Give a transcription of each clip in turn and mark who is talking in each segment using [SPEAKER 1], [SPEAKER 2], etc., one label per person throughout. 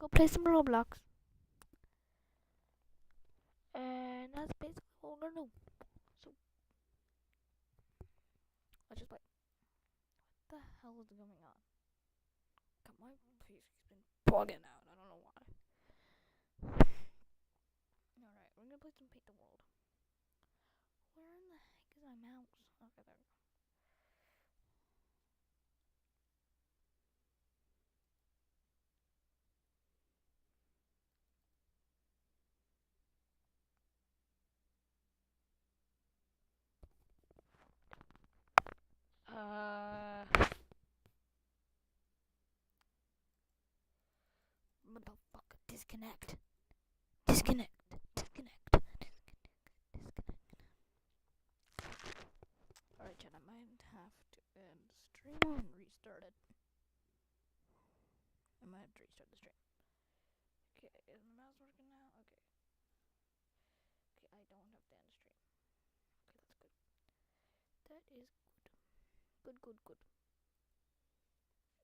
[SPEAKER 1] go play some Roblox. And that's basically what we're gonna do. So, let's just play. What the hell is going on? God, my PC's been bugging out. I don't know why. Alright, we're gonna play some Paint the World. Where in the heck is my mouse? Okay, there we go. Motherfucker, disconnect. Disconnect. Alright, chat, I might have to end the stream and restart it. I might have to restart the stream. Okay, is my mouse working now? Okay. Okay, I don't have to end the stream. Okay, that's good. That is good. Good.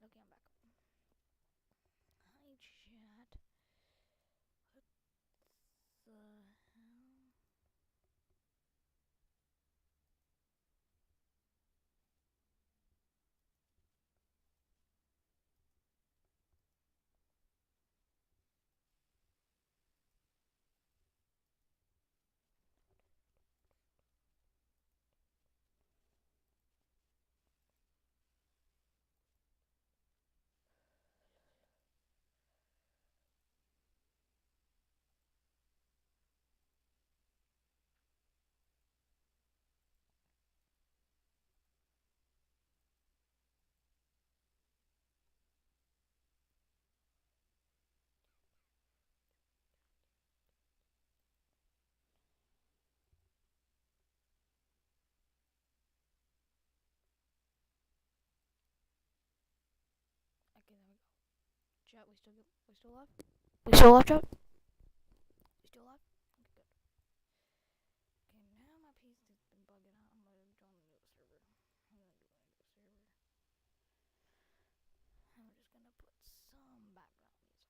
[SPEAKER 1] Okay, I'm back. Hi, chat. What the hell? Okay, there we go. Chat, we still alive? We still alive, chat? We still alive? Okay, good. Okay, now my PC's been bugging out. I'm gonna join a new server. I'm just gonna put some background music.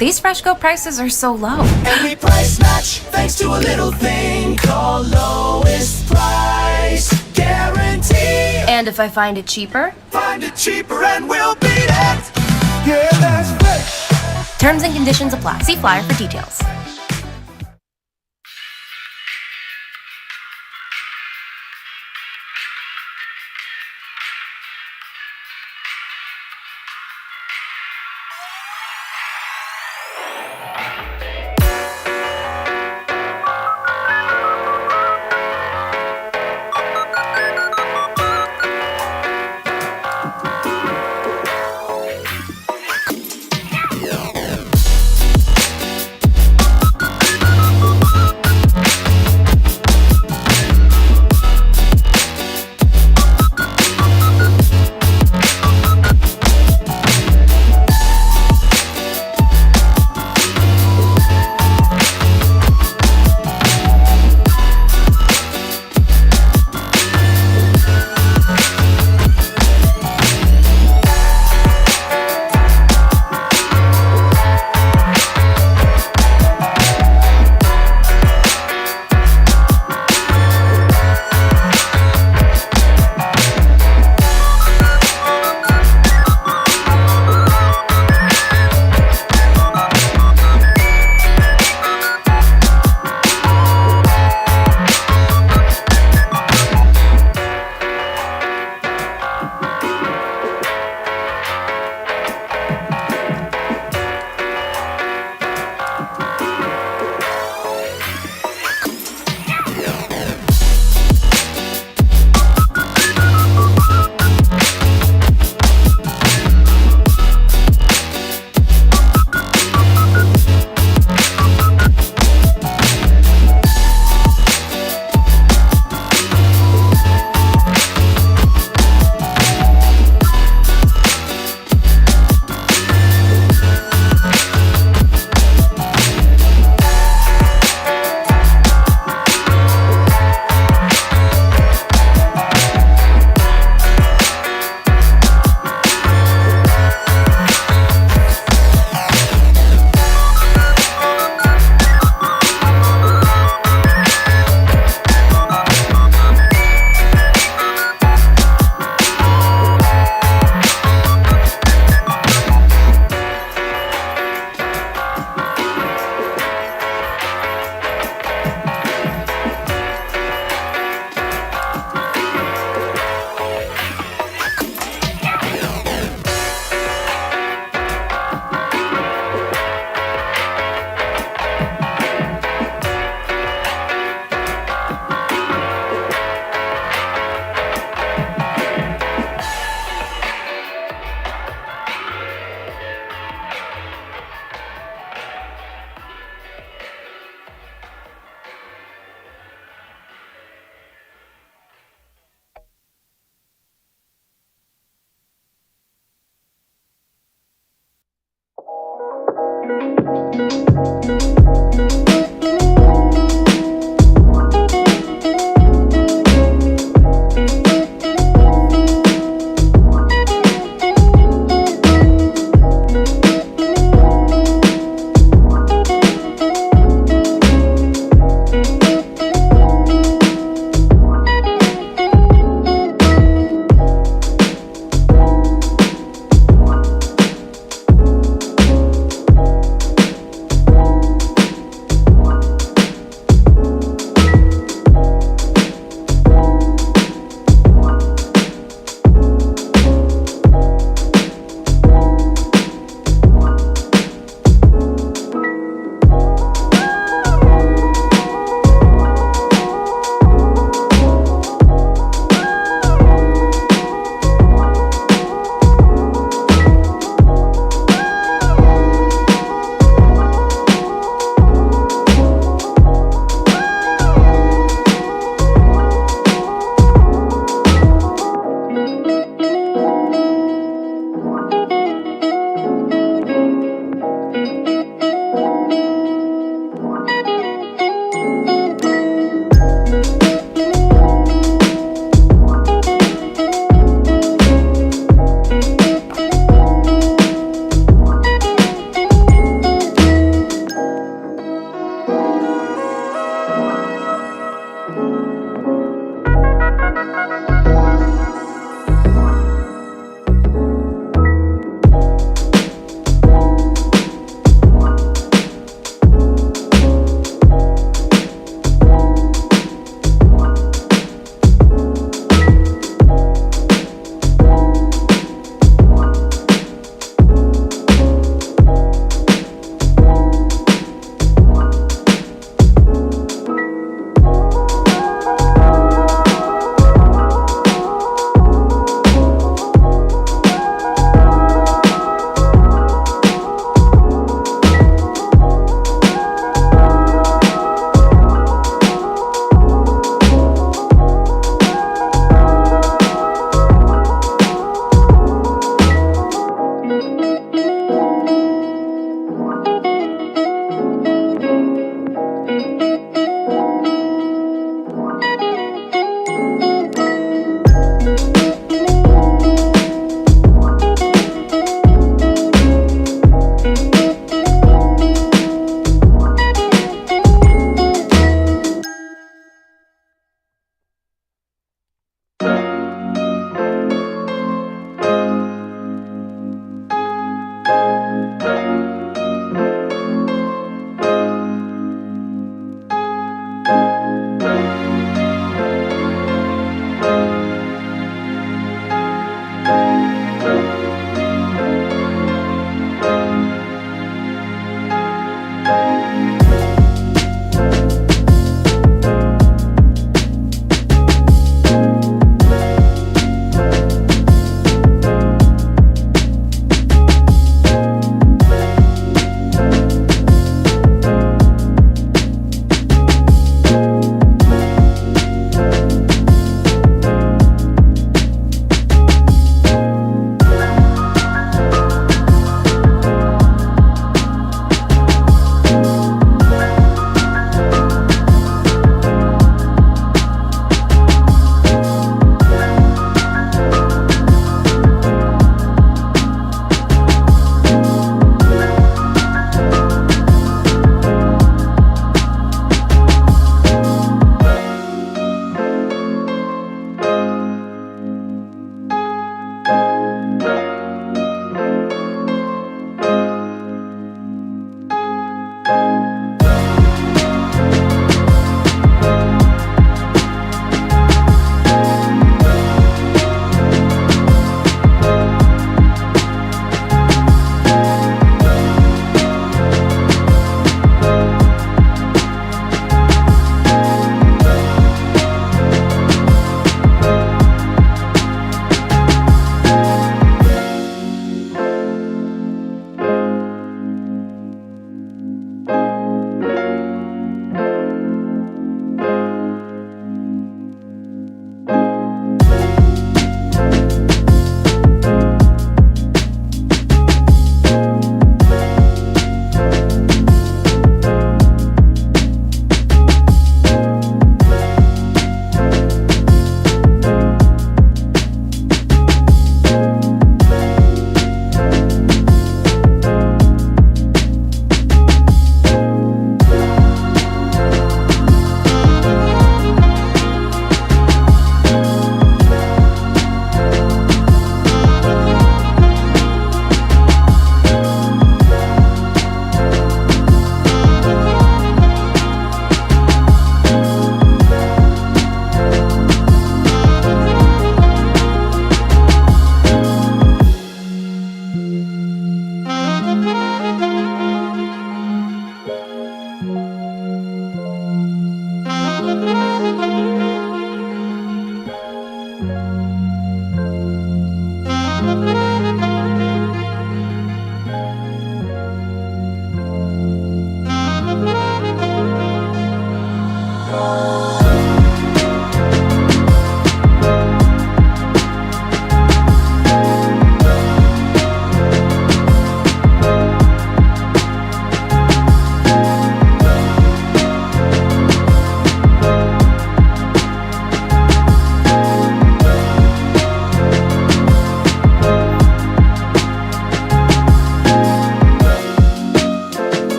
[SPEAKER 2] These fresh go prices are so low.
[SPEAKER 3] And we price match thanks to a little thing called lowest price guarantee.
[SPEAKER 2] And if I find it cheaper?
[SPEAKER 3] Find it cheaper and we'll beat it. Yeah, that's fresh.
[SPEAKER 2] Terms and conditions apply. See flyer for details.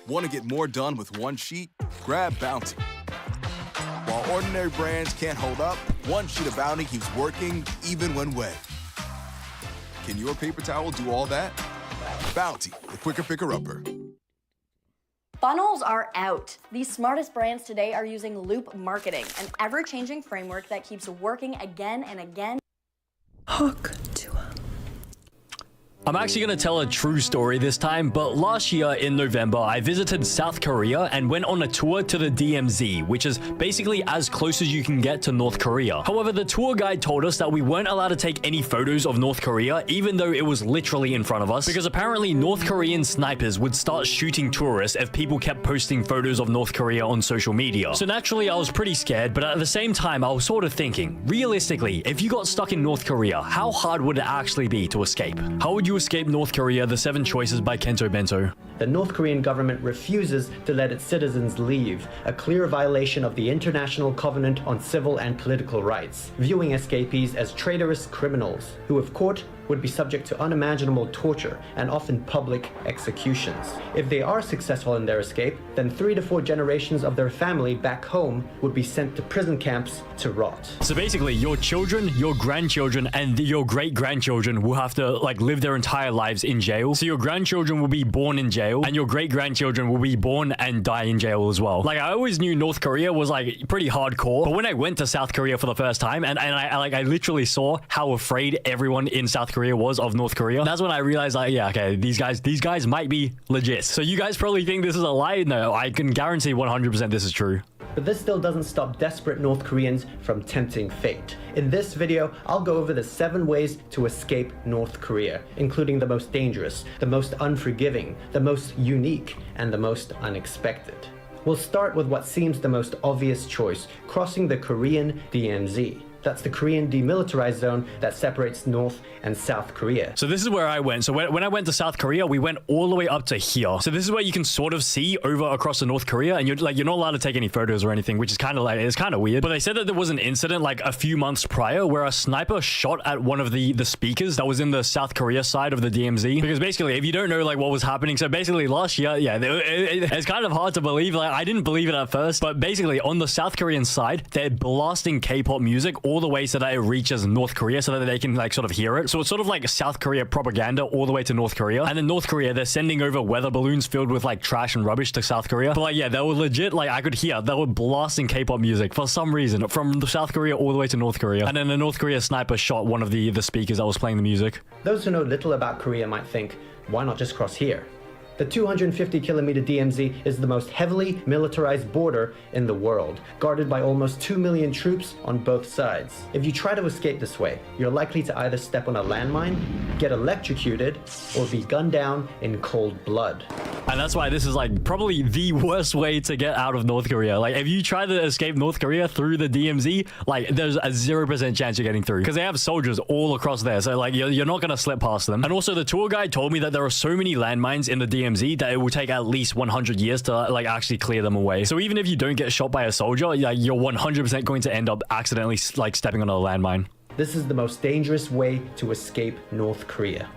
[SPEAKER 3] Want to get more done with one sheet? Grab Bounty. While ordinary brands can't hold up, one sheet of Bounty keeps working even when wet. Can your paper towel do all that? Bounty, the quicker picker-upper.
[SPEAKER 4] Funnels are out. The smartest brands today are using loop marketing, an ever-changing framework that keeps working again and again.
[SPEAKER 5] Hook to a
[SPEAKER 6] I'm actually going to tell a true story this time, but last year in November, I visited South Korea and went on a tour to the DMZ, which is basically as close as you can get to North Korea. However, the tour guide told us that we weren't allowed to take any photos of North Korea, even though it was literally in front of us, because apparently North Korean snipers would start shooting tourists if people kept posting photos of North Korea on social media. So naturally, I was pretty scared, but at the same time, I was sort of thinking, realistically, if you got stuck in North Korea, how hard would it actually be to escape? How would you escape North Korea? The 7 Choices by Kento Bento.
[SPEAKER 7] The North Korean government refuses to let its citizens leave, a clear violation of the International Covenant on Civil and Political Rights, viewing escapees as traitorous criminals who, if caught, would be subject to unimaginable torture and often public executions. If they are successful in their escape, then 3 to 4 generations of their family back home would be sent to prison camps to rot.
[SPEAKER 6] So basically, your children, your grandchildren, and your great-grandchildren will have to live their entire lives in jail. So your grandchildren will be born in jail, and your great-grandchildren will be born and die in jail as well. I always knew North Korea was pretty hardcore, but when I went to South Korea for the first time, and I literally saw how afraid everyone in South Korea was of North Korea, that's when I realized, yeah, okay, these guys might be legit. So you guys probably think this is a lie? No, I can guarantee 100% this is true.
[SPEAKER 7] But this still doesn't stop desperate North Koreans from tempting fate. In this video, I'll go over the 7 ways to escape North Korea, including the most dangerous, the most unforgiving, the most unique, and the most unexpected. We'll start with what seems the most obvious choice, crossing the Korean DMZ. That's the Korean demilitarized zone that separates North and South Korea.
[SPEAKER 6] So this is where I went. So when I went to South Korea, we went all the way up to here. So this is where you can sort of see over across to North Korea, and you're not allowed to take any photos or anything, which is kind of it's kind of weird. But they said that there was an incident a few months prior where a sniper shot at one of the speakers that was in the South Korea side of the DMZ. Because basically, if you don't know what was happening, so basically last year, yeah, it's kind of hard to believe. I didn't believe it at first, but basically on the South Korean side, they're blasting K-pop music all the way so that it reaches North Korea so that they can sort of hear it. So it's sort of like South Korea propaganda all the way to North Korea. And then North Korea, they're sending over weather balloons filled with trash and rubbish to South Korea. But yeah, they were legit, I could hear they were blasting K-pop music for some reason from South Korea all the way to North Korea. And then the North Korea sniper shot one of the speakers that was playing the music.
[SPEAKER 7] Those who know little about Korea might think, why not just cross here? The 250-kilometer DMZ is the most heavily militarized border in the world, guarded by almost 2 million troops on both sides. If you try to escape this way, you're likely to either step on a landmine, get electrocuted, or be gunned down in cold blood.
[SPEAKER 6] And that's why this is probably the worst way to get out of North Korea. If you try to escape North Korea through the DMZ, there's a 0% chance you're getting through, because they have soldiers all across there. So you're not gonna slip past them. And also the tour guide told me that there are so many landmines in the DMZ that it will take at least 100 years to actually clear them away. So even if you don't get shot by a soldier, you're 100% going to end up accidentally stepping on a landmine.
[SPEAKER 7] This is the most dangerous way to escape North Korea.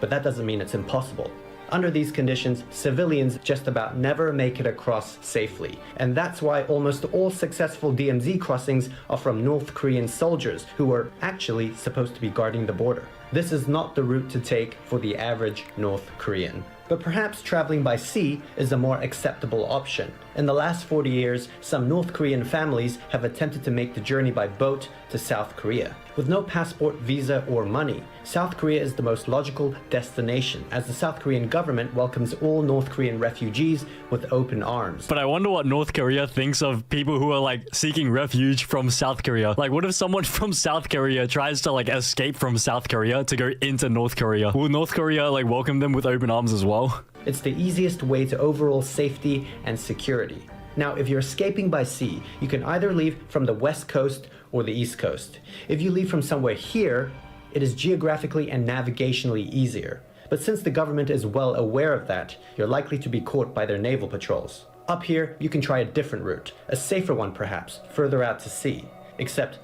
[SPEAKER 7] But that doesn't mean it's impossible. Under these conditions, civilians just about never make it across safely. And that's why almost all successful DMZ crossings are from North Korean soldiers who are actually supposed to be guarding the border. This is not the route to take for the average North Korean. But perhaps traveling by sea is a more acceptable option. In the last 40 years, some North Korean families have attempted to make the journey by boat to South Korea. With no passport, visa, or money, South Korea is the most logical destination, as the South Korean government welcomes all North Korean refugees with open arms.
[SPEAKER 6] But I wonder what North Korea thinks of people who are like seeking refuge from South Korea. Like, what if someone from South Korea tries to like escape from South Korea to go into North Korea? Will North Korea like welcome them with open arms as well?
[SPEAKER 7] It's the easiest way to overall safety and security. Now, if you're escaping by sea, you can either leave from the west coast or the east coast. If you leave from somewhere here, it is geographically and navigationally easier. But since the government is well aware of that, you're likely to be caught by their naval patrols. Up here, you can try a different route, a safer one perhaps, further out to sea. Except,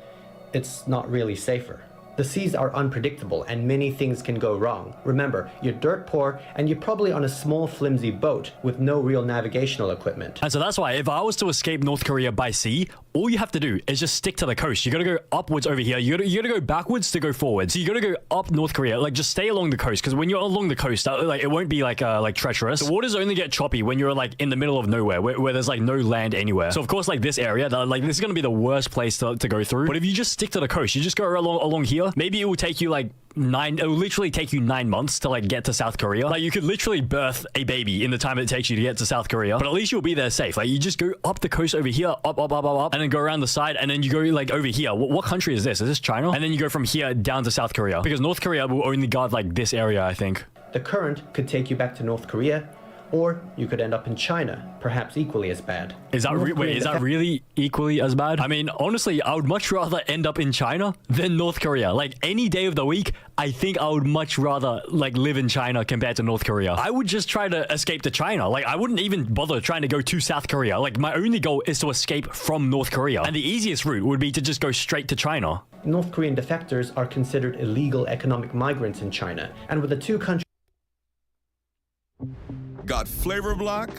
[SPEAKER 7] it's not really safer. The seas are unpredictable and many things can go wrong. Remember, you're dirt poor and you're probably on a small flimsy boat with no real navigational equipment.
[SPEAKER 6] And so that's why if I was to escape North Korea by sea, all you have to do is just stick to the coast. You gotta go upwards over here. You gotta go backwards to go forward. So you gotta go up North Korea. Like, just stay along the coast, because when you're along the coast, like, it won't be like treacherous. The waters only get choppy when you're like in the middle of nowhere, where there's like no land anywhere. So of course, like this area, like this is gonna be the worst place to go through. But if you just stick to the coast, you just go along here. Maybe it will take you like it will literally take you 9 months to like get to South Korea. Like, you could literally birth a baby in the time it takes you to get to South Korea, but at least you'll be there safe. Like, you just go up the coast over here, up, and then go around the side, and then you go like over here. What country is this? Is this China? And then you go from here down to South Korea, because North Korea will only guard like this area, I think.
[SPEAKER 7] The current could take you back to North Korea, or you could end up in China, perhaps equally as bad.
[SPEAKER 6] Is that is that really equally as bad? I mean, honestly, I would much rather end up in China than North Korea. Like, any day of the week, I think I would much rather like live in China compared to North Korea. I would just try to escape to China. Like, I wouldn't even bother trying to go to South Korea. Like, my only goal is to escape from North Korea, and the easiest route would be to just go straight to China.
[SPEAKER 7] North Korean defectors are considered illegal economic migrants in China, and with the two countries
[SPEAKER 3] Got flavor block?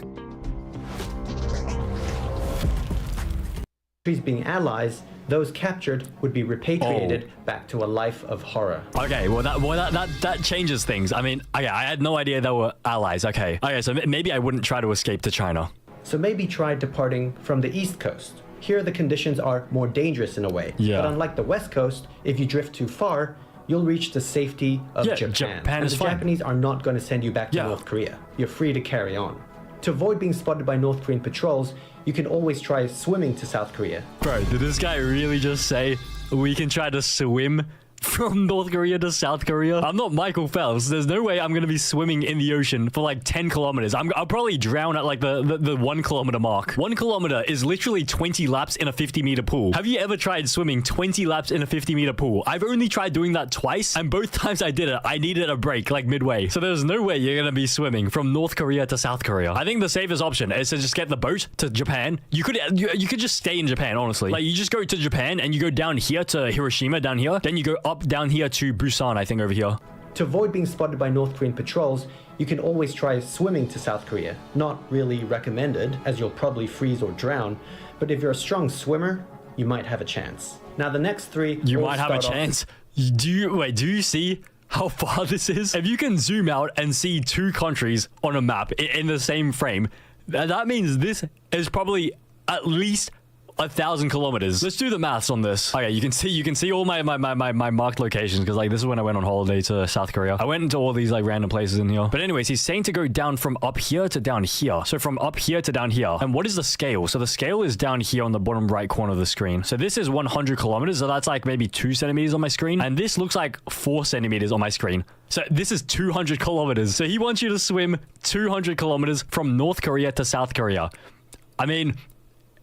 [SPEAKER 7] being allies, those captured would be repatriated back to a life of horror.
[SPEAKER 6] Okay, well that changes things. I mean, okay, I had no idea they were allies. Okay, so maybe I wouldn't try to escape to China.
[SPEAKER 7] So maybe try departing from the east coast. Here the conditions are more dangerous in a way.
[SPEAKER 6] Yeah.
[SPEAKER 7] But unlike the west coast, if you drift too far, you'll reach the safety of Japan. And the Japanese are not going to send you back to North Korea. You're free to carry on. To avoid being spotted by North Korean patrols, you can always try swimming to South Korea.
[SPEAKER 6] Bro, did this guy really just say we can try to swim from North Korea to South Korea? I'm not Michael Phelps. There's no way I'm going to be swimming in the ocean for like 10 kilometers. I'll probably drown at like the 1 kilometer mark. 1 kilometer is literally 20 laps in a 50-meter pool. Have you ever tried swimming 20 laps in a 50-meter pool? I've only tried doing that twice, and both times I did it, I needed a break like midway. So there's no way you're going to be swimming from North Korea to South Korea. I think the safest option is to just get the boat to Japan. You could just stay in Japan, honestly. Like, you just go to Japan and you go down here to Hiroshima down here. Then you go up down here to Busan, I think, over here.
[SPEAKER 7] To avoid being spotted by North Korean patrols, you can always try swimming to South Korea. Not really recommended, as you'll probably freeze or drown, but if you're a strong swimmer, you might have a chance. Now the next three...
[SPEAKER 6] You might have a chance? Do you see how far this is? If you can zoom out and see 2 countries on a map in the same frame, that means this is probably at least 1,000 kilometers. Let's do the maths on this. Okay, you can see all my marked locations, because like this is when I went on holiday to South Korea. I went into all these like random places in here. But anyways, he's saying to go down from up here to down here. So from up here to down here. And what is the scale? So the scale is down here on the bottom right corner of the screen. So this is 100 kilometers. So that's like maybe 2 centimeters on my screen. And this looks like 4 centimeters on my screen. So this is 200 kilometers. So he wants you to swim 200 kilometers from North Korea to South Korea. I mean,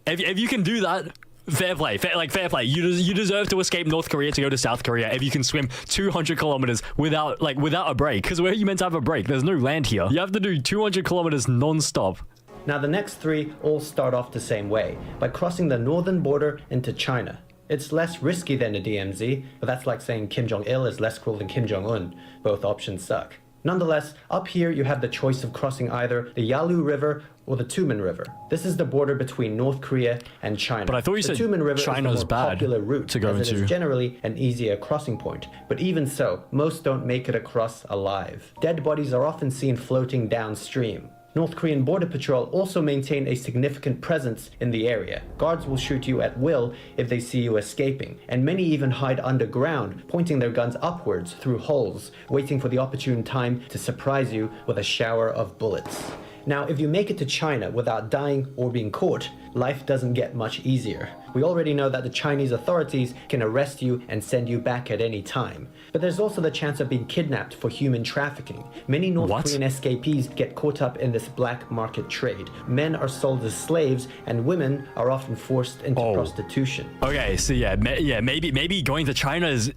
[SPEAKER 6] if you can do that, fair play. Fair play. You deserve to escape North Korea to go to South Korea if you can swim 200 kilometers without a break. Because where are you meant to have a break? There's no land here. You have to do 200 kilometers non-stop.
[SPEAKER 7] Now the next 3 all start off the same way, by crossing the northern border into China. It's less risky than the DMZ, but that's like saying Kim Jong-il is less cruel than Kim Jong-un. Both options suck. Nonetheless, up here you have the choice of crossing either the Yalu River or the Tumen River. This is the border between North Korea and China.
[SPEAKER 6] But I thought you said
[SPEAKER 7] Tumen River
[SPEAKER 6] China's
[SPEAKER 7] is the more
[SPEAKER 6] bad
[SPEAKER 7] popular route
[SPEAKER 6] to go
[SPEAKER 7] as
[SPEAKER 6] into.
[SPEAKER 7] it is generally an easier crossing point. But even so, most don't make it across alive. Dead bodies are often seen floating downstream. North Korean Border Patrol also maintain a significant presence in the area. Guards will shoot you at will if they see you escaping, and many even hide underground, pointing their guns upwards through holes, waiting for the opportune time to surprise you with a shower of bullets. Now, if you make it to China without dying or being caught, life doesn't get much easier. We already know that the Chinese authorities can arrest you and send you back at any time. But there's also the chance of being kidnapped for human trafficking. Many North Korean escapees get caught up in this black market trade. Men are sold as slaves, and women are often forced into prostitution.
[SPEAKER 6] Okay, so maybe going to China is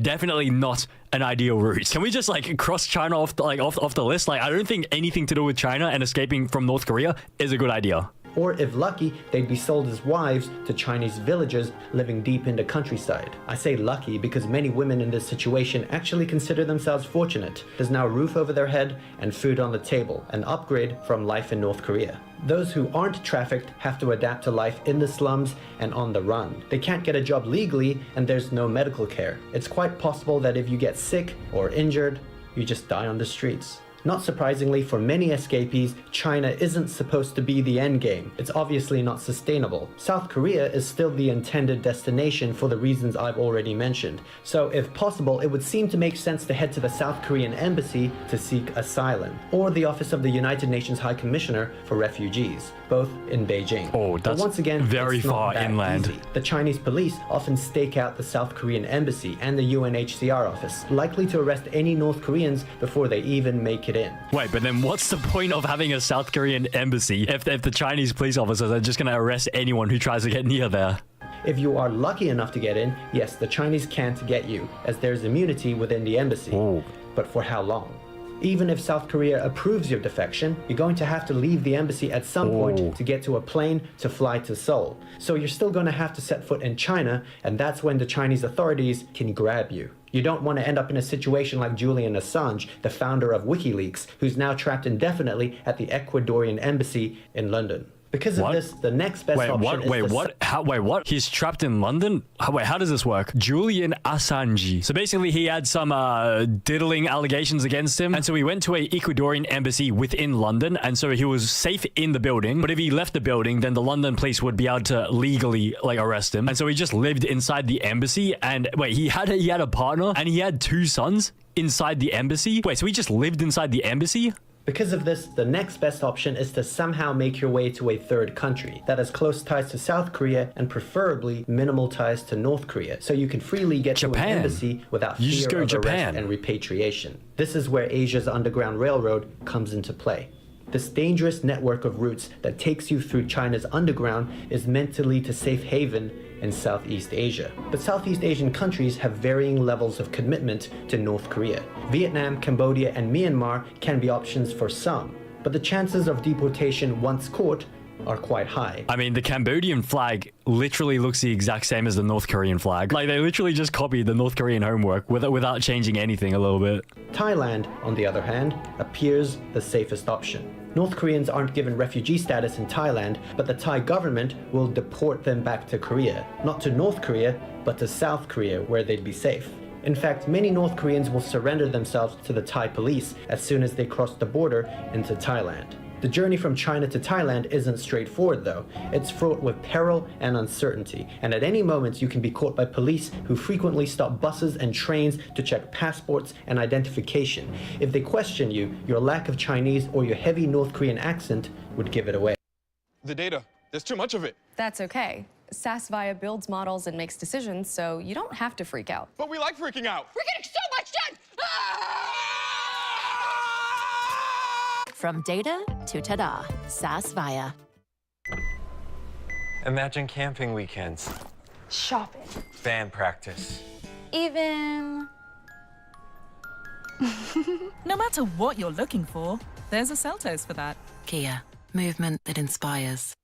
[SPEAKER 6] definitely not an ideal route. Can we just like cross China off the list? Like, I don't think anything to do with China and escaping from North Korea is a good idea.
[SPEAKER 7] Or if lucky, they'd be sold as wives to Chinese villagers living deep in the countryside. I say lucky because many women in this situation actually consider themselves fortunate. There's now a roof over their head and food on the table, an upgrade from life in North Korea. Those who aren't trafficked have to adapt to life in the slums and on the run. They can't get a job legally and there's no medical care. It's quite possible that if you get sick or injured, you just die on the streets. Not surprisingly, for many escapees, China isn't supposed to be the end game. It's obviously not sustainable. South Korea is still the intended destination for the reasons I've already mentioned. So if possible, it would seem to make sense to head to the South Korean embassy to seek asylum, or the office of the United Nations High Commissioner for Refugees, both in Beijing.
[SPEAKER 6] Oh, that's
[SPEAKER 7] but once again,
[SPEAKER 6] very
[SPEAKER 7] it's not
[SPEAKER 6] far
[SPEAKER 7] that
[SPEAKER 6] inland.
[SPEAKER 7] easy. The Chinese police often stake out the South Korean embassy and the UNHCR office, likely to arrest any North Koreans before they even make it in.
[SPEAKER 6] Wait, but then what's the point of having a South Korean embassy if the Chinese police officers are just going to arrest anyone who tries to get near there?
[SPEAKER 7] If you are lucky enough to get in, yes, the Chinese can't get you, as there's immunity within the embassy. But for how long? Even if South Korea approves your defection, you're going to have to leave the embassy at some point to get to a plane to fly to Seoul. So you're still going to have to set foot in China, and that's when the Chinese authorities can grab you. You don't want to end up in a situation like Julian Assange, the founder of WikiLeaks, who's now trapped indefinitely at the Ecuadorian embassy in London. Because of this, the next best option is
[SPEAKER 6] what? He's trapped in London? How does this work? Julian Assange. So basically, he had some diddling allegations against him, and so he went to a Ecuadorian embassy within London, and so he was safe in the building. But if he left the building, then the London police would be able to legally arrest him. And so he just lived inside the embassy. And wait, he had a partner, and he had 2 sons inside the embassy. Wait, so he just lived inside the embassy?
[SPEAKER 7] Because of this, the next best option is to somehow make your way to a third country that has close ties to South Korea and preferably minimal ties to North Korea, so you can freely get to an embassy without fear of arrest and repatriation. This is where Asia's Underground Railroad comes into play. This dangerous network of routes that takes you through China's underground is meant to lead to safe haven in Southeast Asia. But Southeast Asian countries have varying levels of commitment to North Korea. Vietnam, Cambodia, and Myanmar can be options for some, but the chances of deportation once caught are quite high.
[SPEAKER 6] I mean, the Cambodian flag literally looks the exact same as the North Korean flag. Like, they literally just copied the North Korean homework without changing anything a little bit.
[SPEAKER 7] Thailand, on the other hand, appears the safest option. North Koreans aren't given refugee status in Thailand, but the Thai government will deport them back to Korea. Not to North Korea, but to South Korea, where they'd be safe. In fact, many North Koreans will surrender themselves to the Thai police as soon as they cross the border into Thailand. The journey from China to Thailand isn't straightforward though. It's fraught with peril and uncertainty, and at any moment you can be caught by police who frequently stop buses and trains to check passports and identification. If they question you, your lack of Chinese or your heavy North Korean accent would give it away.
[SPEAKER 8] The data, there's too much of it.
[SPEAKER 9] That's okay. SAS Via builds models and makes decisions, so you don't have to freak out.
[SPEAKER 8] But we like freaking out.
[SPEAKER 10] We're getting so much done! From data to ta-da, SAS Via.
[SPEAKER 11] Imagine camping weekends.
[SPEAKER 9] Shopping.
[SPEAKER 11] Band practice.
[SPEAKER 9] Even...
[SPEAKER 12] No matter what you're looking for, there's a Seltos for that.
[SPEAKER 10] Kia, movement that inspires.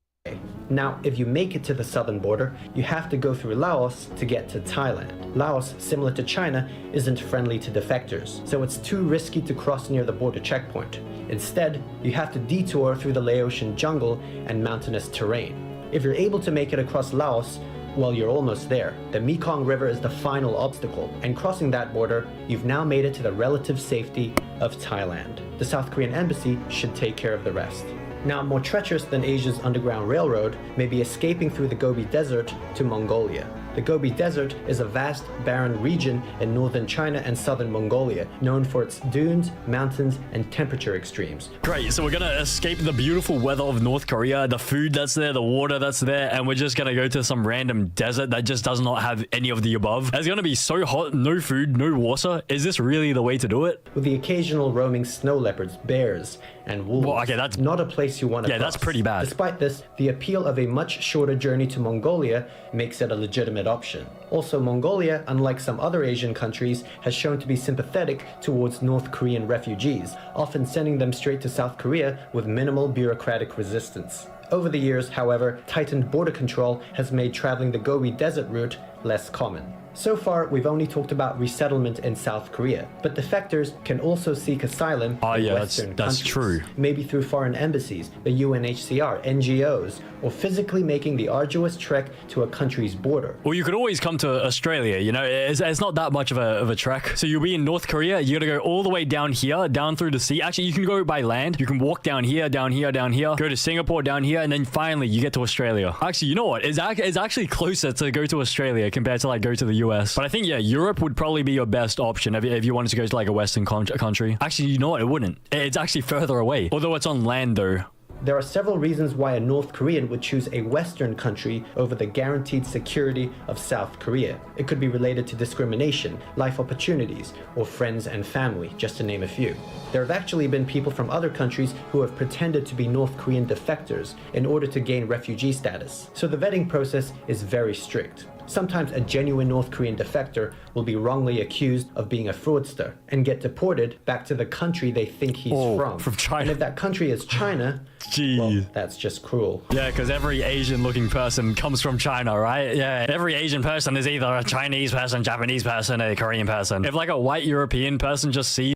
[SPEAKER 7] Now, if you make it to the southern border, you have to go through Laos to get to Thailand. Laos, similar to China, isn't friendly to defectors, so it's too risky to cross near the border checkpoint. Instead, you have to detour through the Laotian jungle and mountainous terrain. If you're able to make it across Laos, Well, you're almost there. The Mekong River is the final obstacle, and crossing that border, you've now made it to the relative safety of Thailand. The South Korean embassy should take care of the rest. Now, more treacherous than Asia's Underground Railroad may be escaping through the Gobi Desert to Mongolia. The Gobi Desert is a vast, barren region in northern China and southern Mongolia, known for its dunes, mountains, and temperature extremes.
[SPEAKER 6] Great, so we're gonna escape the beautiful weather of North Korea, the food that's there, the water that's there, and we're just gonna go to some random desert that just does not have any of the above. It's gonna be so hot, no food, no water. Is this really the way to do it?
[SPEAKER 7] With the occasional roaming snow leopards, bears, and wolves.
[SPEAKER 6] Well, okay, that's
[SPEAKER 7] not a place you want to cross.
[SPEAKER 6] that's pretty bad.
[SPEAKER 7] Despite this, the appeal of a much shorter journey to Mongolia makes it a legitimate option. Also, Mongolia, unlike some other Asian countries, has shown to be sympathetic towards North Korean refugees, often sending them straight to South Korea with minimal bureaucratic resistance. Over the years, however, tightened border control has made traveling the Gobi Desert route less common. So far, we've only talked about resettlement in South Korea, but defectors can also seek asylum in Western
[SPEAKER 6] that's
[SPEAKER 7] countries.
[SPEAKER 6] true.
[SPEAKER 7] Maybe through foreign embassies, the UNHCR, NGOs, or physically making the arduous trek to a country's border.
[SPEAKER 6] Or you could always come to Australia, you know, it's not that much of a trek. So you'll be in North Korea, you gotta go all the way down here, down through the sea. Actually, you can go by land. You can walk down here, down here, down here, go to Singapore, down here, and then finally you get to Australia. Actually, you know what? It's actually closer to go to Australia compared to like go to the US. But I think, yeah, Europe would probably be your best option if you wanted to go to like a Western country. Actually, you know what? It wouldn't. It's actually further away. Although it's on land though.
[SPEAKER 7] There are several reasons why a North Korean would choose a Western country over the guaranteed security of South Korea. It could be related to discrimination, life opportunities, or friends and family, just to name a few. There have actually been people from other countries who have pretended to be North Korean defectors in order to gain refugee status. So the vetting process is very strict. Sometimes a genuine North Korean defector will be wrongly accused of being a fraudster and get deported back to the country they think he's from.
[SPEAKER 6] From China.
[SPEAKER 7] And if that country is China, well, that's just cruel.
[SPEAKER 6] Yeah, because every Asian-looking person comes from China, right? Yeah, every Asian person is either a Chinese person, Japanese person, a Korean person. If like a white European person just sees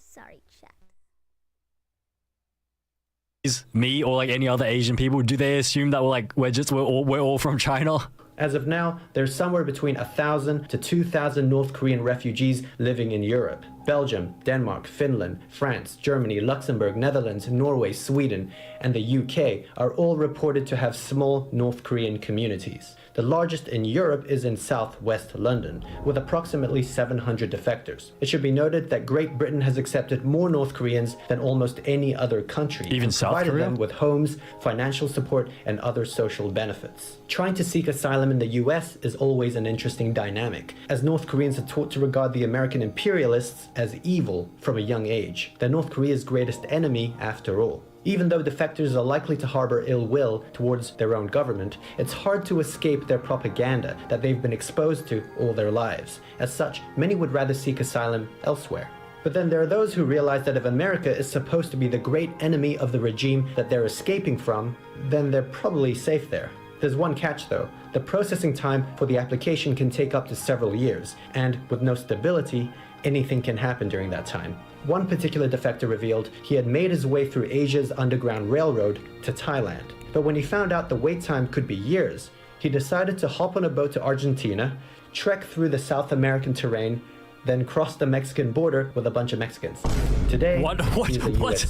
[SPEAKER 1] Sorry, chat.
[SPEAKER 6] me or like any other Asian people, do they assume that we're all from China?
[SPEAKER 7] As of now, there's somewhere between 1,000 to 2,000 North Korean refugees living in Europe. Belgium, Denmark, Finland, France, Germany, Luxembourg, Netherlands, Norway, Sweden, and the UK are all reported to have small North Korean communities. The largest in Europe is in southwest London, with approximately 700 defectors. It should be noted that Great Britain has accepted more North Koreans than almost any other country,
[SPEAKER 6] even South
[SPEAKER 7] provided
[SPEAKER 6] Korea?
[SPEAKER 7] them with homes, financial support, and other social benefits. Trying to seek asylum in the US is always an interesting dynamic, as North Koreans are taught to regard the American imperialists as evil from a young age. They're North Korea's greatest enemy after all. Even though defectors are likely to harbor ill will towards their own government, it's hard to escape their propaganda that they've been exposed to all their lives. As such, many would rather seek asylum elsewhere. But then there are those who realize that if America is supposed to be the great enemy of the regime that they're escaping from, then they're probably safe there. There's one catch though. The processing time for the application can take up to several years, and with no stability, anything can happen during that time. One particular defector revealed he had made his way through Asia's Underground Railroad to Thailand. But when he found out the wait time could be years, he decided to hop on a boat to Argentina, trek through the South American terrain, then cross the Mexican border with a bunch of Mexicans. Today,
[SPEAKER 6] what?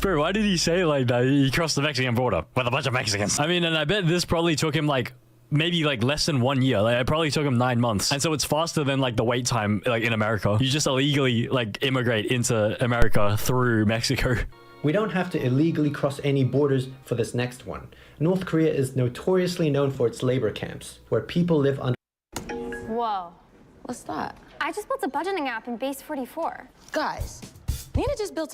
[SPEAKER 6] Bro, why did he say it like that? He crossed the Mexican border with a bunch of Mexicans. I mean, and I bet this probably took him like maybe like less than 1 year. Like, it probably took him 9 months, and so it's faster than like the wait time like in America. You just illegally like immigrate into America through Mexico.
[SPEAKER 7] We don't have to illegally cross any borders for this next one. North Korea is notoriously known for its labor camps, where people live under.
[SPEAKER 13] Whoa. What's that? I just built a budgeting app in Base 44.
[SPEAKER 10] Guys, Nina just built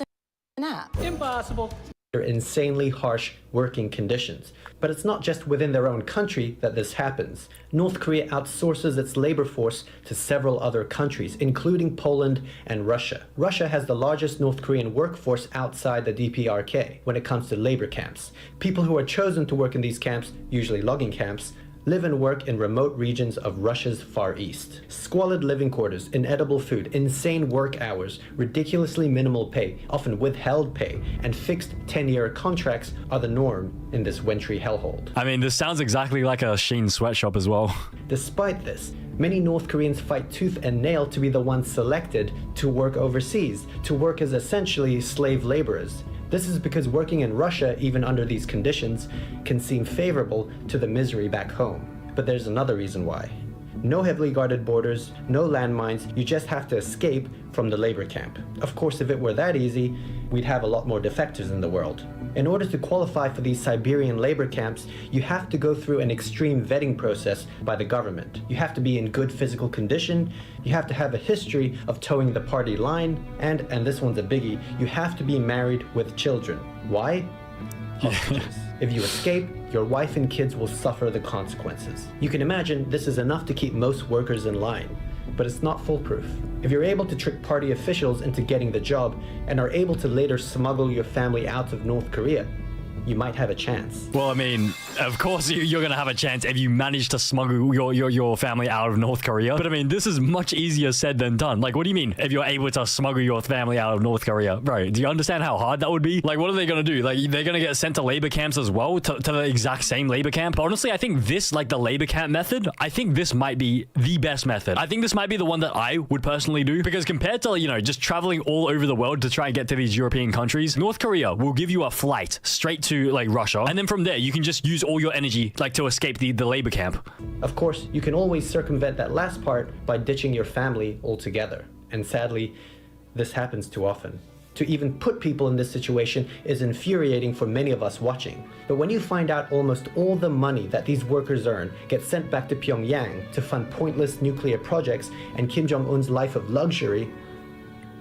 [SPEAKER 10] an app.
[SPEAKER 14] Impossible.
[SPEAKER 7] insanely harsh working conditions. But it's not just within their own country that this happens. North Korea outsources its labor force to several other countries, including Poland and Russia. Russia has the largest North Korean workforce outside the DPRK when it comes to labor camps. People who are chosen to work in these camps, usually logging camps, live and work in remote regions of Russia's Far East. Squalid living quarters, inedible food, insane work hours, ridiculously minimal pay, often withheld pay, and fixed 10-year contracts are the norm in this wintry hellhole.
[SPEAKER 6] I mean, this sounds exactly like a Shein sweatshop as well.
[SPEAKER 7] Despite this, many North Koreans fight tooth and nail to be the ones selected to work overseas, to work as essentially slave laborers. This is because working in Russia, even under these conditions, can seem favorable to the misery back home. But there's another reason why. No heavily guarded borders, no landmines, you just have to escape from the labor camp. Of course, if it were that easy, we'd have a lot more defectors in the world. In order to qualify for these Siberian labor camps, you have to go through an extreme vetting process by the government. You have to be in good physical condition, you have to have a history of towing the party line, and this one's a biggie, you have to be married with children. Why? Hostages. If you escape, your wife and kids will suffer the consequences. You can imagine this is enough to keep most workers in line, but it's not foolproof. If you're able to trick party officials into getting the job and are able to later smuggle your family out of North Korea, you might have a chance.
[SPEAKER 6] Well, I mean, of course you're gonna have a chance if you manage to smuggle your family out of North Korea. But I mean, this is much easier said than done. Like, what do you mean if you're able to smuggle your family out of North Korea? Bro, do you understand how hard that would be? Like, what are they gonna do? Like, they're gonna get sent to labor camps as well, to the exact same labor camp? But honestly, I think this, like the labor camp method, I think this might be the best method. I think this might be the one that I would personally do, because compared to, you know, just traveling all over the world to try and get to these European countries, North Korea will give you a flight straight to like Russia, and then from there you can just use all your energy like to escape the labor camp.
[SPEAKER 7] Of course, you can always circumvent that last part by ditching your family altogether, and sadly this happens too often. To even put people in this situation is infuriating for many of us watching. But when you find out almost all the money that these workers earn gets sent back to Pyongyang to fund pointless nuclear projects and Kim Jong-un's life of luxury,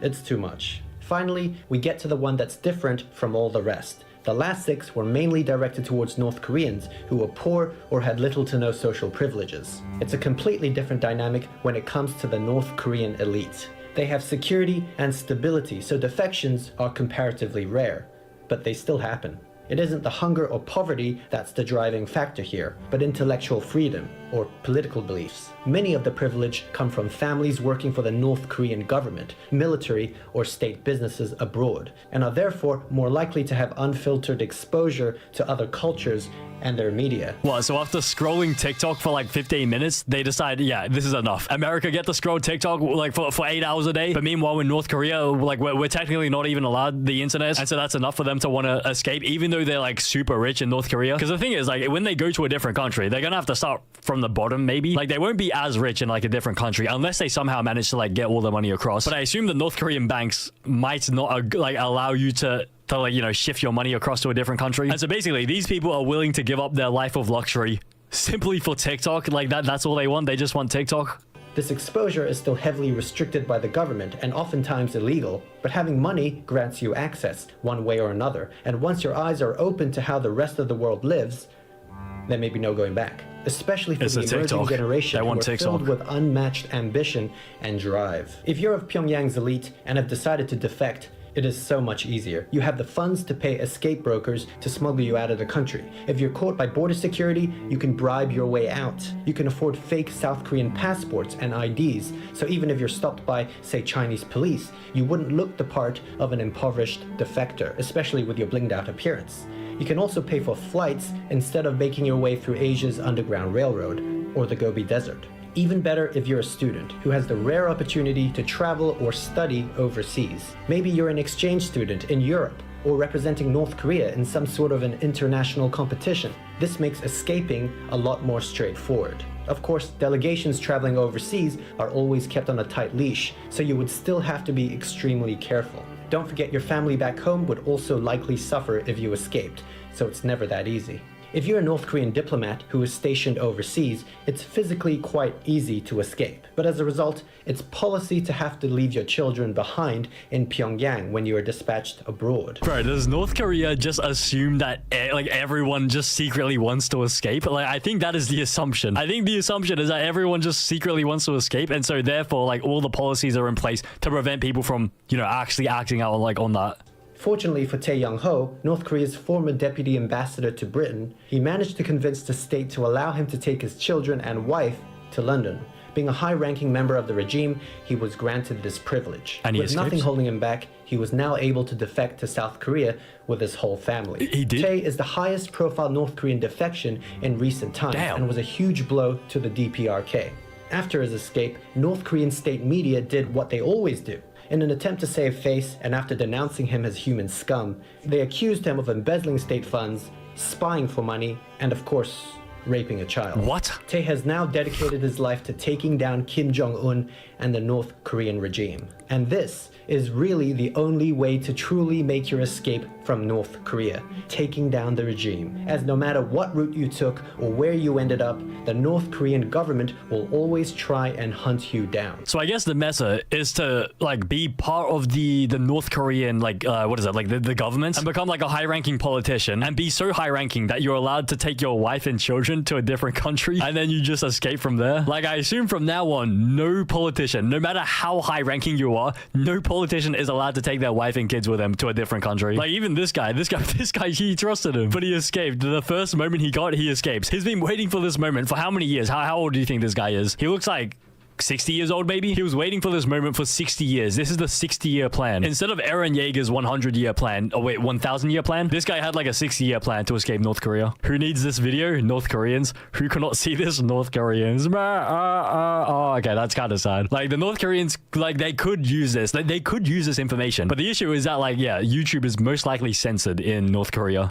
[SPEAKER 7] it's too much. Finally, we get to the one that's different from all the rest. The last 6 were mainly directed towards North Koreans who were poor or had little to no social privileges. It's a completely different dynamic when it comes to the North Korean elite. They have security and stability, so defections are comparatively rare, but they still happen. It isn't the hunger or poverty that's the driving factor here, but intellectual freedom or political beliefs. Many of the privilege come from families working for the North Korean government, military, or state businesses abroad, and are therefore more likely to have unfiltered exposure to other cultures and their media.
[SPEAKER 6] What, so after scrolling TikTok for like 15 minutes, they decide, yeah, this is enough. America get to scroll TikTok like for 8 hours a day, but meanwhile in North Korea, like we're technically not even allowed the internet, and so that's enough for them to want to escape, even though they're like super rich in North Korea. Because the thing is, like, when they go to a different country, they're gonna have to start from the bottom, maybe. Like, they won't be as rich in like a different country unless they somehow manage to like get all the money across. But I assume the North Korean banks might not like allow you to like, you know, shift your money across to a different country. And so basically these people are willing to give up their life of luxury simply for TikTok. Like that's all they want. They just want TikTok.
[SPEAKER 7] This exposure is still heavily restricted by the government and oftentimes illegal, but having money grants you access one way or another. And once your eyes are open to how the rest of the world lives, there may be no going back, especially for the emerging generation who are filled with unmatched ambition and drive. If you're of Pyongyang's elite and have decided to defect, it is so much easier. You have the funds to pay escape brokers to smuggle you out of the country. If you're caught by border security, you can bribe your way out. You can afford fake South Korean passports and IDs, so even if you're stopped by, say, Chinese police, you wouldn't look the part of an impoverished defector, especially with your blinged out appearance. You can also pay for flights instead of making your way through Asia's Underground Railroad or the Gobi Desert. Even better if you're a student who has the rare opportunity to travel or study overseas. Maybe you're an exchange student in Europe or representing North Korea in some sort of an international competition. This makes escaping a lot more straightforward. Of course, delegations traveling overseas are always kept on a tight leash, so you would still have to be extremely careful. Don't forget your family back home would also likely suffer if you escaped, so it's never that easy. If you're a North Korean diplomat who is stationed overseas, it's physically quite easy to escape. But as a result, it's policy to have to leave your children behind in Pyongyang when you are dispatched abroad.
[SPEAKER 6] Bro, does North Korea just assume that like everyone just secretly wants to escape? Like, I think that is the assumption. I think the assumption is that everyone just secretly wants to escape, and so therefore, like, all the policies are in place to prevent people from, you know, actually acting out like on that.
[SPEAKER 7] Fortunately for Tae Young-ho, North Korea's former deputy ambassador to Britain, he managed to convince the state to allow him to take his children and wife to London. Being a high-ranking member of the regime, he was granted this privilege.
[SPEAKER 6] And
[SPEAKER 7] with nothing holding him back, he was now able to defect to South Korea with his whole family.
[SPEAKER 6] He did?
[SPEAKER 7] Tae is the highest profile North Korean defection in recent times and was a huge blow to the DPRK. After his escape, North Korean state media did what they always do. In an attempt to save face, and after denouncing him as human scum, they accused him of embezzling state funds, spying for money, and of course, raping a child.
[SPEAKER 6] What?
[SPEAKER 7] Tae has now dedicated his life to taking down Kim Jong-un and the North Korean regime. And this is really the only way to truly make your escape from North Korea, taking down the regime. As no matter what route you took or where you ended up, the North Korean government will always try and hunt you down.
[SPEAKER 6] So I guess the meta is to like be part of the North Korean like what is that, like the government, and become like a high-ranking politician and be so high-ranking that you're allowed to take your wife and children to a different country and then you just escape from there. Like, I assume from now on, no politician, no matter how high-ranking you are, no politician is allowed to take their wife and kids with them to a different country. Like, even this guy, he trusted him, but he escaped. The first moment he escapes. He's been waiting for this moment for how many years? How old do you think this guy is? He looks like 60 years old, maybe? He was waiting for this moment for 60 years. This is the 60-year plan. Instead of Eren Yeager's 100-year plan, 1,000-year plan, this guy had like a 60-year plan to escape North Korea. Who needs this video? North Koreans. Who cannot see this? North Koreans. Oh, okay, that's kind of sad. Like, the North Koreans, like, they could use this. They could use this information. But the issue is that, like, yeah, YouTube is most likely censored in North Korea.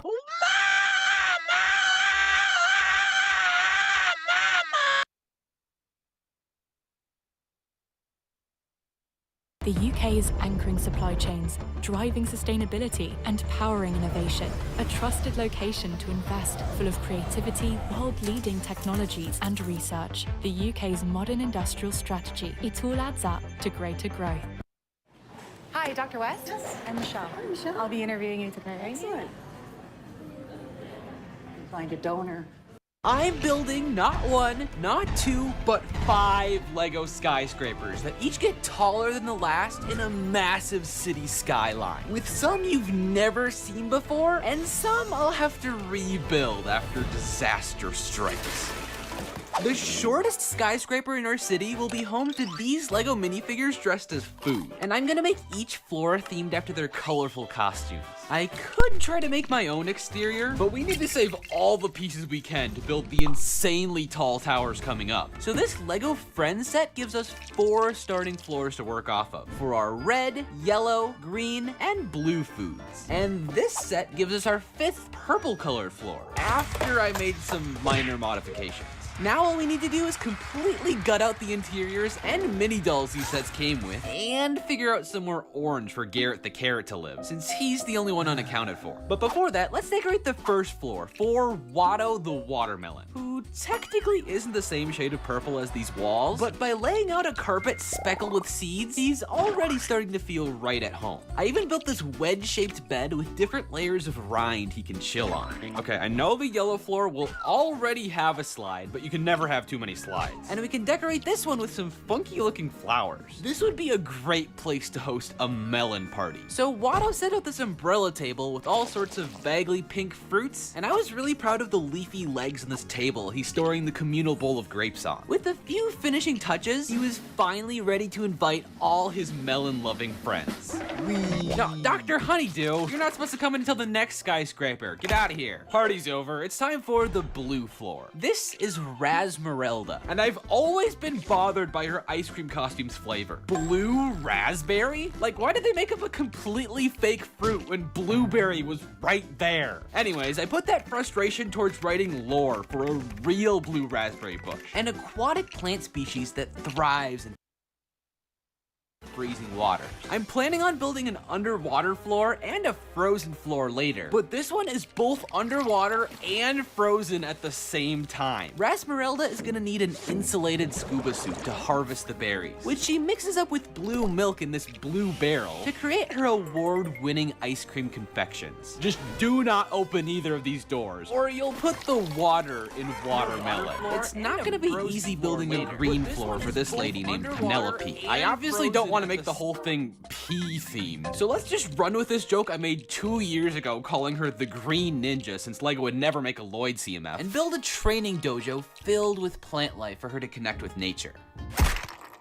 [SPEAKER 14] The UK is anchoring supply chains, driving sustainability, and powering innovation. A trusted location to invest, full of creativity, world-leading technologies, and research. The UK's modern industrial strategy. It all adds up to greater growth.
[SPEAKER 9] Hi, Dr. West. Yes. I'm Michelle.
[SPEAKER 15] Hi, Michelle.
[SPEAKER 9] I'll be interviewing you today.
[SPEAKER 15] Excellent. Find a donor.
[SPEAKER 16] I'm building not one, not two, but 5 Lego skyscrapers that each get taller than the last in a massive city skyline. With some you've never seen before, and some I'll have to rebuild after disaster strikes. The shortest skyscraper in our city will be home to these Lego minifigures dressed as food. And I'm gonna make each floor themed after their colorful costumes. I could try to make my own exterior, but we need to save all the pieces we can to build the insanely tall towers coming up. So this Lego Friends set gives us 4 starting floors to work off of for our red, yellow, green, and blue foods. And this set gives us our 5th purple colored floor, after I made some minor modifications. Now all we need to do is completely gut out the interiors and mini dolls these sets came with, and figure out some more orange for Garrett the Carrot to live, since he's the only one unaccounted for. But before that, let's decorate the first floor for Watto the Watermelon, who technically isn't the same shade of purple as these walls, but by laying out a carpet speckled with seeds, he's already starting to feel right at home. I even built this wedge-shaped bed with different layers of rind he can chill on. Okay, I know the yellow floor will already have a slide, but you can never have too many slides. And we can decorate this one with some funky looking flowers. This would be a great place to host a melon party. So Watto set out this umbrella table with all sorts of vaguely pink fruits, and I was really proud of the leafy legs on this table he's storing the communal bowl of grapes on. With a few finishing touches, he was finally ready to invite all his melon-loving friends. Now, Dr. Honeydew, you're not supposed to come in until the next skyscraper. Get out of here. Party's over. It's time for the blue floor. This is Rasmerelda, and I've always been bothered by her ice cream costume's flavor. Blue raspberry? Like, why did they make up a completely fake fruit when blueberry was right there? Anyways, I put that frustration towards writing lore for a real blue raspberry bush, an aquatic plant species that thrives in freezing water. I'm planning on building an underwater floor and a frozen floor later, but this one is both underwater and frozen at the same time. Rasmerelda is gonna need an insulated scuba suit to harvest the berries, which she mixes up with blue milk in this blue barrel to create her award-winning ice cream confections. Just do not open either of these doors, or you'll put the water in watermelon. It's not gonna be easy building a green floor for this lady named Penelope. I obviously don't want to make the whole thing pea themed, so let's just run with this joke I made 2 years ago calling her the Green Ninja, since LEGO would never make a Lloyd CMF, and build a training dojo filled with plant life for her to connect with nature.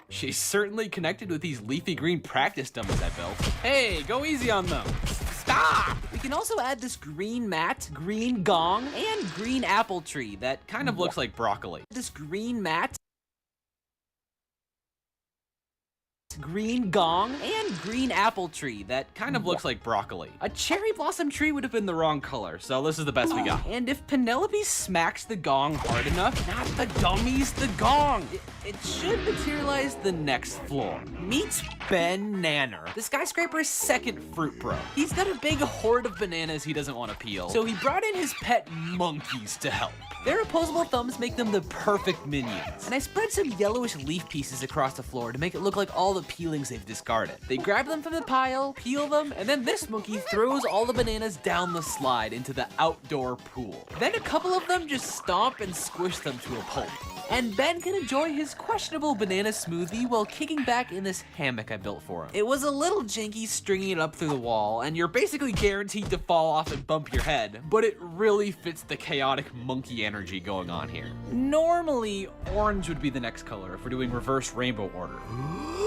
[SPEAKER 16] She's certainly connected with these leafy green practice dummies I built. Hey, go easy on them. Stop! We can also add this green mat, green gong, and green apple tree that kind of looks like broccoli. This green mat, green gong, and green apple tree that kind of looks like broccoli. A cherry blossom tree would have been the wrong color, so this is the best we got. And if Penelope smacks the gong hard enough, not the dummies, the gong, it should materialize the next floor. Meet Ben Nanner, the skyscraper's second fruit bro. He's got a big hoard of bananas he doesn't want to peel, so he brought in his pet monkeys to help. Their opposable thumbs make them the perfect minions, and I spread some yellowish leaf pieces across the floor to make it look like all the peelings they've discarded. They grab them from the pile, peel them, and then this monkey throws all the bananas down the slide into the outdoor pool. Then a couple of them just stomp and squish them to a pulp. And Ben can enjoy his questionable banana smoothie while kicking back in this hammock I built for him. It was a little janky stringing it up through the wall, and you're basically guaranteed to fall off and bump your head, but it really fits the chaotic monkey energy going on here. Normally, orange would be the next color if we're doing reverse rainbow order.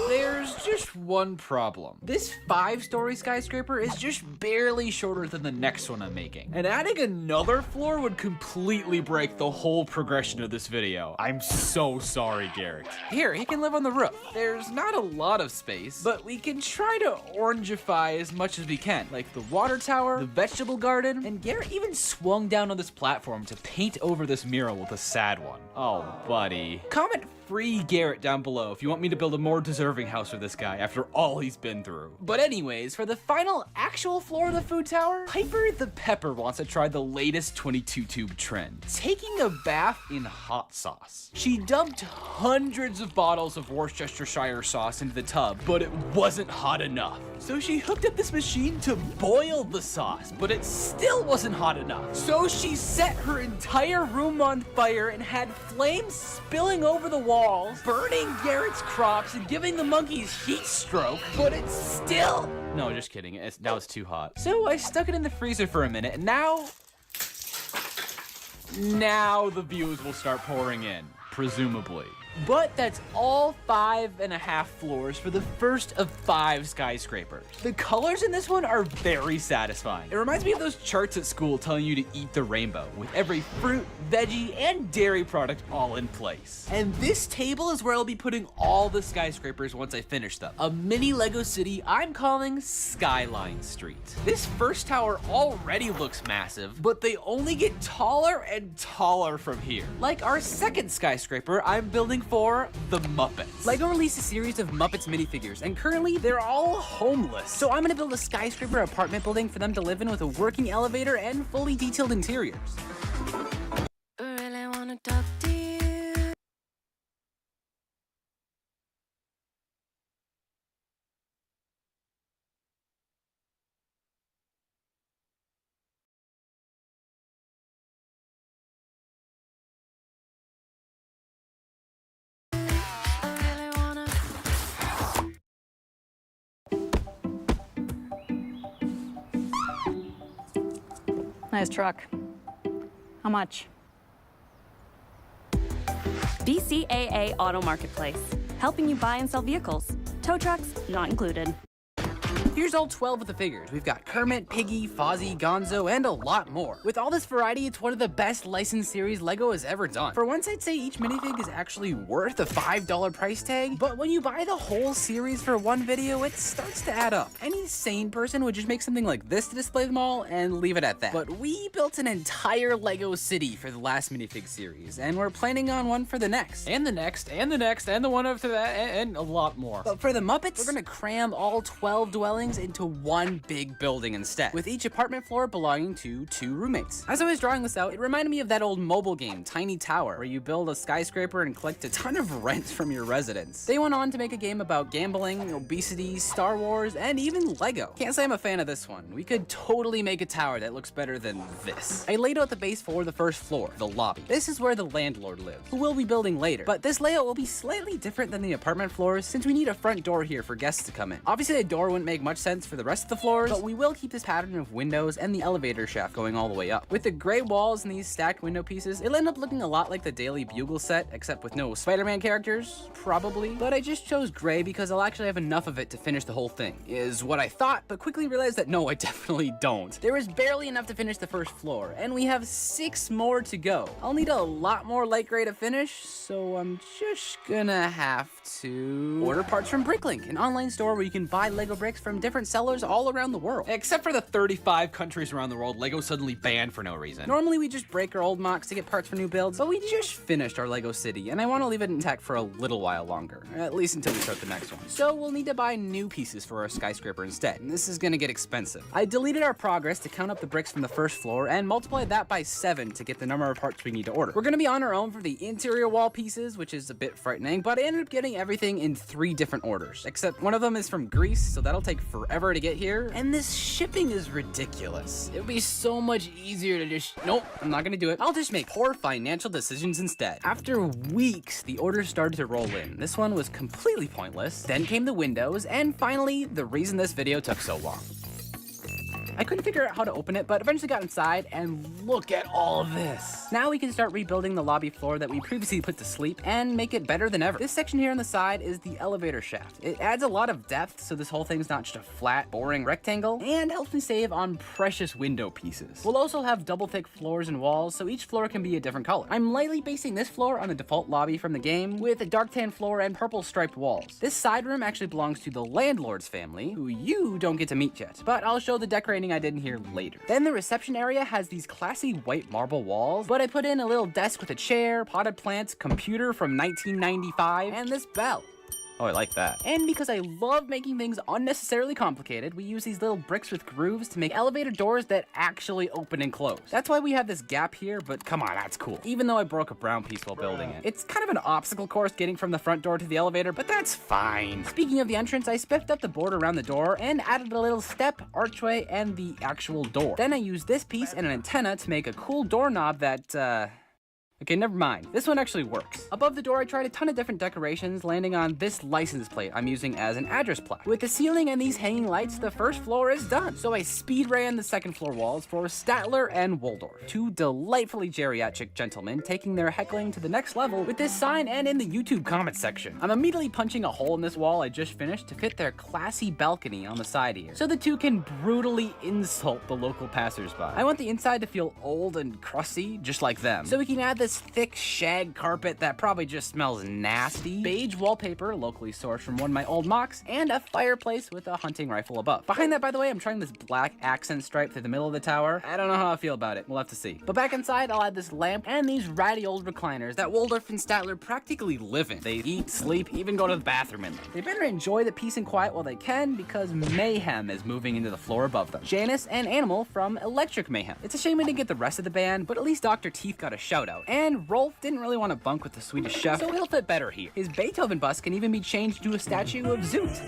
[SPEAKER 16] There's just one problem. This 5-story skyscraper is just barely shorter than the next one I'm making, and adding another floor would completely break the whole progression of this video. I'm so sorry, Garrett. Here, he can live on the roof. There's not a lot of space, but we can try to orangify as much as we can, like the water tower, the vegetable garden, and Garrett even swung down on this platform to paint over this mural with a sad one. Oh, buddy. Comment free Garrett down below if you want me to build a more deserving house for this guy after all he's been through. But anyways, for the final actual floor of the food tower, Piper the Pepper wants to try the latest 22-tube trend, taking a bath in hot sauce. She dumped hundreds of bottles of Worcestershire sauce into the tub, but it wasn't hot enough. So she hooked up this machine to boil the sauce, but it still wasn't hot enough. So she set her entire room on fire and had flames spilling over the walls, burning Garrett's crops and giving the monkeys heat stroke, but it's still... No, just kidding. Now it's too hot. So I stuck it in the freezer for a minute, and now the views will start pouring in, presumably. But that's all 5.5 floors for the first of 5 skyscrapers. The colors in this one are very satisfying. It reminds me of those charts at school telling you to eat the rainbow, with every fruit, veggie, and dairy product all in place. And this table is where I'll be putting all the skyscrapers once I finish them. A mini Lego city I'm calling Skyline Street. This first tower already looks massive, but they only get taller and taller from here. Like our second skyscraper I'm building for the Muppets. LEGO released a series of Muppets minifigures, and currently they're all homeless. So I'm gonna build a skyscraper apartment building for them to live in with a working elevator and fully detailed interiors.
[SPEAKER 10] Really wanna talk to you.
[SPEAKER 13] Nice truck. How much?
[SPEAKER 15] BCAA Auto Marketplace, helping you buy and sell vehicles. Tow trucks not included.
[SPEAKER 16] Here's all 12 of the figures. We've got Kermit, Piggy, Fozzie, Gonzo, and a lot more. With all this variety, it's one of the best licensed series LEGO has ever done. For once, I'd say each minifig is actually worth a $5 price tag, but when you buy the whole series for one video, it starts to add up. Any sane person would just make something like this to display them all and leave it at that. But we built an entire LEGO city for the last minifig series, and we're planning on one for the next.
[SPEAKER 17] And the next, and the next, and the one after that, and a lot more.
[SPEAKER 16] But for the Muppets, we're gonna cram all 12 dwellings into one big building instead, with each apartment floor belonging to 2 roommates. As I was drawing this out, it reminded me of that old mobile game, Tiny Tower, where you build a skyscraper and collect a ton of rent from your residents. They went on to make a game about gambling, obesity, Star Wars, and even LEGO. Can't say I'm a fan of this one. We could totally make a tower that looks better than this. I laid out the base for the first floor, the lobby. This is where the landlord lives, who we'll be building later, but this layout will be slightly different than the apartment floors since we need a front door here for guests to come in. Obviously, a door wouldn't make much sense for the rest of the floors, but we will keep this pattern of windows and the elevator shaft going all the way up. With the gray walls and these stacked window pieces, it'll end up looking a lot like the Daily Bugle set, except with no Spider-Man characters, probably. But I just chose gray because I'll actually have enough of it to finish the whole thing, is what I thought, but quickly realized that no, I definitely don't. There is barely enough to finish the first floor, and we have 6 more to go. I'll need a lot more light gray to finish, so I'm just gonna have to order parts from Bricklink, an online store where you can buy LEGO bricks from different sellers all around the world.
[SPEAKER 17] Except for the 35 countries around the world, LEGO suddenly banned for no reason.
[SPEAKER 16] Normally we just break our old mocks to get parts for new builds, but we just finished our LEGO city, and I want to leave it intact for a little while longer, at least until we start the next one. So we'll need to buy new pieces for our skyscraper instead, and this is gonna get expensive. I deleted our progress to count up the bricks from the first floor and multiplied that by 7 to get the number of parts we need to order. We're gonna be on our own for the interior wall pieces, which is a bit frightening, but I ended up getting everything in 3 different orders, except one of them is from Greece, so that'll take forever to get here, and this shipping is ridiculous. It would be so much easier to just, nope, I'm not gonna do it. I'll just make poor financial decisions instead. After weeks, the orders started to roll in. This one was completely pointless. Then came the windows, and finally, the reason this video took so long. I couldn't figure out how to open it, but eventually got inside, and look at all of this. Now we can start rebuilding the lobby floor that we previously put to sleep and make it better than ever. This section here on the side is the elevator shaft. It adds a lot of depth, so this whole thing's not just a flat, boring rectangle, and helps me save on precious window pieces. We'll also have double thick floors and walls, so each floor can be a different color. I'm lightly basing this floor on the default lobby from the game, with a dark tan floor and purple striped walls. This side room actually belongs to the landlord's family, who you don't get to meet yet, but I'll show the decorating I did in here later. Then the reception area has these classy white marble walls, but I put in a little desk with a chair, potted plants, computer from 1995, and this bell. Oh, I like that. And because I love making things unnecessarily complicated, we use these little bricks with grooves to make elevator doors that actually open and close. That's why we have this gap here, but come on, that's cool. Even though I broke a brown piece while building it. It's kind of an obstacle course getting from the front door to the elevator, but that's fine. Speaking of the entrance, I spiffed up the border around the door and added a little step, archway, and the actual door. Then I used this piece and an antenna to make a cool doorknob that, okay, never mind. This one actually works. Above the door, I tried a ton of different decorations, landing on this license plate I'm using as an address plaque. With the ceiling and these hanging lights, the first floor is done. So I speed ran the second floor walls for Statler and Waldorf, 2 delightfully geriatric gentlemen taking their heckling to the next level with this sign and in the YouTube comment section. I'm immediately punching a hole in this wall I just finished to fit their classy balcony on the side here, so the 2 can brutally insult the local passersby. I want the inside to feel old and crusty, just like them, so we can add this thick shag carpet that probably just smells nasty, beige wallpaper locally sourced from one of my old mocks, and a fireplace with a hunting rifle above. Behind that, by the way, I'm trying this black accent stripe through the middle of the tower. I don't know how I feel about it. We'll have to see. But back inside, I'll add this lamp and these ratty old recliners that Waldorf and Statler practically live in. They eat, sleep, even go to the bathroom in them. They better enjoy the peace and quiet while they can, because mayhem is moving into the floor above them. Janice and Animal from Electric Mayhem. It's a shame we didn't get the rest of the band, but at least Dr. Teeth got a shout out. And Rolf didn't really want to bunk with the Swedish chef, so he'll fit better here. His Beethoven bust can even be changed to a statue of Zoot.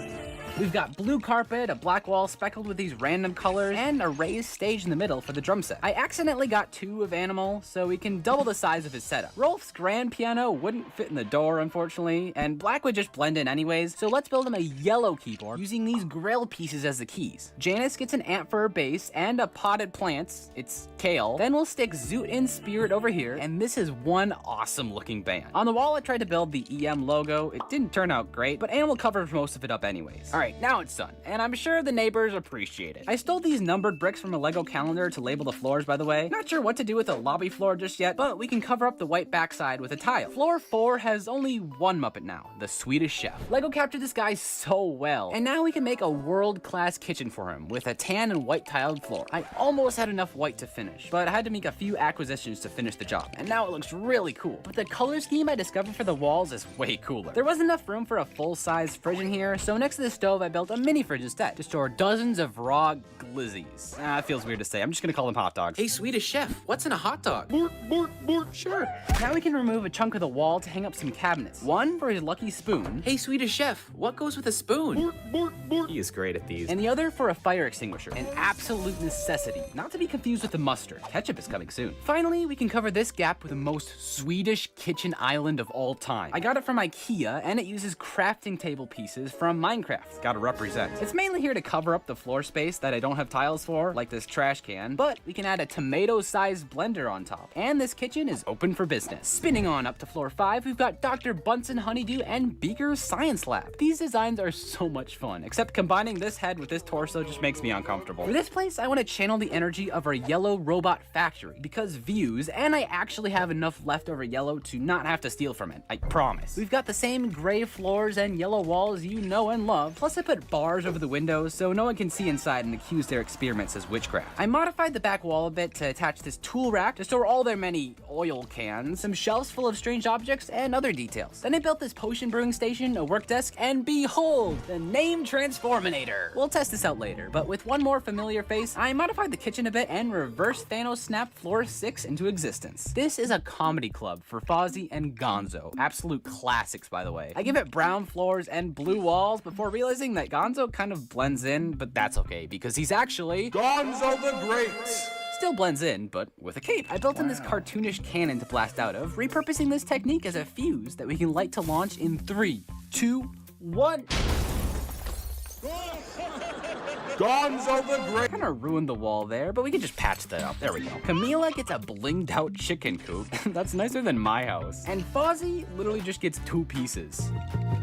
[SPEAKER 16] We've got blue carpet, a black wall speckled with these random colors, and a raised stage in the middle for the drum set. I accidentally got 2 of Animal, so we can double the size of his setup. Rolf's grand piano wouldn't fit in the door, unfortunately, and black would just blend in anyways, so let's build him a yellow keyboard using these grill pieces as the keys. Janice gets an ant for her base and a potted plants. It's kale. Then we'll stick Zoot in Spirit over here, and this is one awesome looking band. On the wall, I tried to build the EM logo. It didn't turn out great, but Animal covered most of it up anyways. Alright, Alright, now it's done, and I'm sure the neighbors appreciate it. I stole these numbered bricks from a Lego calendar to label the floors, by the way. Not sure what to do with a lobby floor just yet, but we can cover up the white backside with a tile. Floor 4 has only one Muppet now, the Swedish Chef. Lego captured this guy so well, and now we can make a world-class kitchen for him with a tan and white tiled floor. I almost had enough white to finish, but I had to make a few acquisitions to finish the job, and now it looks really cool. But the color scheme I discovered for the walls is way cooler. There wasn't enough room for a full-size fridge in here, so next to the stove I built a mini fridge instead to store dozens of raw glizzies. It feels weird to say. I'm just gonna call them hot dogs.
[SPEAKER 17] Hey, Swedish Chef, what's in a hot dog?
[SPEAKER 16] Bork, bork, bork. Sure. Now we can remove a chunk of the wall to hang up some cabinets. One for his lucky spoon.
[SPEAKER 17] Hey, Swedish Chef, what goes with a spoon?
[SPEAKER 16] Bork, bork, bork.
[SPEAKER 11] He is great at these.
[SPEAKER 16] And the other for a fire extinguisher. An absolute necessity. Not to be confused with the mustard. Ketchup is coming soon. Finally, we can cover this gap with the most Swedish kitchen island of all time. I got it from IKEA, and it uses crafting table pieces from Minecraft. Gotta represent. It's mainly here to cover up the floor space that I don't have tiles for, like this trash can, but we can add a tomato-sized blender on top. And this kitchen is open for business. Spinning on up to floor 5, we've got Dr. Bunsen Honeydew and Beaker's Science Lab. These designs are so much fun, except combining this head with this torso just makes me uncomfortable. For this place, I want to channel the energy of our yellow robot factory, because views, and I actually have enough leftover yellow to not have to steal from it, I promise. We've got the same gray floors and yellow walls you know and love, plus I put bars over the windows so no one can see inside and accuse their experiments as witchcraft. I modified the back wall a bit to attach this tool rack to store all their many oil cans, some shelves full of strange objects, and other details. Then I built this potion brewing station, a work desk, and behold, the name Transforminator. We'll test this out later, but with one more familiar face, I modified the kitchen a bit and reverse Thanos snapped floor 6 into existence. This is a comedy club for Fozzie and Gonzo. Absolute classics, by the way. I give it brown floors and blue walls before realizing that Gonzo kind of blends in, but that's okay, because he's actually
[SPEAKER 8] Gonzo the Great!
[SPEAKER 16] Still blends in, but with a cape. I built in this cartoonish cannon to blast out of, repurposing this technique as a fuse that we can light to launch in 3, 2, 1.
[SPEAKER 8] Gonzo the Great!
[SPEAKER 16] Kinda ruined the wall there, but we can just patch that up. There we go. Camila gets a blinged out chicken coop. That's nicer than my house. And Fozzie literally just gets 2 pieces.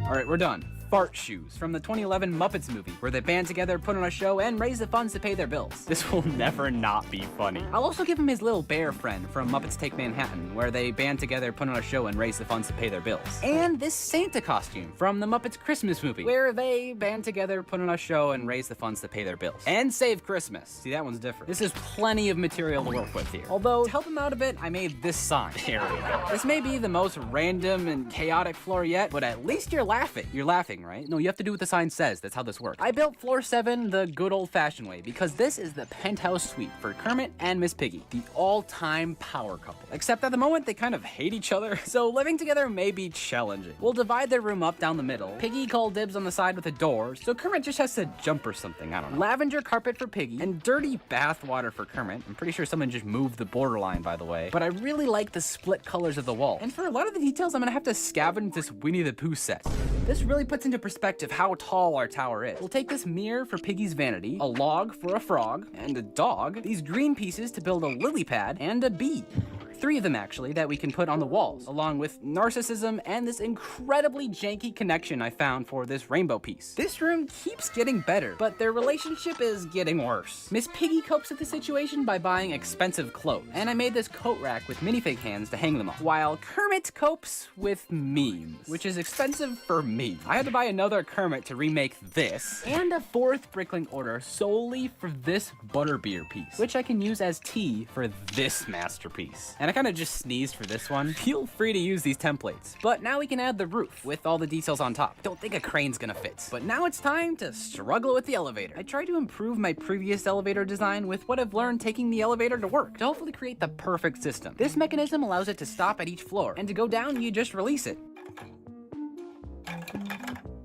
[SPEAKER 16] Alright, we're done. Fart Shoes from the 2011 Muppets movie, where they band together, put on a show, and raise the funds to pay their bills. This will never not be funny. I'll also give him his little bear friend from Muppets Take Manhattan, where they band together, put on a show, and raise the funds to pay their bills. And this Santa costume from the Muppets Christmas movie, where they band together, put on a show, and raise the funds to pay their bills. And save Christmas. See, that one's different. This is plenty of material to work with here. Although, to help him out a bit, I made this sign. There we go. This may be the most random and chaotic floor yet, but at least you're laughing. You're laughing, right? No, you have to do what the sign says. That's how this works. I built floor 7 the good old-fashioned way, because this is the penthouse suite for Kermit and Miss Piggy, the all-time power couple. Except at the moment, they kind of hate each other, so living together may be challenging. We'll divide their room up down the middle. Piggy called dibs on the side with a door, so Kermit just has to jump or something, I don't know. Lavender carpet for Piggy, and dirty bath water for Kermit. I'm pretty sure someone just moved the borderline, by the way. But I really like the split colors of the wall. And for a lot of the details, I'm gonna have to scavenge this Winnie the Pooh set. This really puts into perspective how tall our tower is. We'll take this mirror for Piggy's vanity, a log for a frog, and a dog, these green pieces to build a lily pad, and a bee. 3 of them actually that we can put on the walls, along with narcissism and this incredibly janky connection I found for this rainbow piece. This room keeps getting better, but their relationship is getting worse. Miss Piggy copes with the situation by buying expensive clothes, and I made this coat rack with minifig hands to hang them on, while Kermit copes with memes, which is expensive for me. I had to buy another Kermit to remake this, and a 4th Brickling order solely for this butterbeer piece, which I can use as tea for this masterpiece. And I kind of just sneezed for this one. Feel free to use these templates. But now we can add the roof with all the details on top. Don't think a crane's gonna fit. But now it's time to struggle with the elevator. I tried to improve my previous elevator design with what I've learned taking the elevator to work to hopefully create the perfect system. This mechanism allows it to stop at each floor, and to go down, you just release it.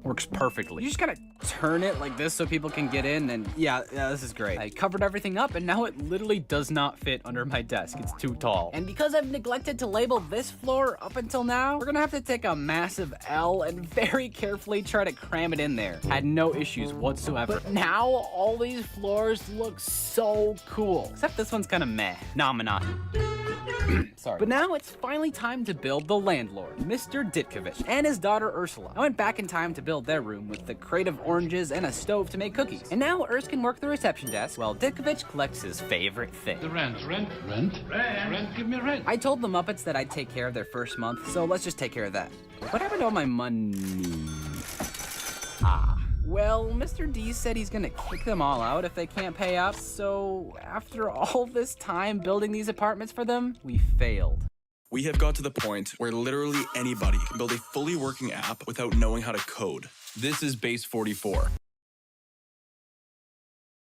[SPEAKER 16] Works perfectly. You just gotta turn it like this so people can get in, and yeah, this is great. I covered everything up, and now it literally does not fit under my desk. It's too tall. And because I've neglected to label this floor up until now, we're gonna have to take a massive L and very carefully try to cram it in there. Had no issues whatsoever. But now all these floors look so cool. Except this one's kind of meh. Nah, Manati. Sorry. But now it's finally time to build the landlord, Mr. Ditkovich, and his daughter Ursula. I went back in time to build their room with the crate of oranges and a stove to make cookies. And now Urs can work the reception desk while Ditkovich collects his favorite thing.
[SPEAKER 18] The rent, give me rent.
[SPEAKER 16] I told the Muppets that I'd take care of their first month, so let's just take care of that. What happened to all my money? Well, Mr. D said he's gonna kick them all out if they can't pay up, so after all this time building these apartments for them, we failed.
[SPEAKER 19] We have got to the point where literally anybody can build a fully working app without knowing how to code. This is Base 44.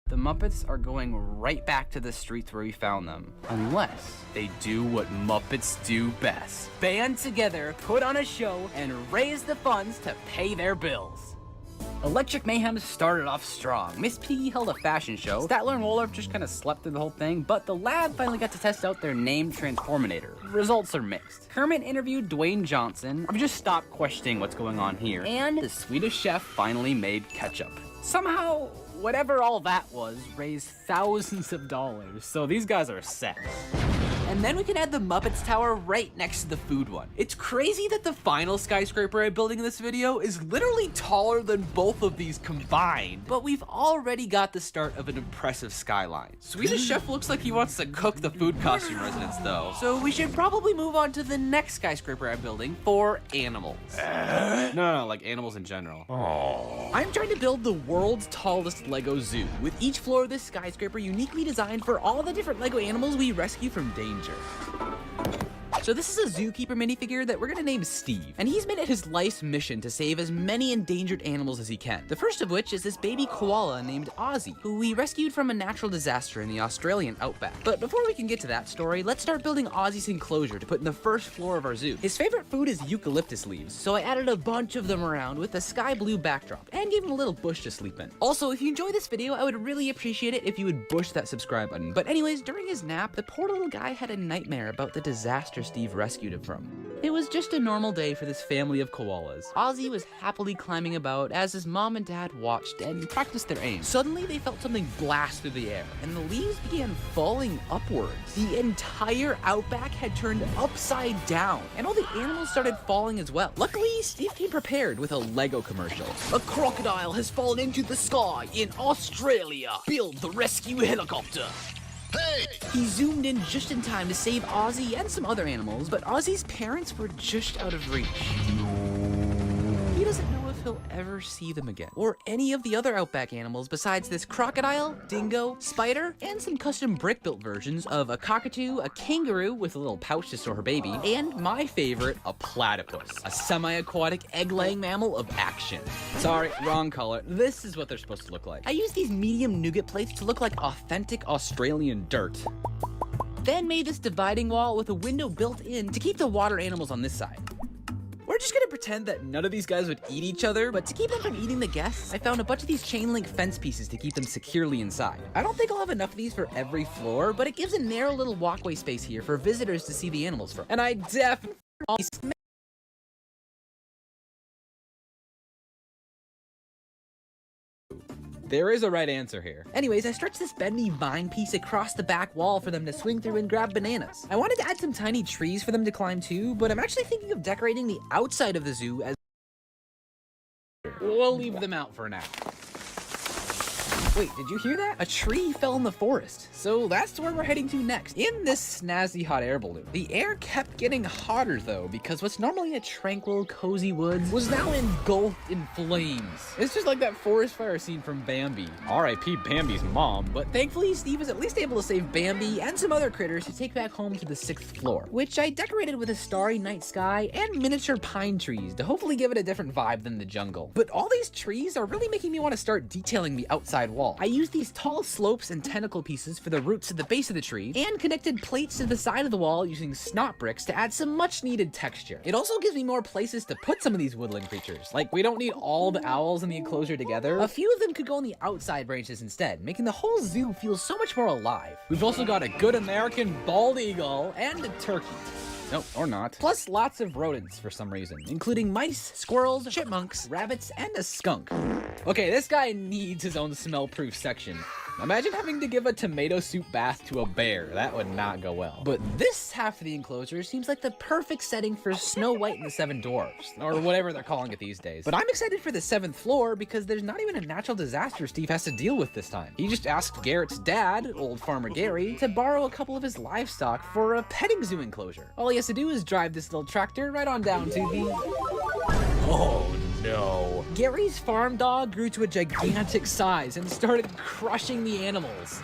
[SPEAKER 16] The Muppets are going right back to the streets where we found them, unless they do what Muppets do best. Band together, put on a show, and raise the funds to pay their bills. Electric Mayhem started off strong. Miss Piggy held a fashion show. Statler and Wolof just kind of slept through the whole thing, but the lab finally got to test out their named Transforminator. Results are mixed. Kermit interviewed Dwayne Johnson. I've just stopped questioning what's going on here. And the Swedish chef finally made ketchup. Somehow, whatever all that was, raised thousands of dollars, so these guys are set. And then we can add the Muppets Tower right next to the food one. It's crazy that the final skyscraper I'm building in this video is literally taller than both of these combined, but we've already got the start of an impressive skyline. Swedish Chef looks like he wants to cook the food costume residents though, so we should probably move on to the next skyscraper I'm building for animals. No, like animals in general. Aww. I'm trying to build the world's tallest Lego zoo, with each floor of this skyscraper uniquely designed for all the different Lego animals we rescue from danger. So this is a zookeeper minifigure that we're gonna name Steve, and he's made it his life's mission to save as many endangered animals as he can. The first of which is this baby koala named Ozzy, who we rescued from a natural disaster in the Australian outback. But before we can get to that story, let's start building Ozzy's enclosure to put in the first floor of our zoo. His favorite food is eucalyptus leaves, so I added a bunch of them around with a sky blue backdrop, and gave him a little bush to sleep in. Also, if you enjoy this video, I would really appreciate it if you would push that subscribe button. But anyways, during his nap, the poor little guy had a nightmare about the disaster Steve rescued him from. It was just a normal day for this family of koalas. Ozzy was happily climbing about as his mom and dad watched and practiced their aim. Suddenly, they felt something blast through the air, and the leaves began falling upwards. The entire outback had turned upside down, and all the animals started falling as well. Luckily, Steve came prepared with a Lego commercial. A crocodile has fallen into the sky in Australia. Build the rescue helicopter. Hey! He zoomed in just in time to save Ozzy and some other animals, but Ozzy's parents were just out of reach. He doesn't know if he'll ever see them again, or any of the other outback animals besides this crocodile, dingo, spider, and some custom brick-built versions of a cockatoo, a kangaroo with a little pouch to store her baby, and my favorite, a platypus, a semi-aquatic egg-laying mammal of action. Sorry, wrong color. This is what they're supposed to look like. I used these medium nougat plates to look like authentic Australian dirt. Then made this dividing wall with a window built in to keep the water animals on this side. We're just gonna pretend that none of these guys would eat each other, but to keep them from eating the guests, I found a bunch of these chain link fence pieces to keep them securely inside. I don't think I'll have enough of these for every floor, but it gives a narrow little walkway space here for visitors to see the animals from. And I definitely There is a right answer here. Anyways, I stretched this bendy vine piece across the back wall for them to swing through and grab bananas. I wanted to add some tiny trees for them to climb too, but I'm actually thinking of decorating the outside of the zoo as... We'll leave them out for now. Wait, did you hear that? A tree fell in the forest. So that's where we're heading to next, in this snazzy hot air balloon. The air kept getting hotter though, because what's normally a tranquil, cozy woods was now engulfed in flames. It's just like that forest fire scene from Bambi. R.I.P. Bambi's mom, but thankfully Steve was at least able to save Bambi and some other critters to take back home to the 6th floor, which I decorated with a starry night sky and miniature pine trees to hopefully give it a different vibe than the jungle. But all these trees are really making me want to start detailing the outside wall. I used these tall slopes and tentacle pieces for the roots at the base of the tree, and connected plates to the side of the wall using snot bricks to add some much needed texture. It also gives me more places to put some of these woodland creatures. Like, we don't need all the owls in the enclosure together. A few of them could go on the outside branches instead, making the whole zoo feel so much more alive. We've also got a good American bald eagle and a turkey. Nope, or not. Plus lots of rodents for some reason, including mice, squirrels, chipmunks, rabbits, and a skunk. Okay, this guy needs his own smell-proof section. Imagine having to give a tomato soup bath to a bear. That would not go well. But this half of the enclosure seems like the perfect setting for Snow White and the Seven Dwarfs, or whatever they're calling it these days. But I'm excited for the 7th floor because there's not even a natural disaster Steve has to deal with this time. He just asked Garrett's dad, old farmer Gary, to borrow a couple of his livestock for a petting zoo enclosure. All he has to do is drive this little tractor right on down to the... Oh no. Gary's farm dog grew to a gigantic size and started crushing the animals.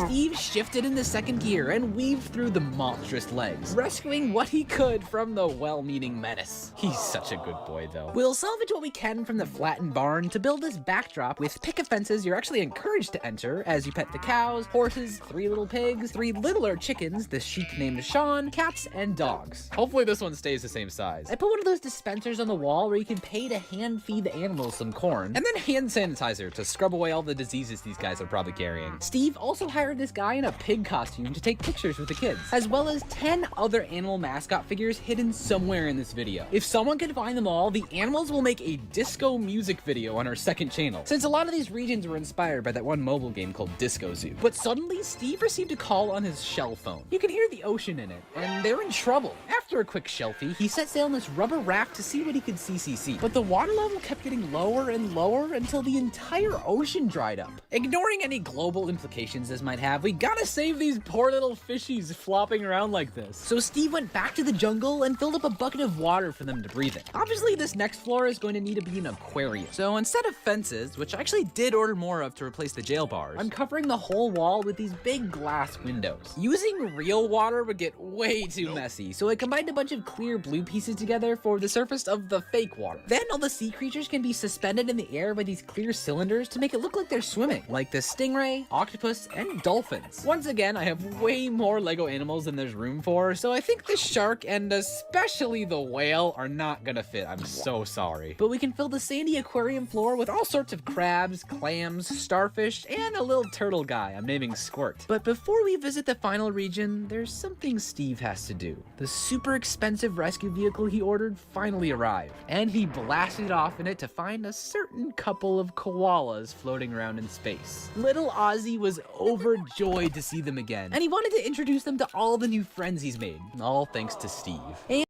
[SPEAKER 16] Steve shifted into second gear and weaved through the monstrous legs, rescuing what he could from the well-meaning menace. He's such a good boy though. We'll salvage what we can from the flattened barn to build this backdrop with picket fences you're actually encouraged to enter as you pet the cows, horses, 3 little pigs, 3 littler chickens, the sheep named Sean, cats, and dogs. Hopefully this one stays the same size. I put one of those dispensers on the wall where you can pay to hand feed the animals some corn, and then hand sanitizer to scrub away all the diseases these guys are probably carrying. Steve also hired this guy in a pig costume to take pictures with the kids, as well as 10 other animal mascot figures hidden somewhere in this video. If someone can find them all, the animals will make a disco music video on our 2nd channel, since a lot of these regions were inspired by that one mobile game called Disco Zoo. But suddenly, Steve received a call on his shell phone. You can hear the ocean in it, and they're in trouble. After a quick shelfie, he set sail on this rubber raft to see what he could CCC, but the water level kept getting lower and lower until the entire ocean dried up. Ignoring any global implications this might have, we gotta save these poor little fishies flopping around like this. So Steve went back to the jungle and filled up a bucket of water for them to breathe in. Obviously, this next floor is going to need to be an aquarium. So instead of fences, which I actually did order more of to replace the jail bars, I'm covering the whole wall with these big glass windows. Using real water would get way too messy, so I combined a bunch of clear blue pieces together for the surface of the fake water. Then all the sea creatures can be suspended in the air by these clear cylinders to make it look like they're swimming, like the stingray, octopus, and dolphins. Once again, I have way more Lego animals than there's room for, so I think the shark and especially the whale are not gonna fit. I'm so sorry. But we can fill the sandy aquarium floor with all sorts of crabs, clams, starfish, and a little turtle guy I'm naming Squirt. But before we visit the final region, there's something Steve has to do. The super expensive rescue vehicle he ordered finally arrived, and he blasted off in it to find a certain couple of koalas floating around in space. Little Ozzy was overjoyed to see them again, and he wanted to introduce them to all the new friends he's made, all thanks to Steve. And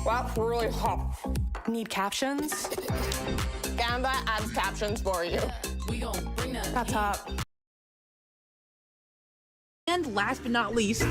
[SPEAKER 20] that's really hot.
[SPEAKER 9] Need captions?
[SPEAKER 20] Canva adds captions for you.
[SPEAKER 9] That's hot.
[SPEAKER 16] And last but not least,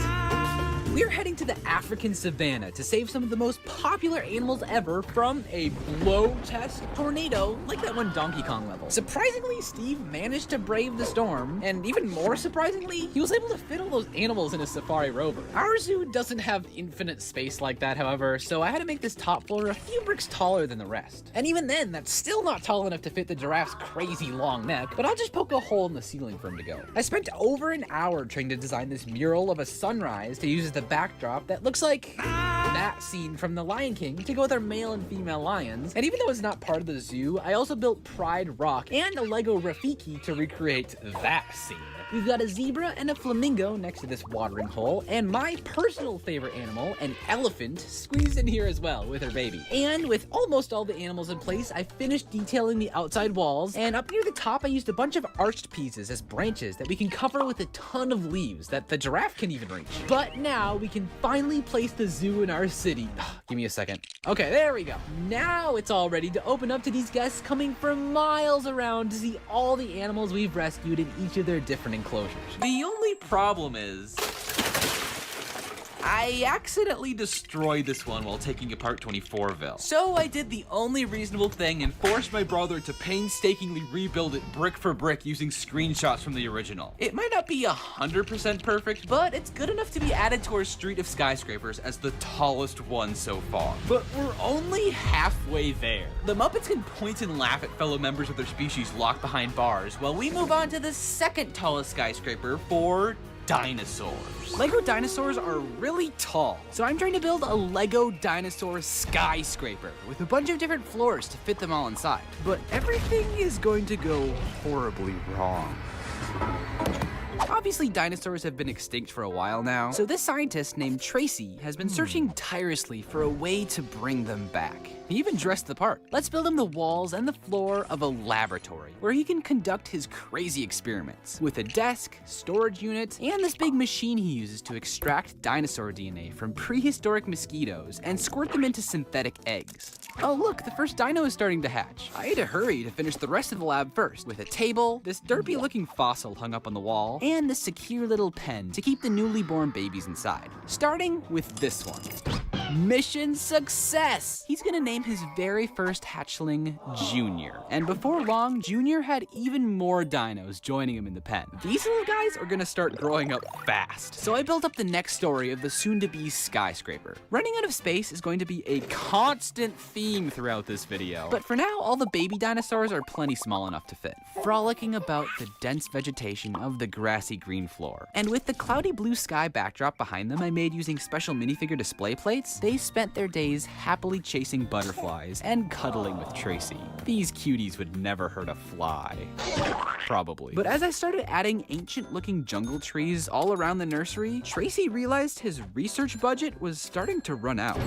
[SPEAKER 16] we're heading to the African savannah to save some of the most popular animals ever from a blow-test tornado like that one Donkey Kong level. Surprisingly, Steve managed to brave the storm, and even more surprisingly, he was able to fit all those animals in a safari rover. Our zoo doesn't have infinite space like that, however, so I had to make this top floor a few bricks taller than the rest. And even then, that's still not tall enough to fit the giraffe's crazy long neck, but I'll just poke a hole in the ceiling for him to go. I spent over an hour trying to design this mural of a sunrise to use as the backdrop that looks like that scene from The Lion King to go with our male and female lions. And even though it's not part of the zoo, I also built Pride Rock and a Lego Rafiki to recreate that scene. We've got a zebra and a flamingo next to this watering hole, and my personal favorite animal, an elephant, squeezed in here as well with her baby. And with almost all the animals in place, I finished detailing the outside walls, and up near the top I used a bunch of arched pieces as branches that we can cover with a ton of leaves that the giraffe can even reach. But now we can finally place the zoo in our city. Give me a second. Okay, there we go. Now it's all ready to open up to these guests coming from miles around to see all the animals we've rescued in each of their different enclosures.
[SPEAKER 17] The only problem is I accidentally destroyed this one while taking apart 24ville. So I did the only reasonable thing and forced my brother to painstakingly rebuild it brick for brick using screenshots from the original. It might not be 100% perfect, but it's good enough to be added to our street of skyscrapers as the tallest one so far. But we're only halfway there. The Muppets can point and laugh at fellow members of their species locked behind bars while we move on to the second tallest skyscraper for dinosaurs. Lego dinosaurs are really tall, so I'm trying to build a Lego dinosaur skyscraper with a bunch of different floors to fit them all inside. But everything is going to go horribly wrong.
[SPEAKER 16] Obviously, dinosaurs have been extinct for a while now, so this scientist named Tracy has been searching tirelessly for a way to bring them back. He even dressed the part. Let's build him the walls and the floor of a laboratory where he can conduct his crazy experiments with a desk, storage unit, and this big machine he uses to extract dinosaur DNA from prehistoric mosquitoes and squirt them into synthetic eggs. Oh look, the first dino is starting to hatch. I had to hurry to finish the rest of the lab first, with a table, this derpy looking fossil hung up on the wall, and this secure little pen to keep the newly born babies inside. Starting with this one. Mission success! He's gonna name his very first hatchling Junior. And before long, Junior had even more dinos joining him in the pen. These little guys are gonna start growing up fast. So I built up the next story of the soon-to-be skyscraper. Running out of space is going to be a constant theme throughout this video. But for now, all the baby dinosaurs are plenty small enough to fit, frolicking about the dense vegetation of the grassy green floor. And with the cloudy blue sky backdrop behind them I made using special minifigure display plates, they spent their days happily chasing butterflies and cuddling with Tracy. These cuties would never hurt a fly. Probably. But as I started adding ancient-looking jungle trees all around the nursery, Tracy realized his research budget was starting to run out.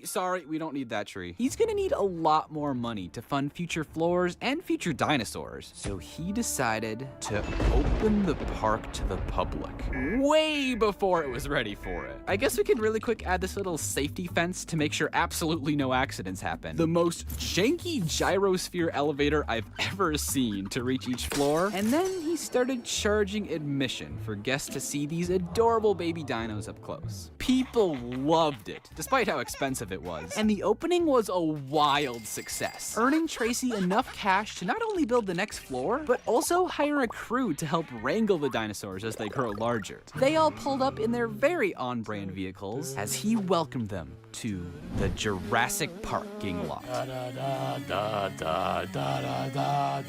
[SPEAKER 16] Sorry, we don't need that tree. He's gonna need a lot more money to fund future floors and future dinosaurs. So he decided to open the park to the public way before it was ready for it. I guess we can really quick add this little safety fence to make sure absolutely no accidents happen. The most janky gyrosphere elevator I've ever seen to reach each floor. And then he started charging admission for guests to see these adorable baby dinos up close. People loved it, despite how expensive it was. And the opening was a wild success, earning Tracy enough cash to not only build the next floor, but also hire a crew to help wrangle the dinosaurs as they grow larger. They all pulled up in their very on-brand vehicles as he welcomed them to the Jurassic Parking lot.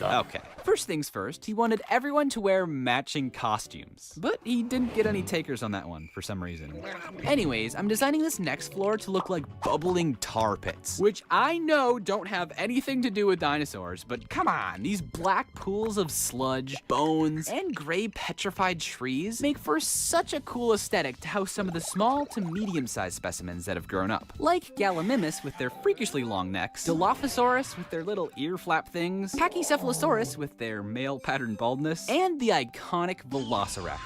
[SPEAKER 16] Okay, first things first, he wanted everyone to wear matching costumes, but he didn't get any takers on that one for some reason. Anyways, I'm designing this next floor to look like bubbling tar pits, which I know don't have anything to do with dinosaurs, but come on, these black pools of sludge, bones, and gray petrified trees make for such a cool aesthetic to house some of the small to medium-sized specimens that have grown up. Like Gallimimus with their freakishly long necks, Dilophosaurus with their little ear flap things, Pachycephalosaurus with their male pattern baldness, and the iconic Velociraptors.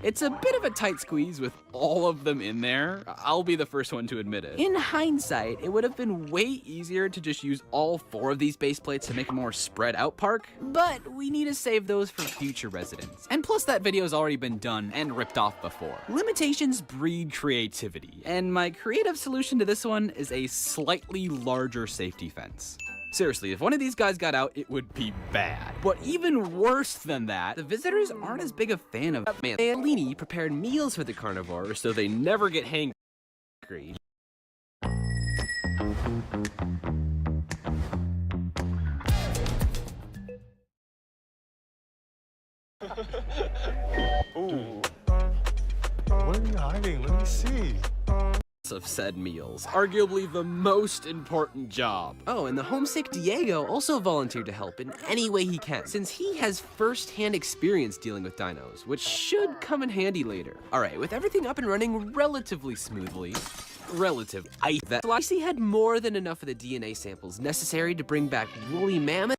[SPEAKER 16] It's a bit of a tight squeeze with all of them in there. I'll be the first one to admit it. In hindsight, it would have been way easier to just use all 4 of these base plates to make a more spread out park, but we need to save those for future residents. And plus that video's already been done and ripped off before. Limitations breed creativity, and my creative solution to this one is a slightly larger safety fence. Seriously, if one of these guys got out, it would be bad. But even worse than that, the visitors aren't as big a fan of Leany prepared meals for the carnivores so they never get hangry.
[SPEAKER 8] Ooh. What are you hiding? Let me see.
[SPEAKER 16] Of said meals, arguably the most important job. Oh, and the homesick Diego also volunteered to help in any way he can, since he has first-hand experience dealing with dinos, which should come in handy later. Alright, with everything up and running relatively smoothly, Lacey had more than enough of the DNA samples necessary to bring back woolly mammoths,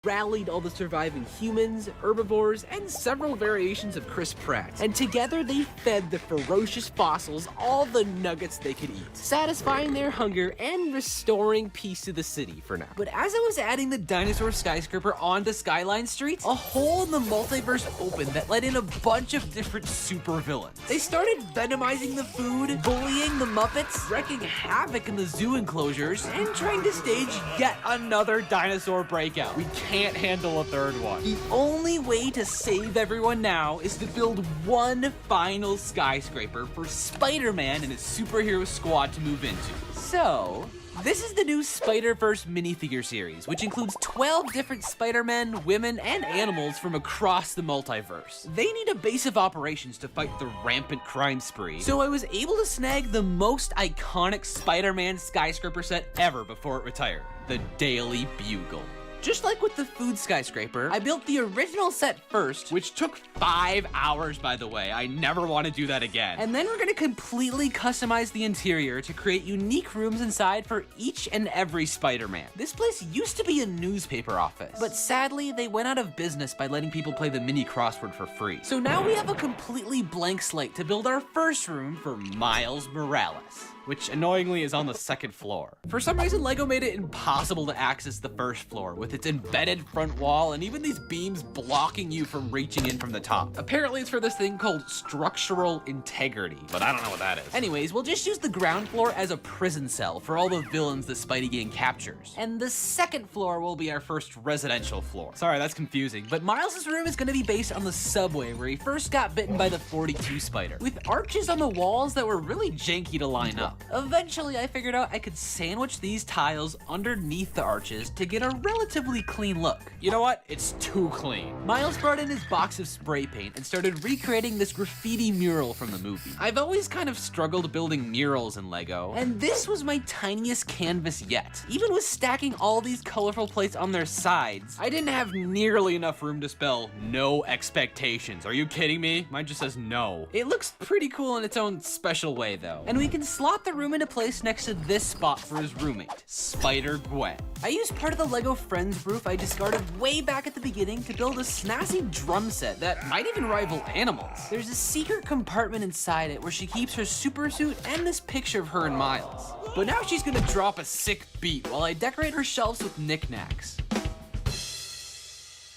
[SPEAKER 16] rallied all the surviving humans, herbivores, and several variations of Chris Pratt. And together they fed the ferocious fossils all the nuggets they could eat, satisfying their hunger and restoring peace to the city for now. But as I was adding the dinosaur skyscraper onto Skyline Street, a hole in the multiverse opened that let in a bunch of different supervillains. They started venomizing the food, bullying the Muppets, wreaking havoc in the zoo enclosures, and trying to stage yet another dinosaur breakout. We can't handle a third one. The only way to save everyone now is to build one final skyscraper for Spider-Man and his superhero squad to move into. So, this is the new Spider-Verse minifigure series, which includes 12 different Spider-Men, women, and animals from across the multiverse. They need a base of operations to fight the rampant crime spree, so I was able to snag the most iconic Spider-Man skyscraper set ever before it retired, the Daily Bugle. Just like with the food skyscraper, I built the original set first, which took 5 hours, by the way. I never want to do that again. And then we're gonna completely customize the interior to create unique rooms inside for each and every Spider-Man. This place used to be a newspaper office, but sadly, they went out of business by letting people play the mini crossword for free. So now we have a completely blank slate to build our first room for Miles Morales, which annoyingly is on the second floor. For some reason, LEGO made it impossible to access the first floor with its embedded front wall and even these beams blocking you from reaching in from the top. Apparently it's for this thing called structural integrity, but I don't know what that is. Anyways, we'll just use the ground floor as a prison cell for all the villains the Spidey gang captures. And the second floor will be our first residential floor. Sorry, that's confusing, but Miles' room is gonna be based on the subway where he first got bitten by the 42 spider, with arches on the walls that were really janky to line up. Eventually, I figured out I could sandwich these tiles underneath the arches to get a relatively clean look. You know what? It's too clean. Miles brought in his box of spray paint and started recreating this graffiti mural from the movie. I've always kind of struggled building murals in LEGO, and this was my tiniest canvas yet. Even with stacking all these colorful plates on their sides, I didn't have nearly enough room to spell no expectations. Are you kidding me? Mine just says no. It looks pretty cool in its own special way though. And we can slot the room into place next to this spot for his roommate, Spider-Gwen. I used part of the LEGO Friends roof I discarded way back at the beginning to build a snazzy drum set that might even rival Animals. There's a secret compartment inside it where she keeps her super suit and this picture of her and Miles. But now she's gonna drop a sick beat while I decorate her shelves with knickknacks.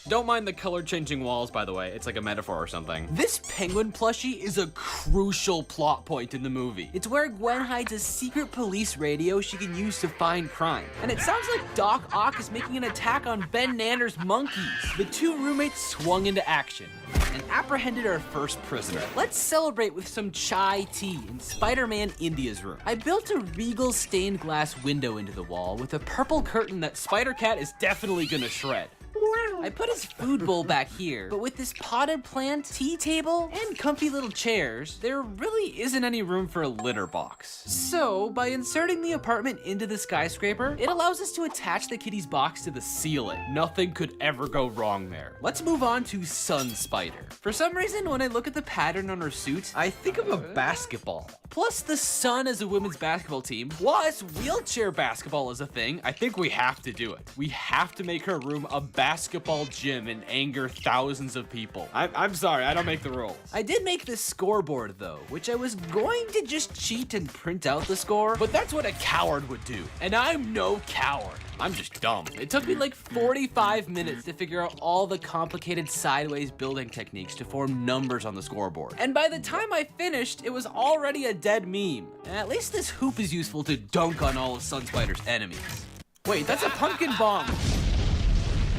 [SPEAKER 16] Don't mind the color changing walls, by the way. It's like a metaphor or something. This penguin plushie is a crucial plot point in the movie. It's where Gwen hides a secret police radio she can use to find crime. And it sounds like Doc Ock is making an attack on Ben Nander's monkeys. The two roommates swung into action and apprehended our first prisoner. Let's celebrate with some chai tea in Spider-Man India's room. I built a regal stained glass window into the wall with a purple curtain that Spider-Cat is definitely gonna shred. I put his food bowl back here, but with this potted plant, tea table, and comfy little chairs, there really isn't any room for a litter box. So, by inserting the apartment into the skyscraper, it allows us to attach the kitty's box to the ceiling. Nothing could ever go wrong there. Let's move on to Sun Spider. For some reason, when I look at the pattern on her suit, I think of a basketball. Plus, the Sun is a women's basketball team, plus wheelchair basketball is a thing. I think we have to do it. We have to make her room a basketball gym and anger thousands of people. I'm sorry, I don't make the rules. I did make this scoreboard though, which I was going to just cheat and print out the score, but that's what a coward would do. And I'm no coward. I'm just dumb. It took me like 45 minutes to figure out all the complicated sideways building techniques to form numbers on the scoreboard. And by the time I finished, it was already a dead meme. And at least this hoop is useful to dunk on all of Sun Spider's enemies. Wait, that's a pumpkin bomb.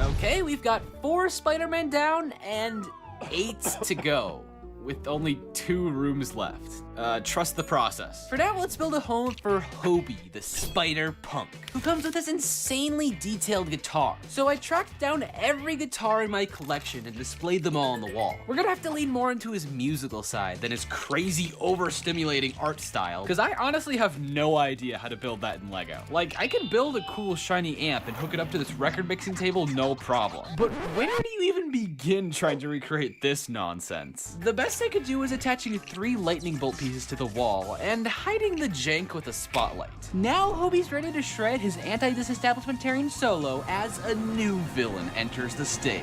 [SPEAKER 16] Okay, we've got 4 Spider-Man down and 8 to go, with only 2 rooms left. Trust the process. For now, let's build a home for Hobie, the spider punk, who comes with this insanely detailed guitar. So I tracked down every guitar in my collection and displayed them all on the wall. We're gonna have to lean more into his musical side than his crazy, overstimulating art style, because I honestly have no idea how to build that in LEGO. Like, I can build a cool shiny amp and hook it up to this record mixing table, no problem. But where do you even begin trying to recreate this nonsense? The best I could do was attaching 3 lightning bolt pieces to the wall and hiding the jank with a spotlight. Now Hobie's ready to shred his anti-disestablishmentarian solo as a new villain enters the stage.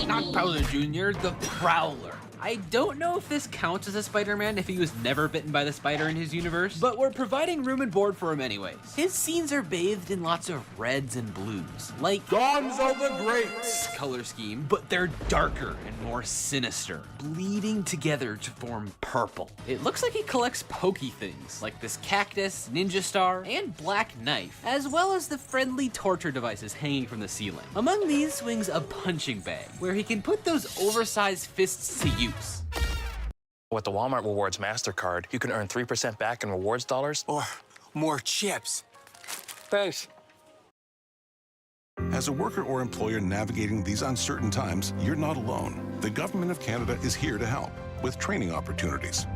[SPEAKER 16] Not Bowser Jr., the Prowler. I don't know if this counts as a Spider-Man if he was never bitten by the spider in his universe, but we're providing room and board for him anyways. His scenes are bathed in lots of reds and blues, like
[SPEAKER 8] Gonzo the Great
[SPEAKER 16] color scheme, but they're darker and more sinister, bleeding together to form purple. It looks like he collects pokey things, like this cactus, ninja star, and black knife, as well as the friendly torture devices hanging from the ceiling. Among these swings a punching bag, where he can put those oversized fists to use.
[SPEAKER 21] With the Walmart Rewards MasterCard, you can earn 3% back in rewards dollars
[SPEAKER 22] or more chips.
[SPEAKER 21] Thanks.
[SPEAKER 3] As a worker or employer navigating these uncertain times, you're not alone. The Government of Canada is here to help with training opportunities.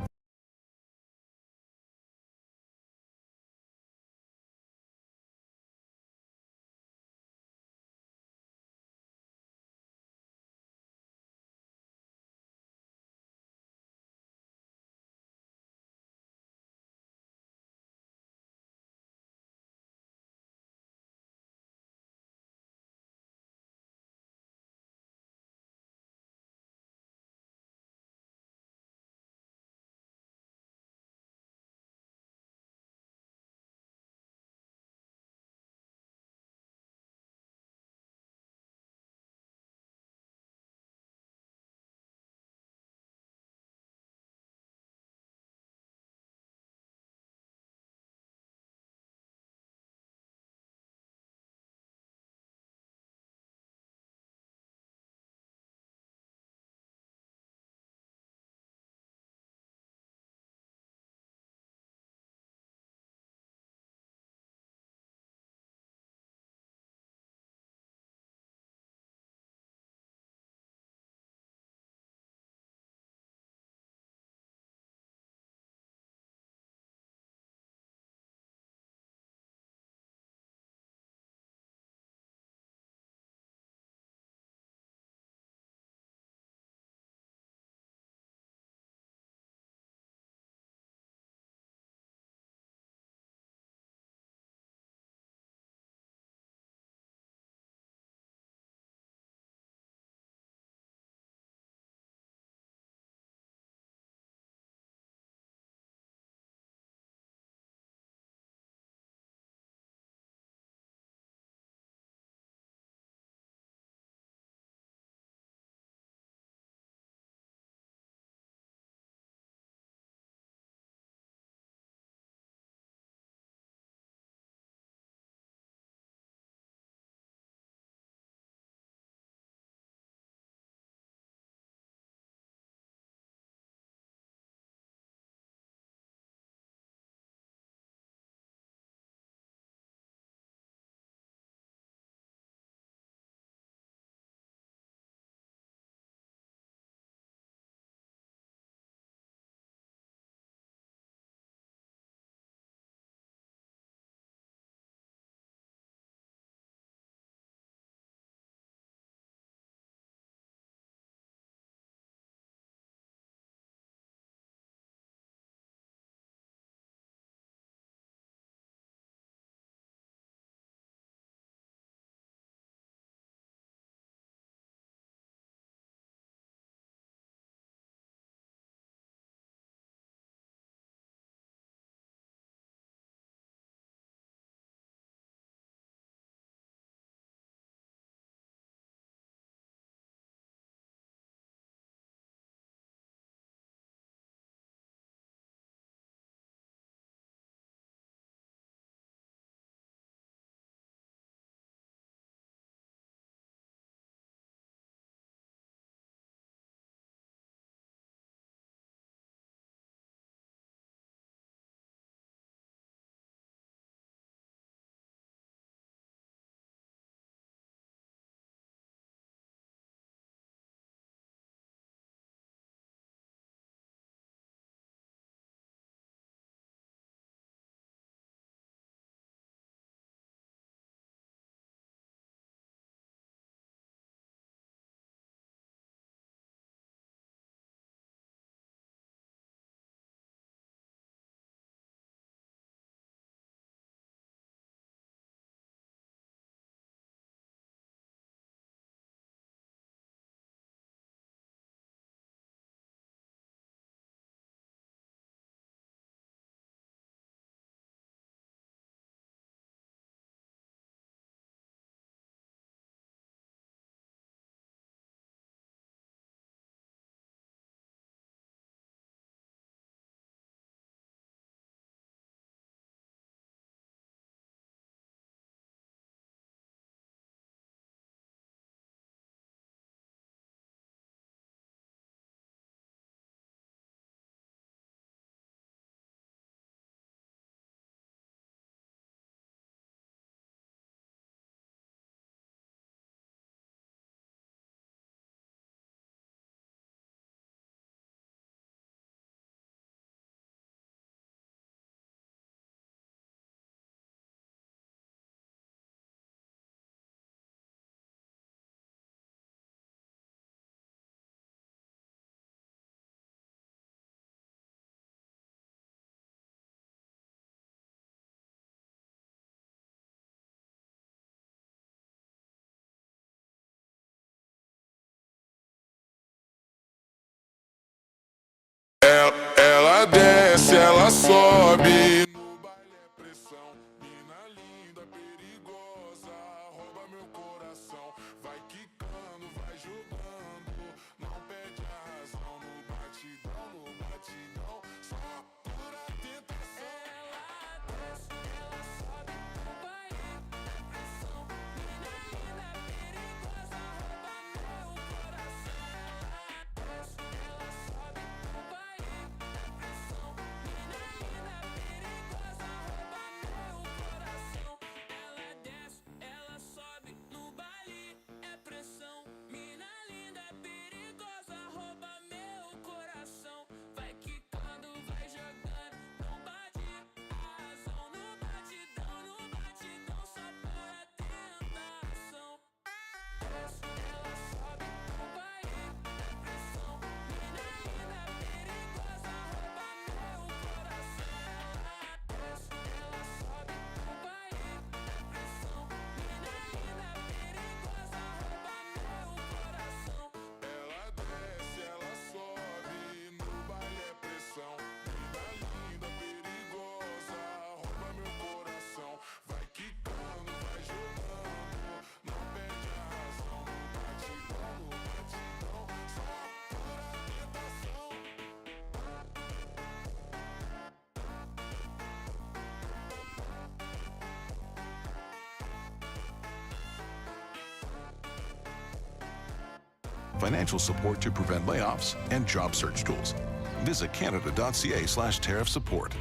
[SPEAKER 3] financial support to prevent layoffs, and job search tools. Visit canada.ca/tariff support.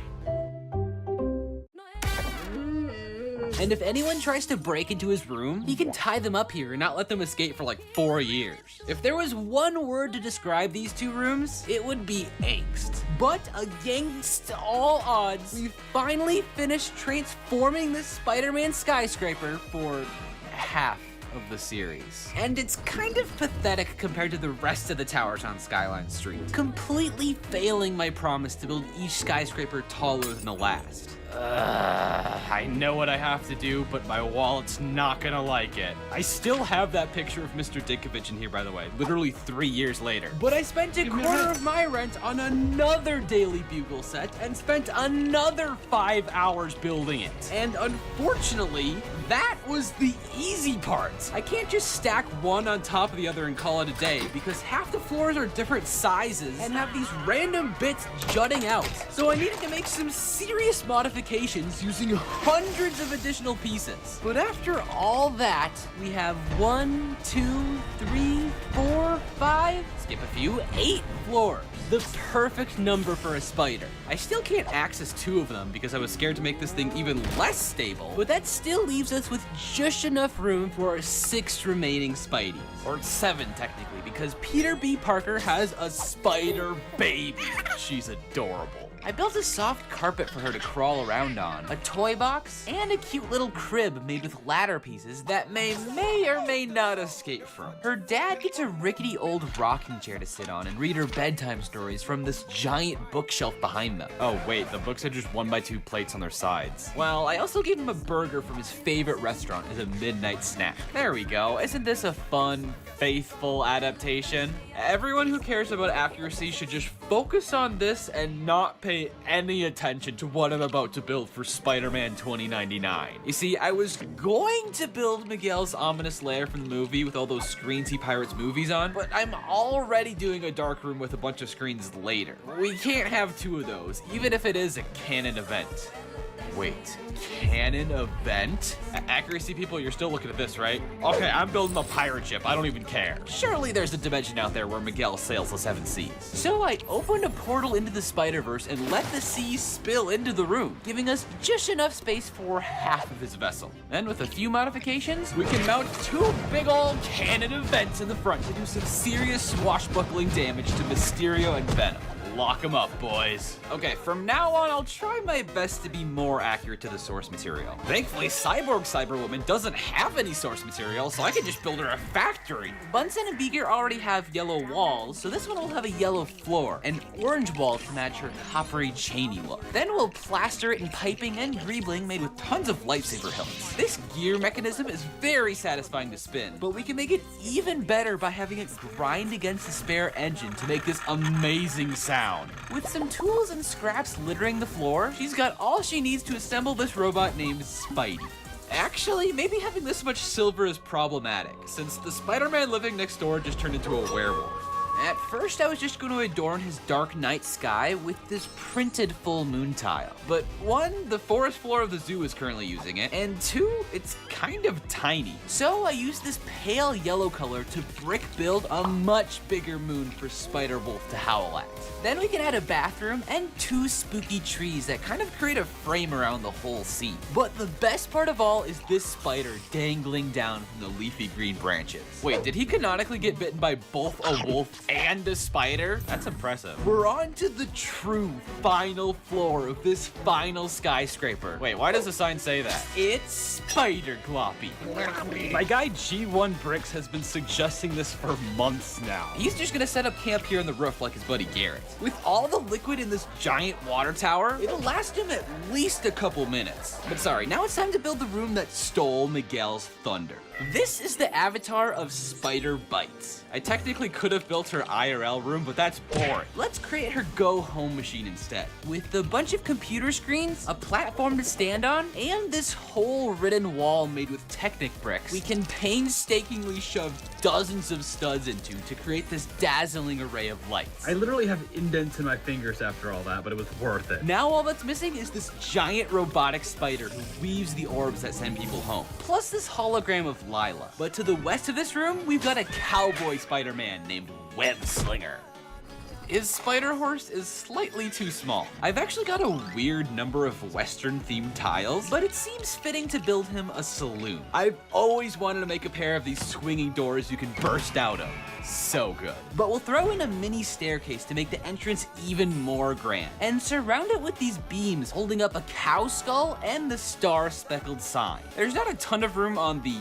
[SPEAKER 16] And if anyone tries to break into his room, he can tie them up here and not let them escape for like 4 years. If there was one word to describe these two rooms, it would be angst. But against all odds, we finally finished transforming this Spider-Man skyscraper for half of the series. And it's kind of pathetic compared to the rest of the towers on Skyline Street, completely failing my promise to build each skyscraper taller than the last. I know what I have to do, but my wallet's not gonna like it. I still have that picture of Mr. Dinkovich in here, by the way, literally 3 years later. But I spent a quarter of my rent on another Daily Bugle set and spent another 5 hours building it. And unfortunately, that was the easy part. I can't just stack one on top of the other and call it a day, because half the floors are different sizes and have these random bits jutting out. So I needed to make some serious modifications using hundreds of additional pieces. But after all that, we have 1, 2, 3, 4, 5, skip a few, 8 floors. The perfect number for a spider. I still can't access 2 of them because I was scared to make this thing even less stable, but that still leaves us with just enough room for our 6 remaining Spideys. Or 7 technically, because Peter B. Parker has a spider baby. She's adorable. I built a soft carpet for her to crawl around on, a toy box, and a cute little crib made with ladder pieces that may or may not escape from. Her dad gets a rickety old rocking chair to sit on and read her bedtime stories from this giant bookshelf behind them. Oh wait, the books are just 1x2 plates on their sides. Well, I also gave him a burger from his favorite restaurant as a midnight snack. There we go. Isn't this a fun, faithful adaptation? Everyone who cares about accuracy should just focus on this and not pay any attention to what I'm about to build for Spider-Man 2099. You see, I was going to build Miguel's ominous lair from the movie with all those screens he pirates movies on, but I'm already doing a dark room with a bunch of screens later. We can't have 2 of those, even if it is a canon event. Wait, canon event? Accuracy people, you're still looking at this, right? Okay, I'm building a pirate ship. I don't even care. Surely there's a dimension out there where Miguel sails the 7 seas. So I opened a portal into the Spider-Verse and let the seas spill into the room, giving us just enough space for half of his vessel. And with a few modifications, we can mount 2 big old cannon events in the front to do some serious swashbuckling damage to Mysterio and Venom. Lock them up, boys. Okay, from now on, I'll try my best to be more accurate to the source material. Thankfully, Cyborg Cyberwoman doesn't have any source material, so I can just build her a factory. Bunsen and Beaker already have yellow walls, so this one will have a yellow floor and orange walls to match her coppery chainy look. Then we'll plaster it in piping and greebling made with tons of lightsaber hilts. This gear mechanism is very satisfying to spin, but we can make it even better by having it grind against the spare engine to make this amazing sound. With some tools and scraps littering the floor, she's got all she needs to assemble this robot named Spidey. Actually, maybe having this much silver is problematic, since the Spider-Man living next door just turned into a werewolf. At first, I was just going to adorn his dark night sky with this printed full moon tile. But 1, the forest floor of the zoo is currently using it, and 2, it's kind of tiny. So I used this pale yellow color to brick build a much bigger moon for Spider-Wolf to howl at. Then we can add a bathroom and 2 spooky trees that kind of create a frame around the whole scene. But the best part of all is this spider dangling down from the leafy green branches. Wait, did he canonically get bitten by both a wolf and a spider? That's impressive. We're on to the true final floor of this final skyscraper. Wait, why does the sign say that? It's Spider Gloppy. My guy G1 Bricks has been suggesting this for months now. He's just gonna set up camp here on the roof like his buddy Garrett. With all the liquid in this giant water tower, it'll last him at least a couple minutes. But sorry, now it's time to build the room that stole Miguel's thunder. This is the avatar of Spider Bites. I technically could have built her IRL room, but that's boring. Let's create her go-home machine instead. With a bunch of computer screens, a platform to stand on, and this hole-ridden wall made with Technic bricks, we can painstakingly shove dozens of studs into to create this dazzling array of lights.
[SPEAKER 17] I literally have indents in my fingers after all that, but it was worth it.
[SPEAKER 16] Now all that's missing is this giant robotic spider who weaves the orbs that send people home. Plus this hologram of
[SPEAKER 17] Lila. But to the west of this room, we've got a cowboy Spider-Man named Web Slinger. His spider horse is slightly too small. I've actually got a weird number of Western-themed tiles, but it seems fitting to build him a saloon. I've always wanted to make a pair of these swinging doors you can burst out of. So good. But we'll throw in a mini staircase to make the entrance even more grand, and surround it with these beams holding up a cow skull and the star-speckled sign. There's not a ton of room on the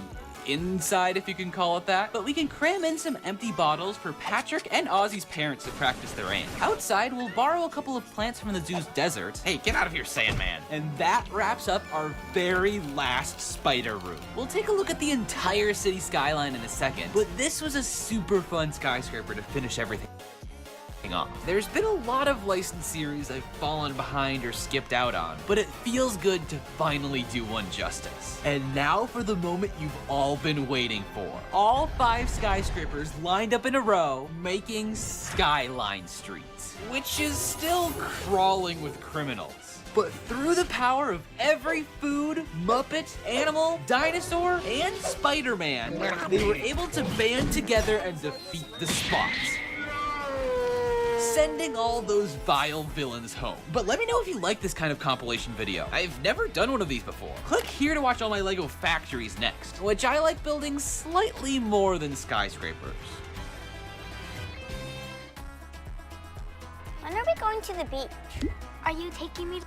[SPEAKER 17] inside, if you can call it that, but we can cram in some empty bottles for Patrick and Ozzy's parents to practice their aim. Outside, we'll borrow a couple of plants from the zoo's desert. Hey, get out of here, Sandman. And that wraps up our very last spider room. We'll take a look at the entire city skyline in a second, but this was a super fun skyscraper to finish everything off. There's been a lot of licensed series I've fallen behind or skipped out on, but it feels good to finally do one justice. And now for the moment you've all been waiting for. All 5 skyscrapers lined up in a row, making Skyline Street, which is still crawling with criminals. But through the power of every food, Muppet, animal, dinosaur, and Spider-Man, they were able to band together and defeat the Spot, sending all those vile villains home. But let me know if you like this kind of compilation video. I've never done one of these before. Click here to watch all my LEGO factories next, which I like building slightly more than skyscrapers.
[SPEAKER 13] When are we going to the beach? Are you taking me?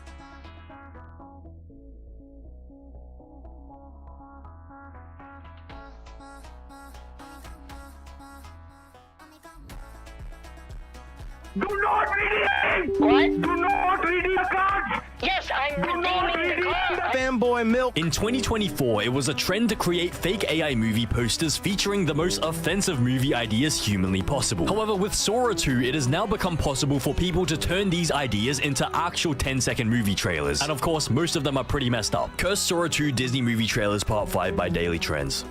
[SPEAKER 18] Do not redeem! What? Do not redeem the cards! Yes, I'm redeeming the cards!
[SPEAKER 6] Fanboy milk. In 2024, it was a trend to create fake AI movie posters featuring the most offensive movie ideas humanly possible. However, with Sora 2, it has now become possible for people to turn these ideas into actual 10-second movie trailers. And of course, most of them are pretty messed up. Cursed Sora 2 Disney Movie Trailers Part 5 by Daily Trends.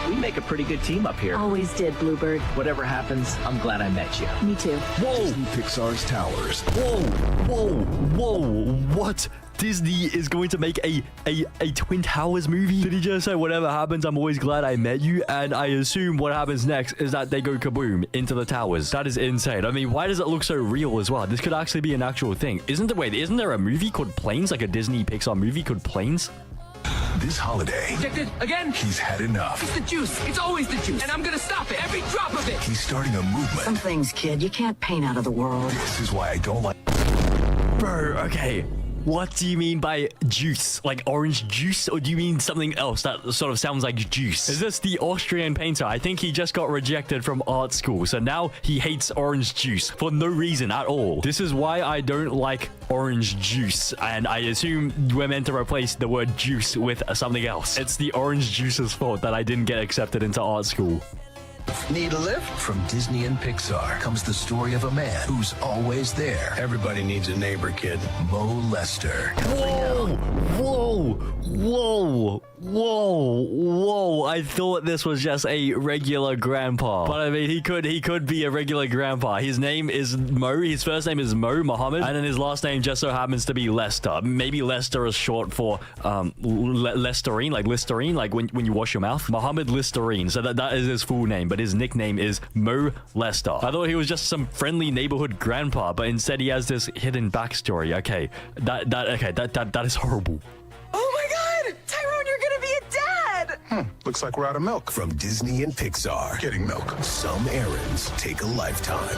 [SPEAKER 2] We make a pretty good team up here.
[SPEAKER 4] Always did, Bluebird.
[SPEAKER 2] Whatever happens, I'm glad I met you.
[SPEAKER 4] Me too.
[SPEAKER 6] Whoa!
[SPEAKER 3] Disney Pixar's Towers.
[SPEAKER 6] Whoa! What? Disney is going to make a Twin Towers movie? Did he just say, whatever happens, I'm always glad I met you? And I assume what happens next is that they go kaboom into the towers. That is insane. I mean, why does it look so real as well? This could actually be an actual thing. Isn't there a movie called Planes? Like a Disney Pixar movie called Planes?
[SPEAKER 3] This holiday,
[SPEAKER 2] Rejected again?
[SPEAKER 3] he's had enough.
[SPEAKER 2] It's the juice. It's always the juice. And I'm gonna stop it. Every drop of it.
[SPEAKER 3] He's starting a movement.
[SPEAKER 4] Some things, kid, you can't paint out of the world.
[SPEAKER 3] This is why I don't like...
[SPEAKER 6] Bro, okay. What do you mean by juice? Like orange juice? Or do you mean something else that sort of sounds like juice? Is this the Austrian painter? I think he just got rejected from art school. So now he hates orange juice for no reason at all. This is why I don't like orange juice. And I assume we're meant to replace the word juice with something else. It's the orange juice's fault that I didn't get accepted into art school.
[SPEAKER 3] Need a lift? From Disney and Pixar comes the story of a man who's always there. Everybody needs a neighbor, kid. Mo Lester.
[SPEAKER 6] Whoa. I thought this was just a regular grandpa. But I mean, he could be a regular grandpa. His name is Mo. His first name is Mo Muhammad. And then his last name just so happens to be Lester. Maybe Lester is short for Listerine, like Listerine, like when you wash your mouth. Muhammad Listerine. So that is his full name. But his nickname is Mo Lester. I thought he was just some friendly neighborhood grandpa, but instead he has this hidden backstory. Okay, that is horrible.
[SPEAKER 10] Oh my God, Tyrone, you're gonna be a dad.
[SPEAKER 3] Looks like we're out of milk. From Disney and Pixar. Getting milk. Some errands take a lifetime.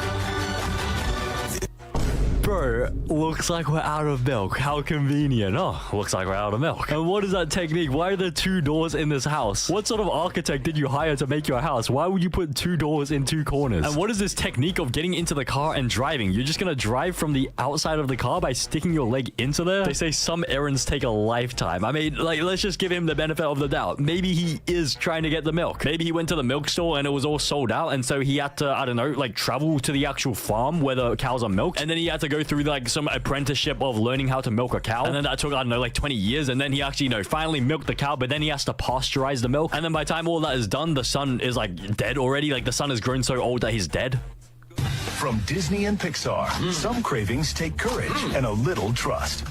[SPEAKER 6] Bro, looks like we're out of milk. How convenient. Oh, looks like we're out of milk. And what is that technique? Why are there 2 doors in this house? What sort of architect did you hire to make your house? Why would you put 2 doors in 2 corners? And what is this technique of getting into the car and driving? You're just gonna drive from the outside of the car by sticking your leg into there? They say some errands take a lifetime. I mean, like, let's just give him the benefit of the doubt. Maybe he is trying to get the milk. Maybe he went to the milk store and it was all sold out, and so he had to, I don't know, like travel to the actual farm where the cows are milked, and then he had to go through like some apprenticeship of learning how to milk a cow, and then that took, I don't know, like 20 years, and then he actually, you know, finally milked the cow, but then he has to pasteurize the milk, and then by the time all that is done, the son is like dead already. Like the son has grown so old that he's dead.
[SPEAKER 3] From Disney and Pixar, some cravings take courage and a little trust.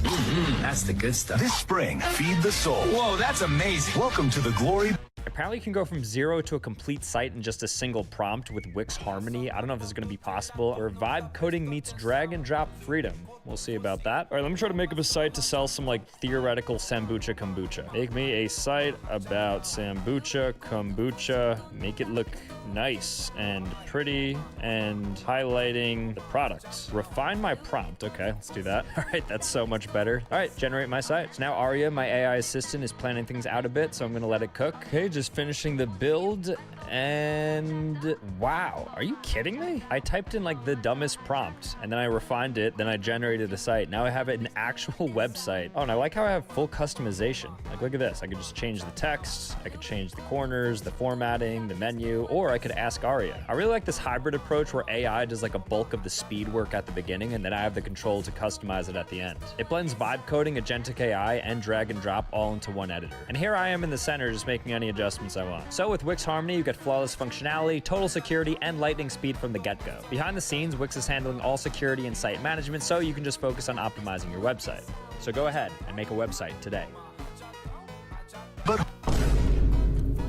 [SPEAKER 2] That's the good stuff.
[SPEAKER 3] This spring, feed the soul.
[SPEAKER 2] Whoa, that's amazing.
[SPEAKER 3] Welcome to the glory.
[SPEAKER 5] Apparently you can go from 0 to a complete site in just a single prompt with Wix Harmony. I don't know if this is going to be possible. Or vibe coding meets drag and drop freedom. We'll see about that. All right, let me try to make up a site to sell some like theoretical Sambucha kombucha. Make me a site about Sambucha kombucha. Make it look nice and pretty and highlighting the products. Refine my prompt. Okay, let's do that. All right, that's so much better. All right, generate my site. So now Aria, my AI assistant, is planning things out a bit, so I'm gonna let it cook. Okay, just finishing the build, and wow, are you kidding me? I typed in like the dumbest prompt, and then I refined it, then I generated a site. Now I have an actual website. Oh, and I like how I have full customization. Like, look at this. I could just change the text, I could change the corners, the formatting, the menu, or I could ask Aria. I really like this hybrid approach where AI does like a bulk of the speed work at the beginning, and then I have the control to customize it at the end. It blends vibe coding, agentic AI, and drag and drop all into one editor. And here I am in the center just making any adjustments I want. So with Wix Harmony, you get flawless functionality, total security, and lightning speed from the get-go. Behind the scenes, Wix is handling all security and site management, so you can just focus on optimizing your website. So go ahead and make a website today.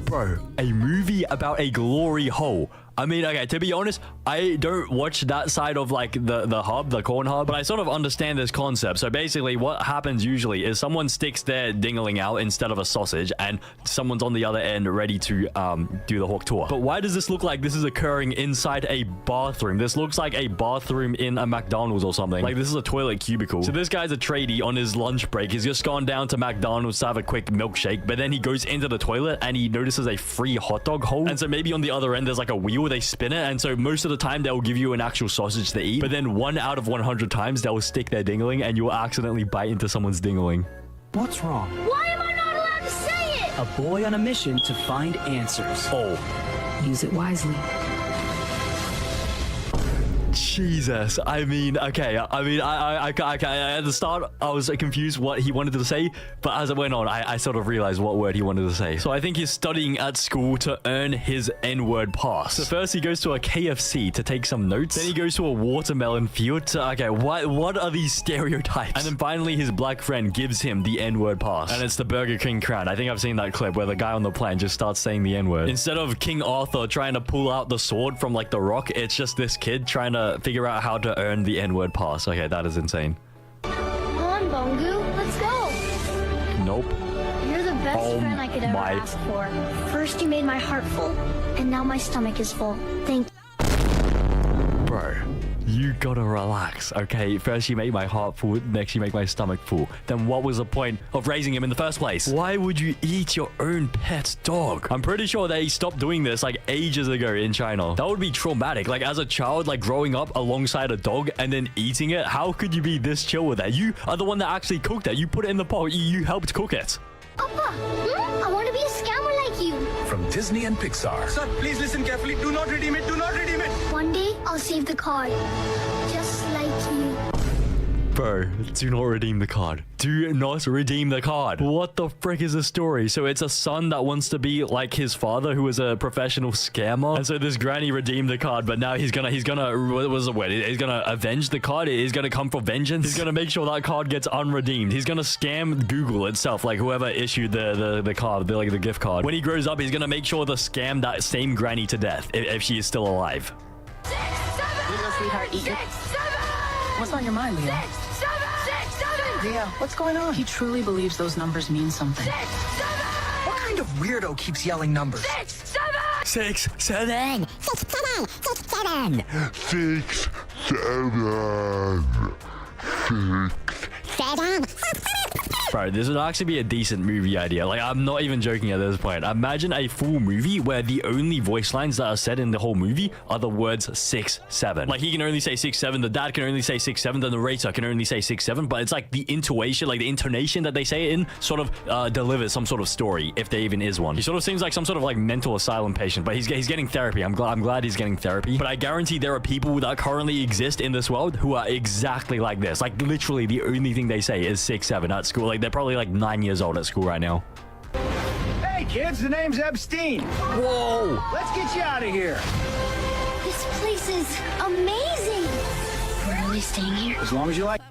[SPEAKER 6] Bro, a movie about a glory hole. I mean, okay, to be honest, I don't watch that side of like the hub, the corn hub, but I sort of understand this concept. So basically what happens usually is someone sticks their dingling out instead of a sausage, and someone's on the other end ready to do the hawk tour. But why does this look like this is occurring inside a bathroom? This looks like a bathroom in a McDonald's or something. Like, this is a toilet cubicle. So this guy's a tradie on his lunch break. He's just gone down to McDonald's to have a quick milkshake, but then he goes into the toilet and he notices a free hot dog hole. And so maybe on the other end, there's like a wheel. They spin it, and so most of the time they'll give you an actual sausage to eat, but then 1 out of 100 times they'll stick their dingling and you'll accidentally bite into someone's dingling.
[SPEAKER 12] What's wrong?
[SPEAKER 10] Why am I not allowed to say it?
[SPEAKER 12] A boy on a mission to find answers.
[SPEAKER 6] Oh.
[SPEAKER 4] Use it wisely.
[SPEAKER 6] Jesus, I mean, okay, I at the start I was confused what he wanted to say, but as it went on, I sort of realized what word he wanted to say. So I think he's studying at school to earn his N-word pass. So first he goes to a KFC to take some notes, then he goes to a watermelon field to, okay, what are these stereotypes? And then finally his black friend gives him the N-word pass, and it's the Burger King crown. I think I've seen that clip where the guy on the plane just starts saying the N-word. Instead of King Arthur trying to pull out the sword from like the rock, it's just this kid trying to figure out how to earn the N-word pass. Okay, that is insane.
[SPEAKER 10] Come on, Bongu, let's go.
[SPEAKER 6] Nope.
[SPEAKER 10] You're the best friend I could ever ask for. First you made my heart full, and now my stomach is full. Thank you.
[SPEAKER 6] Bro, you gotta relax, okay? First you make my heart full, next you make my stomach full. Then what was the point of raising him in the first place? Why would you eat your own pet's dog? I'm pretty sure they stopped doing this like ages ago in China. That would be traumatic. Like, as a child, like growing up alongside a dog and then eating it, how could you be this chill with that? You are the one that actually cooked it. You put it in the pot. You helped cook it.
[SPEAKER 10] Papa, I want to be a scammer like you.
[SPEAKER 23] From Disney and Pixar.
[SPEAKER 18] Sir, please listen carefully. Do not redeem it. Do not redeem it.
[SPEAKER 10] One day, I'll save the card. Just like you.
[SPEAKER 6] Bro, do not redeem the card. Do not redeem the card. What the frick is the story? So it's a son that wants to be like his father, who is a professional scammer. And so this granny redeemed the card, but now he's gonna, what was the word? He's gonna avenge the card. He's gonna come for vengeance. He's gonna make sure that card gets unredeemed. He's gonna scam Google itself, like whoever issued the card, the gift card. When he grows up, he's gonna make sure to scam that same granny to death if she is still alive.
[SPEAKER 10] 6, 7,
[SPEAKER 4] Leo, sweetheart, eat
[SPEAKER 10] 6, 7.
[SPEAKER 4] What's on your mind, Leo?
[SPEAKER 10] 6, 7, 6, 7.
[SPEAKER 4] Leo, what's going on? He truly believes those numbers mean something.
[SPEAKER 10] 6, 7.
[SPEAKER 12] What kind of weirdo keeps yelling numbers?
[SPEAKER 10] 6, 7.
[SPEAKER 6] 6, 7.
[SPEAKER 23] 6, 7. 6, 7. 6, 7. 6, 7.
[SPEAKER 6] Bro, this would actually be a decent movie idea. Like, I'm not even joking at this point. Imagine a full movie where the only voice lines that are said in the whole movie are the words 6, 7. Like, he can only say 6, 7. The dad can only say 6, 7. The narrator can only say 6, 7. But it's like the intuition, like the intonation that they say it in sort of delivers some sort of story, if there even is one. He sort of seems like some sort of like mental asylum patient, but he's getting therapy. I'm glad he's getting therapy. But I guarantee there are people that currently exist in this world who are exactly like this. Like, literally the only thing they say is 6, 7 at school. Like, they're probably like 9 years old at school right now.
[SPEAKER 18] Hey, kids, the name's Epstein.
[SPEAKER 6] Whoa!
[SPEAKER 18] Let's get you out of here.
[SPEAKER 10] This place is amazing. We're really staying here?
[SPEAKER 18] As long as you like.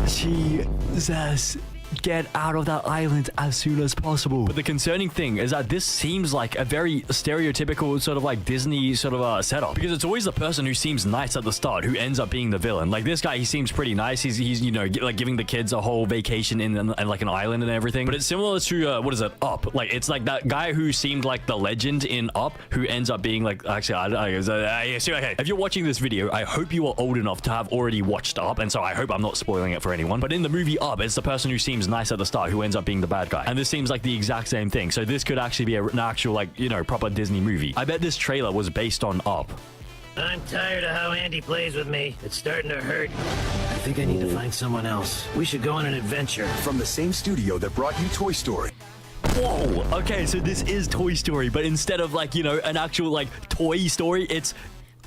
[SPEAKER 6] Jesus. get out of that island as soon as possible. But the concerning thing is that this seems like a very stereotypical sort of like Disney sort of setup, because it's always the person who seems nice at the start who ends up being the villain. Like this guy, he seems pretty nice. He's you know, like giving the kids a whole vacation in like an island and everything. But it's similar to what is it, Up? Like it's like that guy who seemed like the legend in Up who ends up being like, actually okay, if you're watching this video, I hope you are old enough to have already watched Up, and so I hope I'm not spoiling it for anyone. But in the movie Up, it's the person who seems nice at the start who ends up being the bad guy, and this seems like the exact same thing. So this could actually be an actual, like, you know, proper Disney movie. I bet this trailer was based on Up.
[SPEAKER 1] I'm tired of how Andy plays with me. It's starting to hurt. I think I need to find someone else. We should go on an adventure.
[SPEAKER 23] From the same studio that brought you Toy Story.
[SPEAKER 6] Whoa, okay, so this is Toy Story, but instead of like, you know, an actual like toy story, it's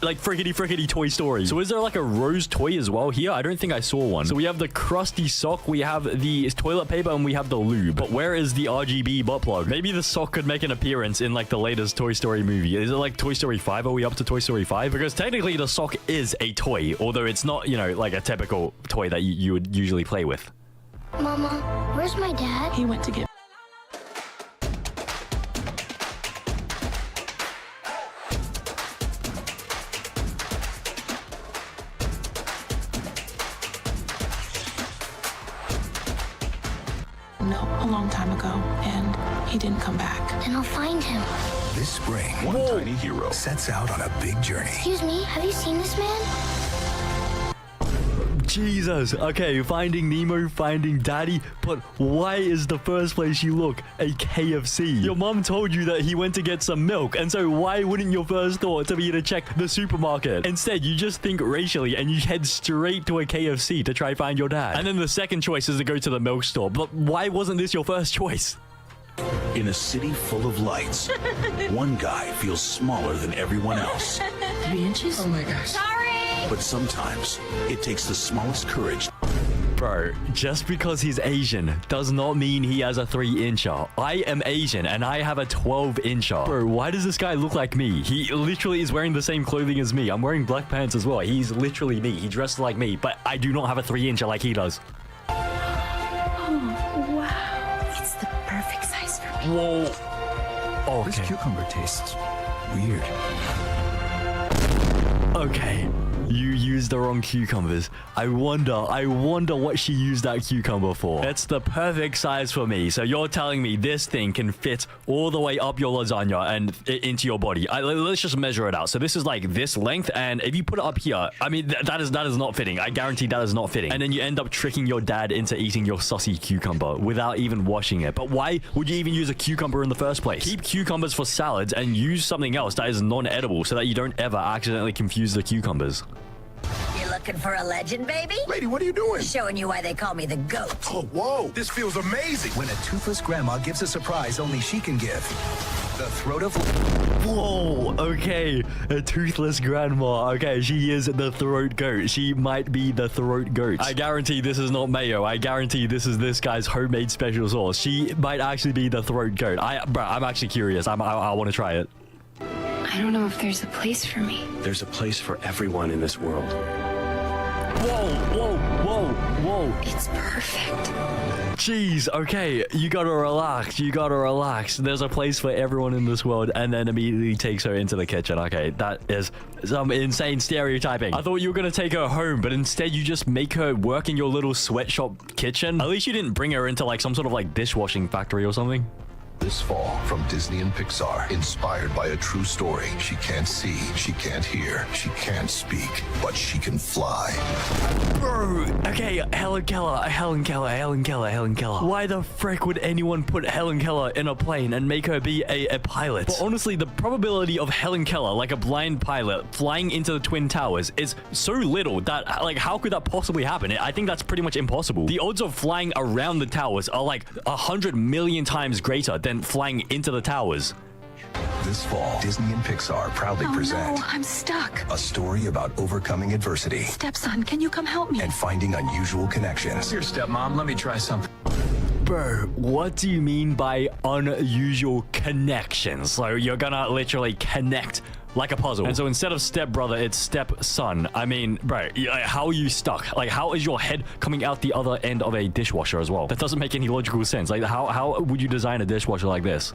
[SPEAKER 6] like frickety Toy Story. So is there like a Rose toy as well here? I don't think I saw one. So we have the crusty sock, we have the toilet paper, and we have the lube. But where is the RGB butt plug? Maybe the sock could make an appearance in like the latest Toy Story movie. Is it like Toy Story 5? Are we up to Toy Story 5? Because technically the sock is a toy, although it's not, you know, like a typical toy that you would usually play with.
[SPEAKER 10] Mama, where's my dad?
[SPEAKER 4] He went to get... No, a long time ago, and he didn't come back.
[SPEAKER 10] Then I'll find him.
[SPEAKER 23] This spring, one tiny hero sets out on a big journey.
[SPEAKER 10] Excuse me, have you seen this man?
[SPEAKER 6] Jesus. Okay, Finding Nemo, Finding Daddy, but why is the first place you look a KFC? Your mom told you that he went to get some milk, and so why wouldn't your first thought to be to check the supermarket? Instead, you just think racially and you head straight to a KFC to try find your dad. And then the second choice is to go to the milk store. But why wasn't this your first choice?
[SPEAKER 23] In a city full of lights, one guy feels smaller than everyone else.
[SPEAKER 4] 3 inches?
[SPEAKER 20] Oh my gosh.
[SPEAKER 13] Sorry!
[SPEAKER 23] But sometimes, it takes the smallest courage.
[SPEAKER 6] Bro, just because he's Asian does not mean he has a 3-incher. I am Asian and I have a 12-incher. Bro, why does this guy look like me? He literally is wearing the same clothing as me. I'm wearing black pants as well. He's literally me. He dresses like me, but I do not have a 3-incher like he does.
[SPEAKER 13] Oh, wow. It's the perfect size for me.
[SPEAKER 6] Whoa. Okay.
[SPEAKER 23] This cucumber tastes weird.
[SPEAKER 6] Okay. You used the wrong cucumbers. I wonder what she used that cucumber for. It's the perfect size for me. So you're telling me this thing can fit all the way up your lasagna and into your body. Let's just measure it out. So this is like this length, and if you put it up here, I mean, that is not fitting. I guarantee that is not fitting. And then you end up tricking your dad into eating your sussy cucumber without even washing it. But why would you even use a cucumber in the first place? Keep cucumbers for salads and use something else that is non-edible so that you don't ever accidentally confuse the cucumbers.
[SPEAKER 7] You looking for a legend, baby?
[SPEAKER 23] Lady, what are you doing?
[SPEAKER 7] Showing you why they call me the GOAT.
[SPEAKER 23] Oh, whoa, this feels amazing. When a toothless grandma gives a surprise only she can give. The throat of...
[SPEAKER 6] Whoa, okay, a toothless grandma. Okay, she is the throat goat. She might be the throat goat. I guarantee this is not mayo. I guarantee this is this guy's homemade special sauce. She might actually be the throat goat. I'm actually curious. I want to try it.
[SPEAKER 13] I don't know if there's a place for me.
[SPEAKER 23] There's a place for everyone in this world.
[SPEAKER 6] Whoa.
[SPEAKER 13] It's perfect.
[SPEAKER 6] Jeez, okay, you gotta relax. There's a place for everyone in this world, and then immediately takes her into the kitchen. Okay, that is some insane stereotyping. I thought you were gonna take her home, but instead you just make her work in your little sweatshop kitchen. At least you didn't bring her into like some sort of like dishwashing factory or something.
[SPEAKER 23] This fall from Disney and Pixar, inspired by a true story. She can't see, she can't hear, she can't speak, but she can fly.
[SPEAKER 6] Bro, okay, Helen Keller. Why the frick would anyone put Helen Keller in a plane and make her be a pilot? But honestly, the probability of Helen Keller, like a blind pilot, flying into the Twin Towers is so little that, like, how could that possibly happen? I think that's pretty much impossible. The odds of flying around the towers are like 100 million times greater than flying into the towers.
[SPEAKER 23] This fall, Disney and Pixar proudly present...
[SPEAKER 4] No, I'm stuck.
[SPEAKER 23] A story about overcoming adversity.
[SPEAKER 4] Stepson, can you come help me?
[SPEAKER 23] And finding unusual connections.
[SPEAKER 12] Here, stepmom, let me try something.
[SPEAKER 6] Bro, what do you mean by unusual connections? So you're gonna literally connect like a puzzle. And so instead of stepbrother, it's stepson. I mean, bro, how are you stuck? Like, how is your head coming out the other end of a dishwasher as well? That doesn't make any logical sense. Like, how would you design a dishwasher like this?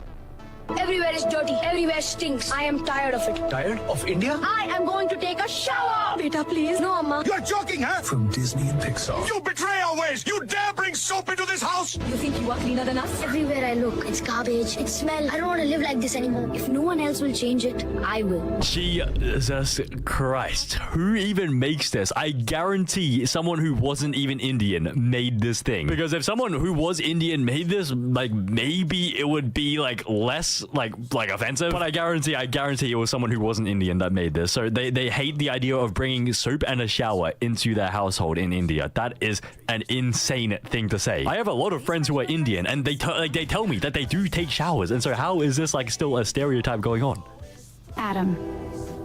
[SPEAKER 10] Everywhere is dirty. Everywhere stinks. I am tired of it.
[SPEAKER 22] Tired of India?
[SPEAKER 10] I am going to take a shower. Beta, please. No, Amma.
[SPEAKER 22] You're joking, huh? From Disney and Pixar.
[SPEAKER 18] You betray our ways! You dare bring soap into this house!
[SPEAKER 10] You think you are cleaner than us? Everywhere I look, it's garbage. It smells. I don't want to live like this anymore. If no one else will change it, I will.
[SPEAKER 6] Jesus Christ. Who even makes this? I guarantee someone who wasn't even Indian made this thing. Because if someone who was Indian made this, like, maybe it would be, like, less, like offensive. But I guarantee it was someone who wasn't Indian that made this. So they hate the idea of bringing soap and a shower into their household in India. That is an insane thing to say. I have a lot of friends who are Indian, and they tell me that they do take showers. And so how is this, like, still a stereotype going on?
[SPEAKER 4] Adam,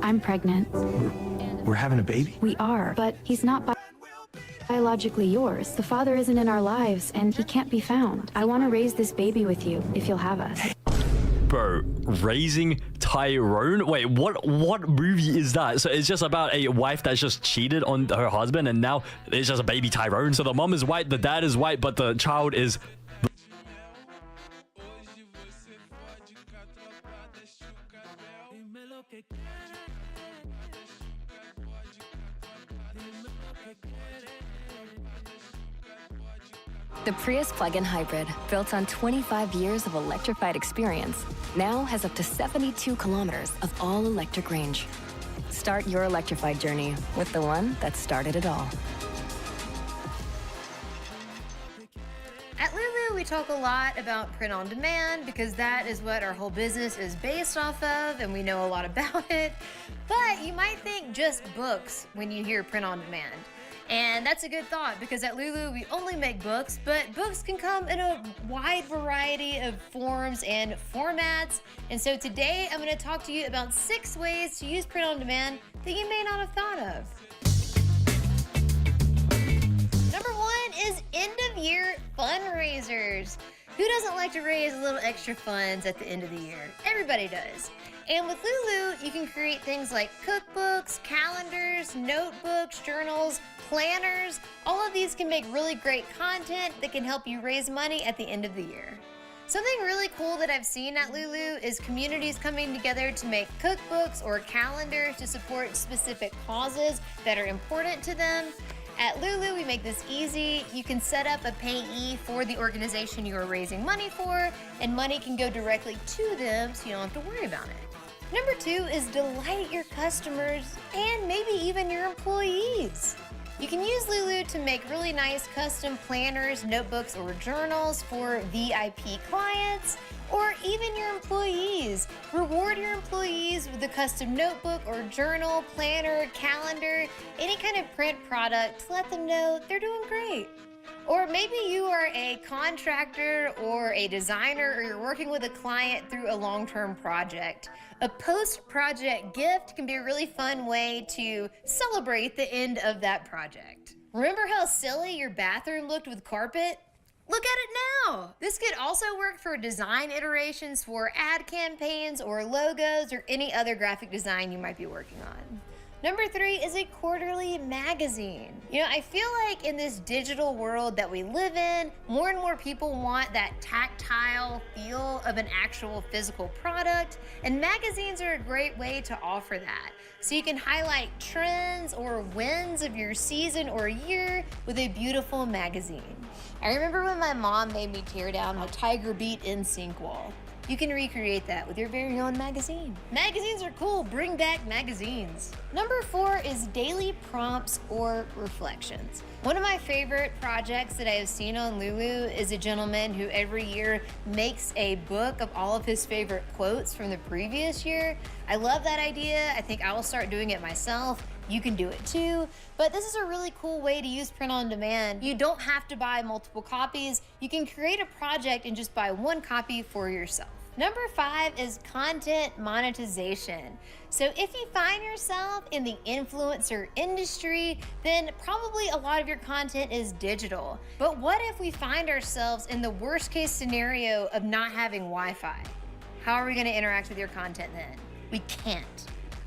[SPEAKER 4] I'm pregnant.
[SPEAKER 22] We're having a baby?
[SPEAKER 4] We are, but he's not biologically yours. The father isn't in our lives, and he can't be found. I want to raise this baby with you, if you'll have us.
[SPEAKER 6] Bro, raising Tyrone? Wait, what movie is that? So it's just about a wife that's just cheated on her husband, and now it's just a baby Tyrone. So the mom is white, the dad is white, but the child is...
[SPEAKER 11] The Prius plug-in hybrid, built on 25 years of electrified experience, now has up to 72 kilometers of all-electric range. Start your electrified journey with the one that started it all.
[SPEAKER 14] At Lulu, we talk a lot about print on demand because that is what our whole business is based off of, and we know a lot about it. But you might think just books when you hear print on demand. And that's a good thought because at Lulu, we only make books, but books can come in a wide variety of forms and formats. And so today, I'm going to talk to you about 6 ways to use print on demand that you may not have thought of. Number 1 is end-of-year fundraisers. Who doesn't like to raise a little extra funds at the end of the year? Everybody does. And with Lulu, you can create things like cookbooks, calendars, notebooks, journals, planners. All of these can make really great content that can help you raise money at the end of the year. Something really cool that I've seen at Lulu is communities coming together to make cookbooks or calendars to support specific causes that are important to them. At Lulu, we make this easy. You can set up a payee for the organization you are raising money for, and money can go directly to them so you don't have to worry about it. Number 2 is delight your customers and maybe even your employees. You can use Lulu to make really nice custom planners, notebooks, or journals for VIP clients, or even your employees. Reward your employees with a custom notebook or journal, planner, calendar, any kind of print product to let them know they're doing great. Or maybe you are a contractor or a designer, or you're working with a client through a long-term project. A post-project gift can be a really fun way to celebrate the end of that project. Remember how silly your bathroom looked with carpet? Look at it now! This could also work for design iterations for ad campaigns or logos or any other graphic design you might be working on. Number 3 is a quarterly magazine. You know, I feel like in this digital world that we live in, more and more people want that tactile feel of an actual physical product, and magazines are a great way to offer that. So you can highlight trends or wins of your season or year with a beautiful magazine. I remember when my mom made me tear down my Tiger Beat NSYNC wall. You can recreate that with your very own magazine. Magazines are cool, bring back magazines. Number 4 is daily prompts or reflections. One of my favorite projects that I have seen on Lulu is a gentleman who every year makes a book of all of his favorite quotes from the previous year. I love that idea. I think I will start doing it myself. You can do it too, but this is a really cool way to use print on demand. You don't have to buy multiple copies. You can create a project and just buy 1 copy for yourself. Number 5 is content monetization. So if you find yourself in the influencer industry, then probably a lot of your content is digital. But what if we find ourselves in the worst case scenario of not having Wi-Fi? How are we gonna interact with your content then? We can't.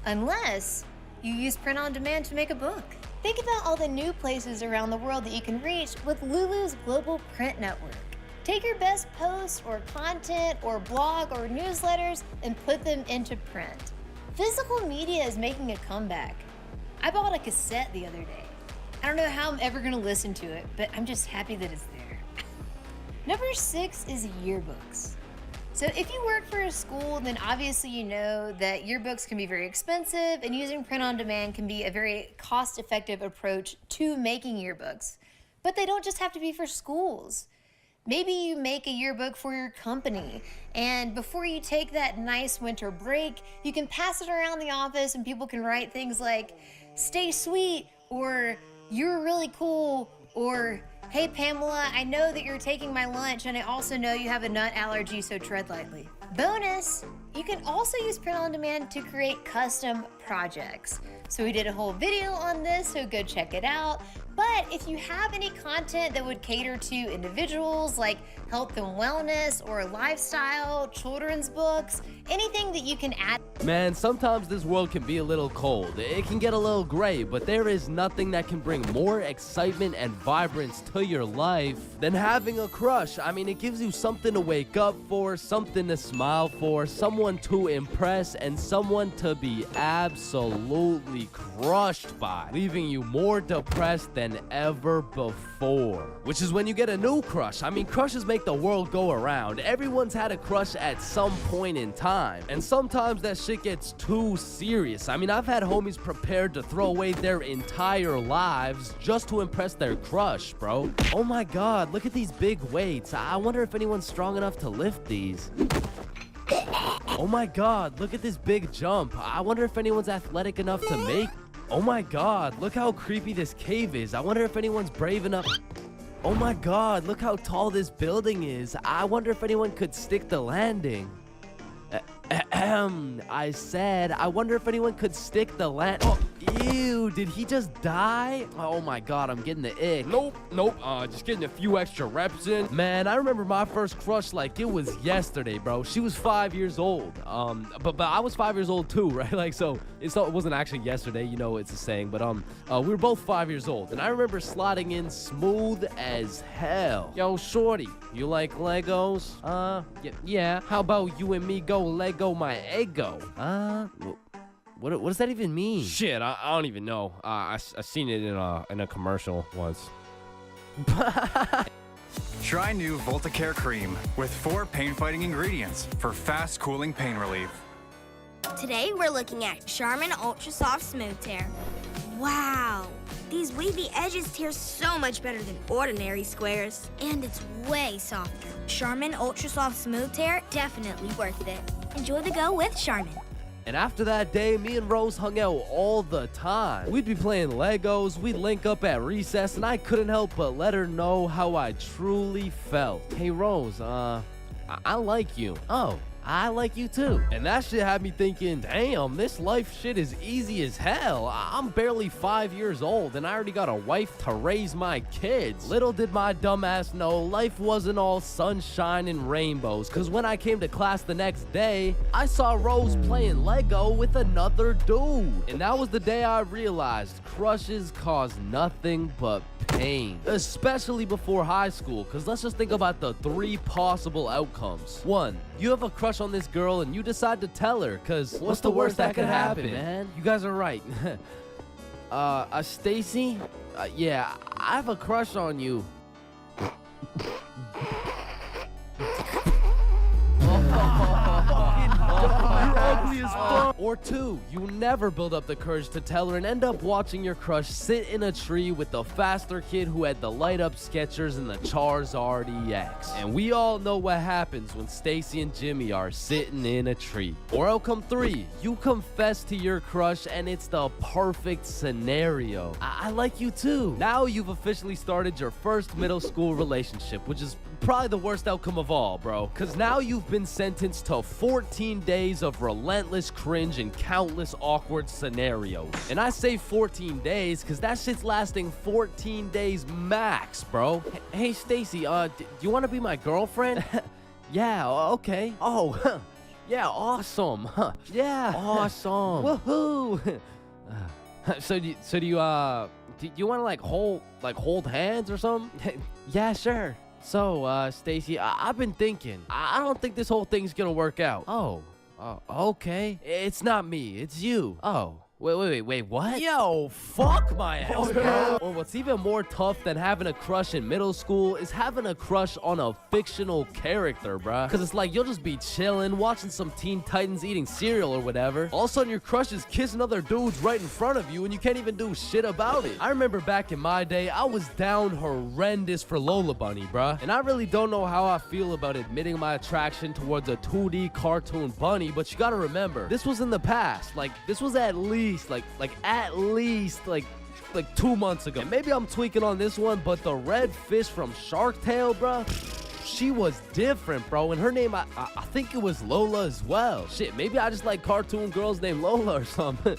[SPEAKER 14] unless you use print on demand to make a book. Think about all the new places around the world that you can reach with Lulu's global print network. Take your best posts or content or blog or newsletters and put them into print. Physical media is making a comeback. I bought a cassette the other day. I don't know how I'm ever gonna listen to it, but I'm just happy that it's there. Number 6 is yearbooks. So if you work for a school, then obviously you know that yearbooks can be very expensive, and using print on demand can be a very cost-effective approach to making yearbooks. But they don't just have to be for schools. Maybe you make a yearbook for your company, and before you take that nice winter break, you can pass it around the office and people can write things like, "Stay sweet," or "You're really cool," or "Hey Pamela, I know that you're taking my lunch and I also know you have a nut allergy, so tread lightly." Bonus, you can also use print on demand to create custom projects. So we did a whole video on this, so go check it out. But if you have any content that would cater to individuals like health and wellness or lifestyle, children's books, anything that you can add.
[SPEAKER 9] Man, sometimes this world can be a little cold. It can get a little gray, but there is nothing that can bring more excitement and vibrance to your life than having a crush. I mean, it gives you something to wake up for, something to smile for, someone to impress, and someone to be absolutely crushed by, leaving you more depressed than ever before. Which is when you get a new crush. I mean, crushes make the world go around. Everyone's had a crush at some point in time, and sometimes that shit gets too serious. I mean, I've had homies prepared to throw away their entire lives just to impress their crush, bro. Oh my god, look at these big weights. I wonder if anyone's strong enough to lift these. Oh my god, look at this big jump. I wonder if anyone's athletic enough to make. Oh my god, look how creepy this cave is. I wonder if anyone's brave enough. Oh my god, look how tall this building is. I wonder if anyone could stick the landing. I said, I wonder if anyone could stick the Oh, ew, did he just die? Oh my god, I'm getting the ick. Nope, just getting a few extra reps in. Man, I remember my first crush like it was yesterday, bro. She was 5 years old. But I was 5 years old too, right? Like, so it wasn't actually yesterday, you know, it's a saying, but we were both 5 years old, and I remember sliding in smooth as hell. Yo, shorty, you like Legos? Yeah. How about you and me go Lego my ego? What does that even mean? Shit, I don't even know. I seen it in a commercial once.
[SPEAKER 15] Try new Voltacare cream with 4 pain-fighting ingredients for fast cooling pain relief.
[SPEAKER 10] Today we're looking at Charmin Ultra Soft Smooth Tear. Wow, these wavy edges tear so much better than ordinary squares. And it's way softer. Charmin Ultra Soft Smooth Tear, definitely worth it. Enjoy the go with Charmin.
[SPEAKER 9] And after that day, me and Rose hung out all the time. We'd be playing Legos, we'd link up at recess, and I couldn't help but let her know how I truly felt. Hey Rose, I like you. Oh, I like you too. And that shit had me thinking, damn, this life shit is easy as hell. I'm barely 5 years old and I already got a wife to raise my kids. Little did my dumb ass know life wasn't all sunshine and rainbows, cause when I came to class the next day, I saw Rose playing Lego with another dude. And that was the day I realized crushes cause nothing but pain, especially before high school, because let's just think about the 3 possible outcomes. 1, you have a crush on this girl and you decide to tell her, because what's the worst that could happen, man? You guys are right. Stacy? Yeah, I have a crush on you. Or 2, you never build up the courage to tell her and end up watching your crush sit in a tree with the faster kid who had the light up Skechers and the Charizard EX. And we all know what happens when Stacy and Jimmy are sitting in a tree. Or outcome 3, you confess to your crush and it's the perfect scenario. I like you too. Now you've officially started your first middle school relationship, which is probably the worst outcome of all, bro. Because now you've been sentenced to 14 days of relentless cringe and countless awkward scenarios. And I say 14 days because that shit's lasting 14 days max, bro. Hey, Stacy, do you want to be my girlfriend? Yeah, okay. Oh, Yeah, awesome. Yeah, awesome. Woohoo. So do you want to like hold hands or something? Yeah, sure. So, Stacy, I've been thinking. I don't think this whole thing's gonna work out. Oh, okay. It's not me. It's you. Oh. Wait, what? Yo, fuck my ass, bro. Or what's even more tough than having a crush in middle school is having a crush on a fictional character, bruh. Because it's like you'll just be chilling, watching some Teen Titans, eating cereal or whatever. All of a sudden, your crush is kissing other dudes right in front of you, and you can't even do shit about it. I remember back in my day, I was down horrendous for Lola Bunny, bruh. And I really don't know how I feel about admitting my attraction towards a 2D cartoon bunny, but you gotta remember, this was in the past. Like, this was at least at least 2 months ago. And maybe I'm tweaking on this one, but the red fish from Shark Tale, bro, she was different, bro. And her name, I think it was Lola as well. Shit, maybe I just like cartoon girls named Lola or something.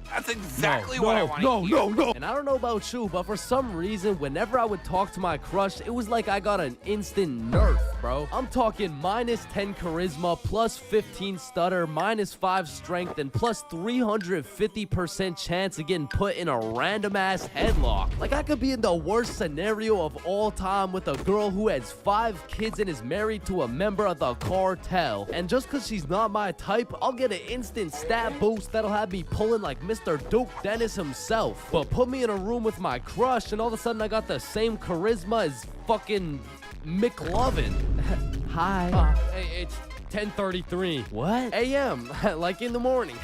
[SPEAKER 17] That's exactly what I want to hear.
[SPEAKER 9] No. And I don't know about you, but for some reason, whenever I would talk to my crush, it was like I got an instant nerf, bro. I'm talking -10 charisma, +15 stutter, -5 strength, and +350% chance of getting put in a random-ass headlock. Like, I could be in the worst scenario of all time with a girl who has 5 kids and is married to a member of the cartel. And just because she's not my type, I'll get an instant stat boost that'll have me pulling like Mr. Duke Dennis himself. But put me in a room with my crush and all of a sudden I got the same charisma as fucking McLovin. Hi. It's 10:33. What? AM. Like in the morning.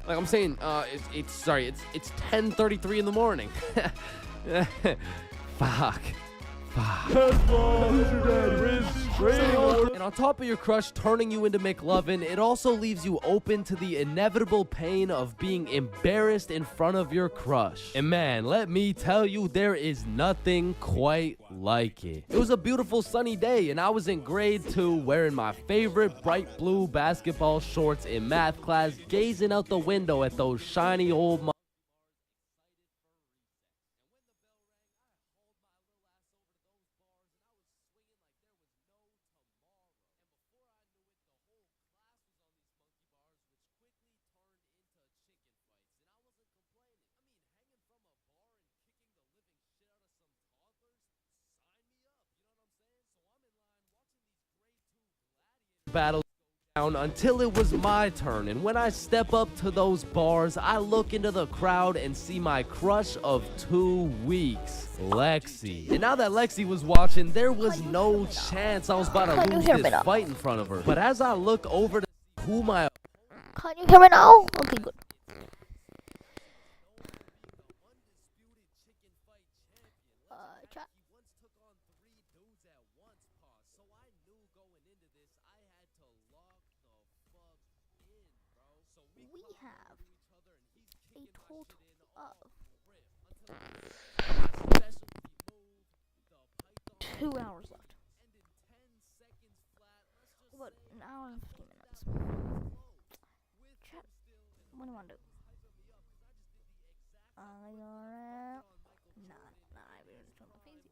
[SPEAKER 9] Like I'm saying, it's 10:33 in the morning. Fuck. And on top of your crush turning you into McLovin, it also leaves you open to the inevitable pain of being embarrassed in front of your crush. And man, let me tell you, there is nothing quite like it. It was a beautiful sunny day and I was in grade 2 wearing my favorite bright blue basketball shorts in math class, gazing out the window at those shiny old battle down until it was my turn. And when I step up to those bars, I look into the crowd and see my crush of 2 weeks, Lexi. And now that Lexi was watching, there was no chance I was about to lose this fight in front of her. But as I look over to who my...
[SPEAKER 8] Can you hear me now? Okay, good. Chat. We have a total of 2 hours left. What, an hour and 50 minutes. Chat, what do you want to do? Nah, I really just don't know fancy.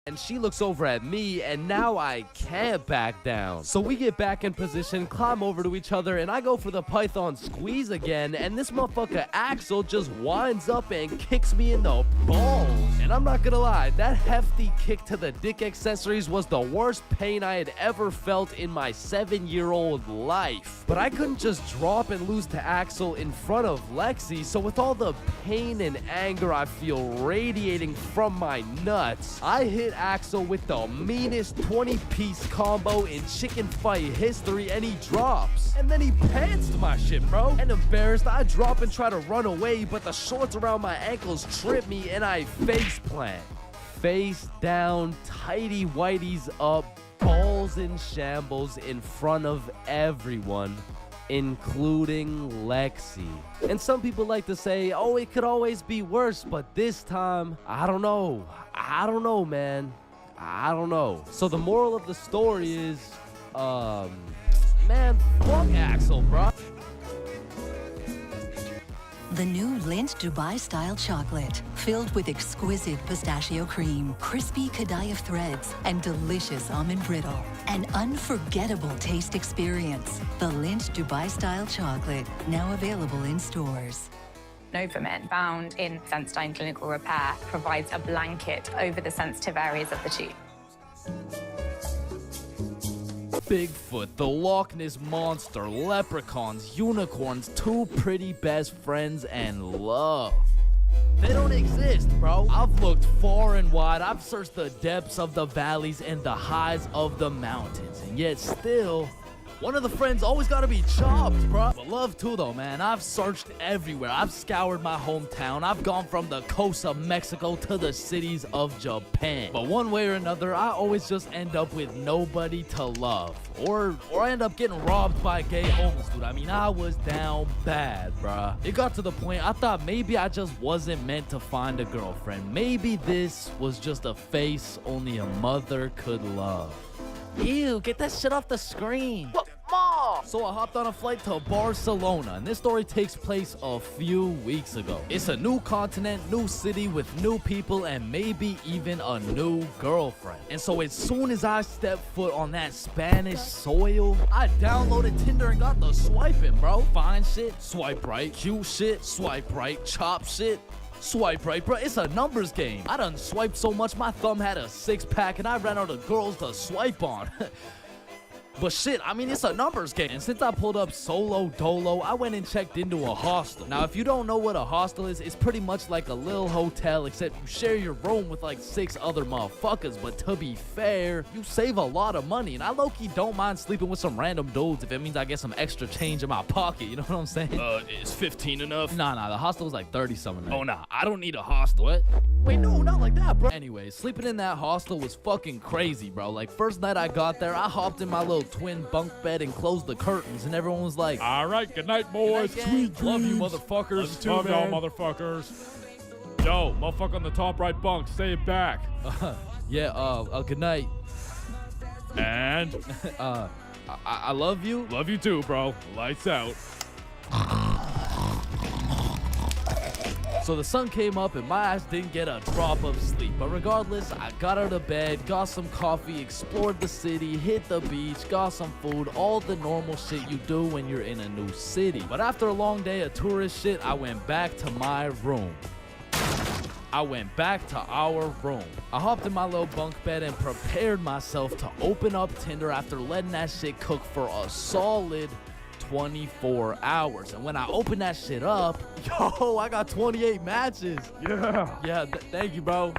[SPEAKER 9] And she looks over at me, and now I can't back down. So we get back in position, climb over to each other, and I go for the Python squeeze again, and this motherfucker Axel just winds up and kicks me in the balls. And I'm not gonna lie, that hefty kick to the dick accessories was the worst pain I had ever felt in my 7-year-old life. But I couldn't just drop and lose to Axel in front of Lexi, so with all the pain and anger I feel radiating from my nuts, I hit Axel with the meanest 20-piece combo in chicken fight history, and he drops. And then he pants my shit, bro. And embarrassed, I drop and try to run away, but the shorts around my ankles trip me and I face plant. Face down, tighty whities up, balls in shambles in front of everyone, including Lexi. And some people like to say, oh, it could always be worse, but this time, I don't know, man. I don't know. So the moral of the story is, man, fuck Axel, bro.
[SPEAKER 16] The new Lindt Dubai-style chocolate, filled with exquisite pistachio cream, crispy Kadayif threads, and delicious almond brittle. An unforgettable taste experience. The Lindt Dubai-style chocolate, now available in stores.
[SPEAKER 13] Novomin, found in Sensodyne Clinical Repair, provides a blanket over the sensitive areas of the tooth.
[SPEAKER 9] Bigfoot, the Loch Ness Monster, leprechauns, unicorns, two pretty best friends, and love. They don't exist, bro. I've looked far and wide. I've searched the depths of the valleys and the highs of the mountains. And yet still, one of the friends always gotta be chopped, bro. But love too, though, man. I've searched everywhere. I've scoured my hometown. I've gone from the coast of Mexico to the cities of Japan. But one way or another, I always just end up with nobody to love. Or I end up getting robbed by a gay homeless dude. I mean, I was down bad, bruh. It got to the point I thought maybe I just wasn't meant to find a girlfriend. Maybe this was just a face only a mother could love. Ew, get that shit off the screen. What? Mom! So I hopped on a flight to Barcelona, and this story takes place a few weeks ago. It's a new continent, new city with new people, and maybe even a new girlfriend. And so as soon as I stepped foot on that Spanish soil, I downloaded Tinder and got the swiping, bro. Fine shit, swipe right. Cute shit, swipe right. Chop shit, swipe right, bro. It's a numbers game. I done swiped so much my thumb had a six-pack and I ran out of girls to swipe on. But shit, I mean, it's a numbers game. And since I pulled up solo dolo, I went and checked into a hostel. Now, if you don't know what a hostel is, it's pretty much like a little hotel, except you share your room with like 6 other motherfuckers. But to be fair, you save a lot of money. And I low-key don't mind sleeping with some random dudes if it means I get some extra change in my pocket. You know what I'm saying?
[SPEAKER 6] Is 15 enough?
[SPEAKER 9] Nah, the hostel was like 30-something.
[SPEAKER 6] Oh, nah, I don't need a hostel. What?
[SPEAKER 9] Wait, no, not like that, bro. Anyway, sleeping in that hostel was fucking crazy, bro. Like, first night I got there, I hopped in my little twin bunk bed and closed the curtains, and everyone was like,
[SPEAKER 6] all right, good night, boys.
[SPEAKER 9] Good night, gang. Love you, motherfuckers.
[SPEAKER 6] Love y'all, motherfuckers. Yo, motherfucker on the top right bunk, say it back.
[SPEAKER 9] Good night.
[SPEAKER 6] And?
[SPEAKER 9] I love you.
[SPEAKER 6] Love you too, bro. Lights out.
[SPEAKER 9] So the sun came up and my ass didn't get a drop of sleep. But regardless, I got out of bed, got some coffee, explored the city, hit the beach, got some food, all the normal shit you do when you're in a new city. But after a long day of tourist shit, I went back to my room. I went back to our room. I hopped in my little bunk bed and prepared myself to open up Tinder after letting that shit cook for a solid 24 hours. And when I opened that shit up, yo, I got 28 matches. Yeah, thank you, bro.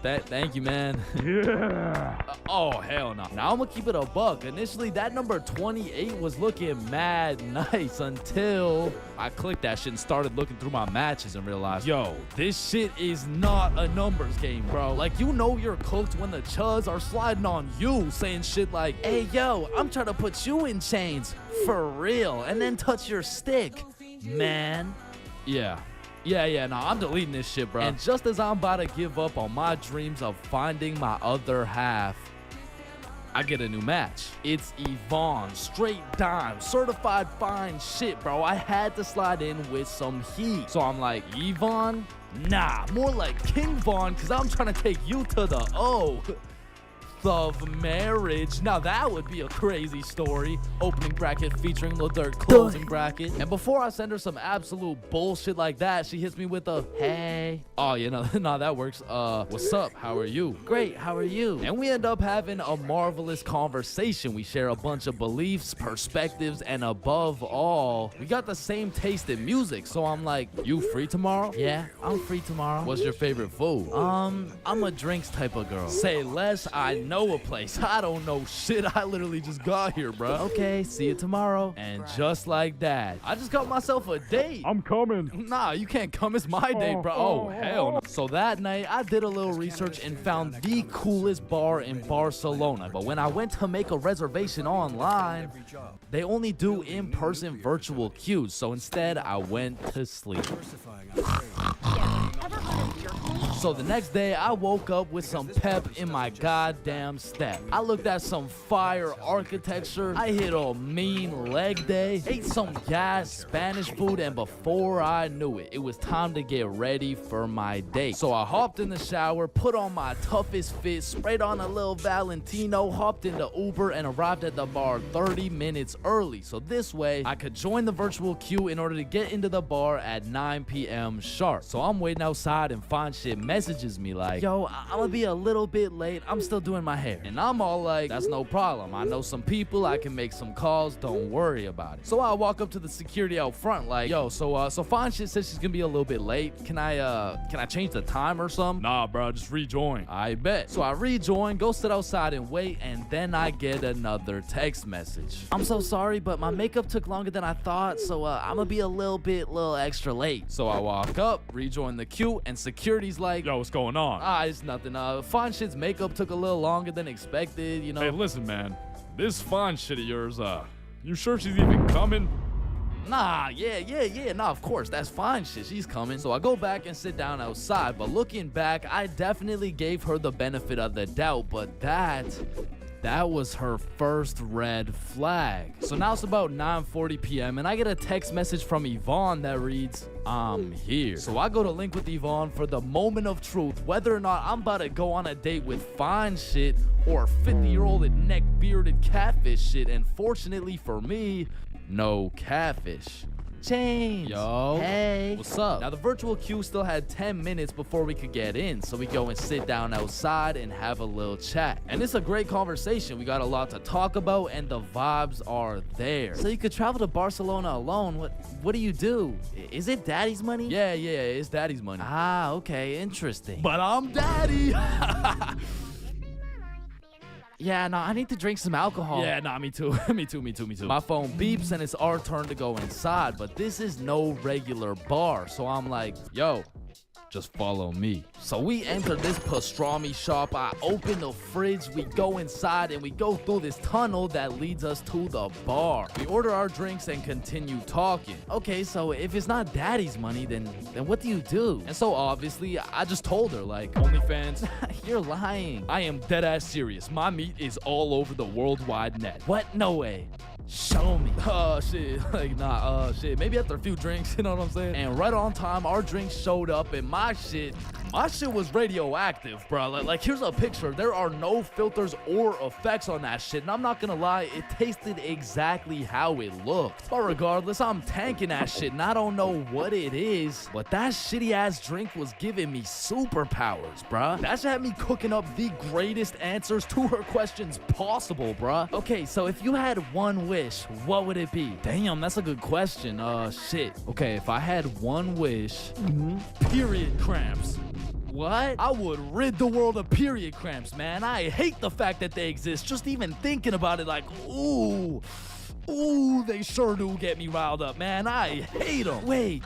[SPEAKER 9] Thank you, man.
[SPEAKER 6] Yeah.
[SPEAKER 9] Oh, hell no. Now I'm gonna keep it a buck. Initially, that number 28 was looking mad nice until I clicked that shit and started looking through my matches and realized, yo, this shit is not a numbers game, bro. Like, you know you're cooked when the chuds are sliding on you, saying shit like, hey, yo, I'm trying to put you in chains for real, and then touch your stick, man. Yeah, nah, I'm deleting this shit, bro. And just as I'm about to give up on my dreams of finding my other half, I get a new match. It's Yvonne, straight dime, certified fine shit, bro. I had to slide in with some heat. So I'm like, Yvonne? Nah, more like King Von, because I'm trying to take you to the O of marriage. Now that would be a crazy story. Opening bracket featuring Lil Durk, closing bracket. And before I send her some absolute bullshit like that, she hits me with a, hey. Oh, you know, nah, that works. What's up? How are you? Great, how are you? And we end up having a marvelous conversation. We share a bunch of beliefs, perspectives, and above all, we got the same taste in music. So I'm like, you free tomorrow? Yeah, I'm free tomorrow. What's your favorite food? I'm a drinks type of girl. Say less, I know a place. I don't know shit. I literally just got here, bro. Okay, see you tomorrow. And just like that, I just got myself a date.
[SPEAKER 6] I'm coming.
[SPEAKER 9] Nah, you can't come. It's my date, bro. Oh, hell no. So that night, I did a little research and found the coolest bar in Barcelona. But when I went to make a reservation online, they only do in-person virtual queues. So instead, I went to sleep.
[SPEAKER 8] Ever heard of beer cooling?
[SPEAKER 9] So the next day, I woke up with some pep in my goddamn step. I looked at some fire architecture. I hit a mean leg day, ate some gas Spanish food, and before I knew it, it was time to get ready for my date. So I hopped in the shower, put on my toughest fit, sprayed on a little Valentino, hopped into Uber, and arrived at the bar 30 minutes early. So this way, I could join the virtual queue in order to get into the bar at 9 p.m. sharp. So I'm waiting outside and Fine Shit messages me like, yo, I'm gonna be a little bit late. I'm still doing my hair. And I'm all like, that's no problem. I know some people. I can make some calls. Don't worry about it. So I walk up to the security out front like, yo, so Fine Shit says she's gonna be a little bit late. Can I change the time or something? Nah, bro, just rejoin. I bet. So I rejoin, go sit outside and wait, and then I get another text message. I'm so sorry, but my makeup took longer than I thought, so I'm gonna be a little extra late. So I walk up, rejoin the queue, and security's like, yo, what's going on? It's nothing. Fine Shit's makeup took a little longer than expected, you know. Hey, listen, man. This Fine Shit of yours, you sure she's even coming? Nah, yeah, nah, of course, that's Fine Shit, she's coming. So I go back and sit down outside, but looking back, I definitely gave her the benefit of the doubt, but that was her first red flag. So now it's about 9:40 p.m. and I get a text message from Yvonne that reads, I'm here. So I go to link with Yvonne for the moment of truth, whether or not I'm about to go on a date with Fine Shit or 50-year-old and neck-bearded catfish shit. And fortunately for me, no catfish. James. Yo. Hey. What's up? Now, the virtual queue still had 10 minutes before we could get in, so we go and sit down outside and have a little chat. And it's a great conversation. We got a lot to talk about, and the vibes are there. So you could travel to Barcelona alone. What do you do? Is it daddy's money? Yeah, it's daddy's money. Ah, okay, interesting. But I'm daddy. Yeah, no, I need to drink some alcohol. Yeah, nah, me too. me too. My phone beeps and it's our turn to go inside, but this is no regular bar. So I'm like, yo, just follow me. So we enter this pastrami shop. I open the fridge, we go inside, and we go through this tunnel that leads us to the bar. We order our drinks and continue talking. Okay, so if it's not daddy's money, then what do you do? And so obviously, I just told her, like, OnlyFans. You're lying. I am dead ass serious. My meat is all over the worldwide net. What? No way. Show me. Shit. Like, nah, shit. Maybe after a few drinks, you know what I'm saying? And right on time, our drinks showed up, and my shit was radioactive, bro. Like, here's a picture. There are no filters or effects on that shit. And I'm not gonna lie, it tasted exactly how it looked. But regardless, I'm tanking that shit, and I don't know what it is, but that shitty ass drink was giving me superpowers, bruh. That shit had me cooking up the greatest answers to her questions possible, bruh. Okay, so if you had one wish, what would it be? Damn, that's a good question. Shit. Okay, if I had one wish, period cramps. What? I would rid the world of period cramps, man. I hate the fact that they exist. Just even thinking about it, like, ooh, they sure do get me riled up, man. I hate them. Wait.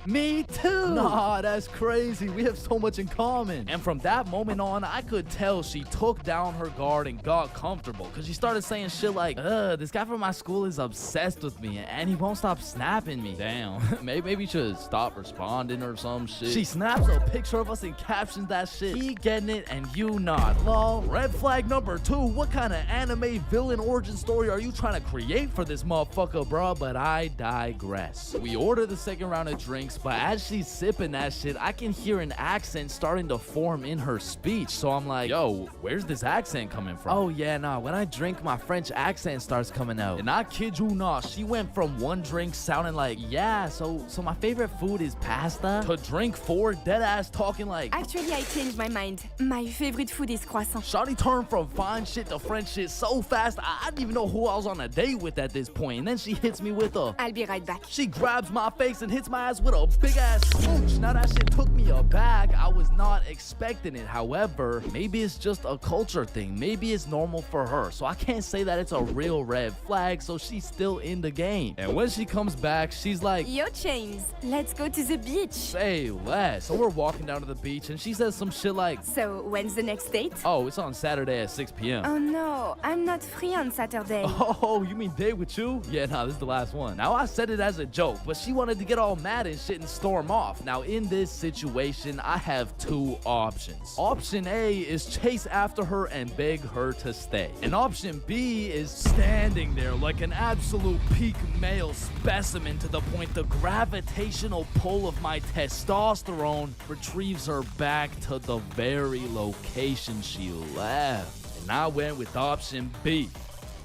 [SPEAKER 9] Me too. Nah, that's crazy. We have so much in common. And from that moment on, I could tell she took down her guard and got comfortable, because she started saying shit like, this guy from my school is obsessed with me and he won't stop snapping me. Damn. Maybe we should stop responding or some shit. She snaps a picture of us and captions that shit. He getting it and you not. Lol. Red flag number 2. What kind of anime villain origin story are you trying to create for this motherfucker, bro? But I digress. We order the second round of drinks, but as she's sipping that shit, I can hear an accent starting to form in her speech. So I'm like, yo, where's this accent coming from? Oh yeah, nah, when I drink, my French accent starts coming out. And I kid you not, she went from one drink sounding like, yeah, so my favorite food is pasta, to drink 4 dead ass talking like,
[SPEAKER 2] actually, I changed my mind. My favorite food is croissant.
[SPEAKER 9] Shawty turned from fine shit to French shit so fast, I didn't even know who I was on a date with at this point. And then she hits me with a,
[SPEAKER 2] I'll be right back.
[SPEAKER 9] She grabs my face and hits my ass with a big ass smooch. Now that shit took me aback. I was not expecting it. However, maybe it's just a culture thing. Maybe it's normal for her. So I can't say that it's a real red flag. So she's still in the game. And when she comes back, she's like,
[SPEAKER 2] yo, James, let's go to the beach.
[SPEAKER 9] Say less. So we're walking down to the beach and she says some shit like,
[SPEAKER 2] so when's the next date?
[SPEAKER 9] Oh, it's on Saturday at 6 p.m.
[SPEAKER 2] Oh no, I'm not free on Saturday.
[SPEAKER 9] Oh, you mean date with you? Yeah, nah, this is the last one. Now I said it as a joke, but she wanted to get all mad and shit. shit and storm off. Now, in this situation, I have two options. Option A is chase after her and beg her to stay. And option B is standing there like an absolute peak male specimen to the point the gravitational pull of my testosterone retrieves her back to the very location she left. And I went with option B.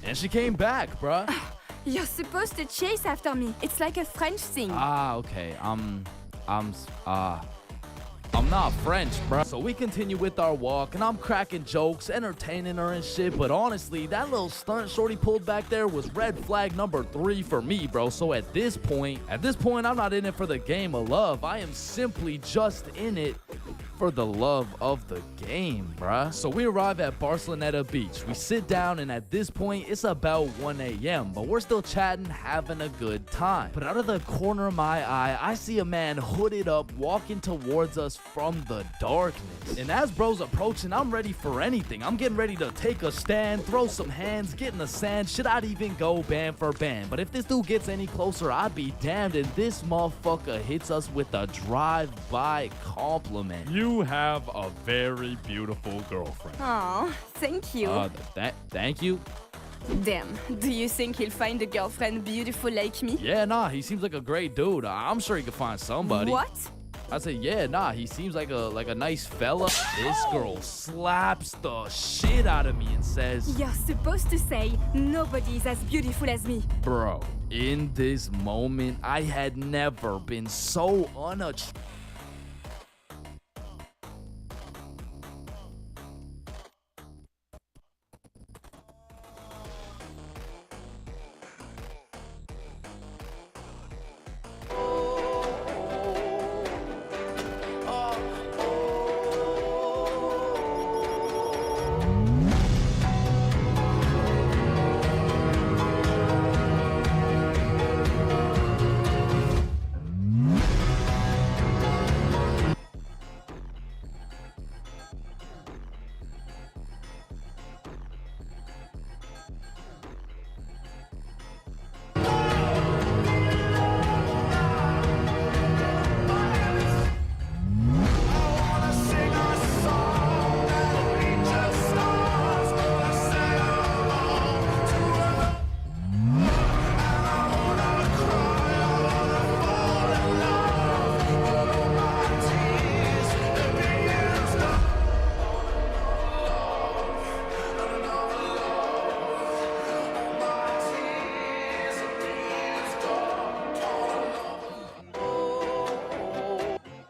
[SPEAKER 9] And she came back, bruh.
[SPEAKER 2] You're supposed to chase after me. It's like a French thing.
[SPEAKER 9] Okay. I'm not French, bro. So we continue with our walk, and I'm cracking jokes, entertaining her and shit. But honestly, that little stunt shorty pulled back there was red flag number 3 for me, bro. So at this point, I'm not in it for the game of love. I am simply just in it for the love of the game, bruh. So we arrive at Barceloneta Beach. We sit down, and at this point, it's about 1 a.m., but we're still chatting, having a good time. But out of the corner of my eye, I see a man hooded up walking towards us from the darkness. And as bro's approaching, I'm ready for anything. I'm getting ready to take a stand, throw some hands, get in the sand. Should I even go band for band? But if this dude gets any closer, I'd be damned. And this motherfucker hits us with a drive-by compliment. You have a very beautiful girlfriend.
[SPEAKER 2] Oh, thank you.
[SPEAKER 9] Thank you.
[SPEAKER 2] Damn, do you think he'll find a girlfriend beautiful like me?
[SPEAKER 9] Yeah, nah, he seems like a great dude. I'm sure he could find somebody.
[SPEAKER 2] What?
[SPEAKER 9] I said, yeah, nah, he seems like a nice fella. This girl slaps the shit out of me and says,
[SPEAKER 2] You're supposed to say nobody's as beautiful as me.
[SPEAKER 9] Bro, in this moment, I had never been so unattracted.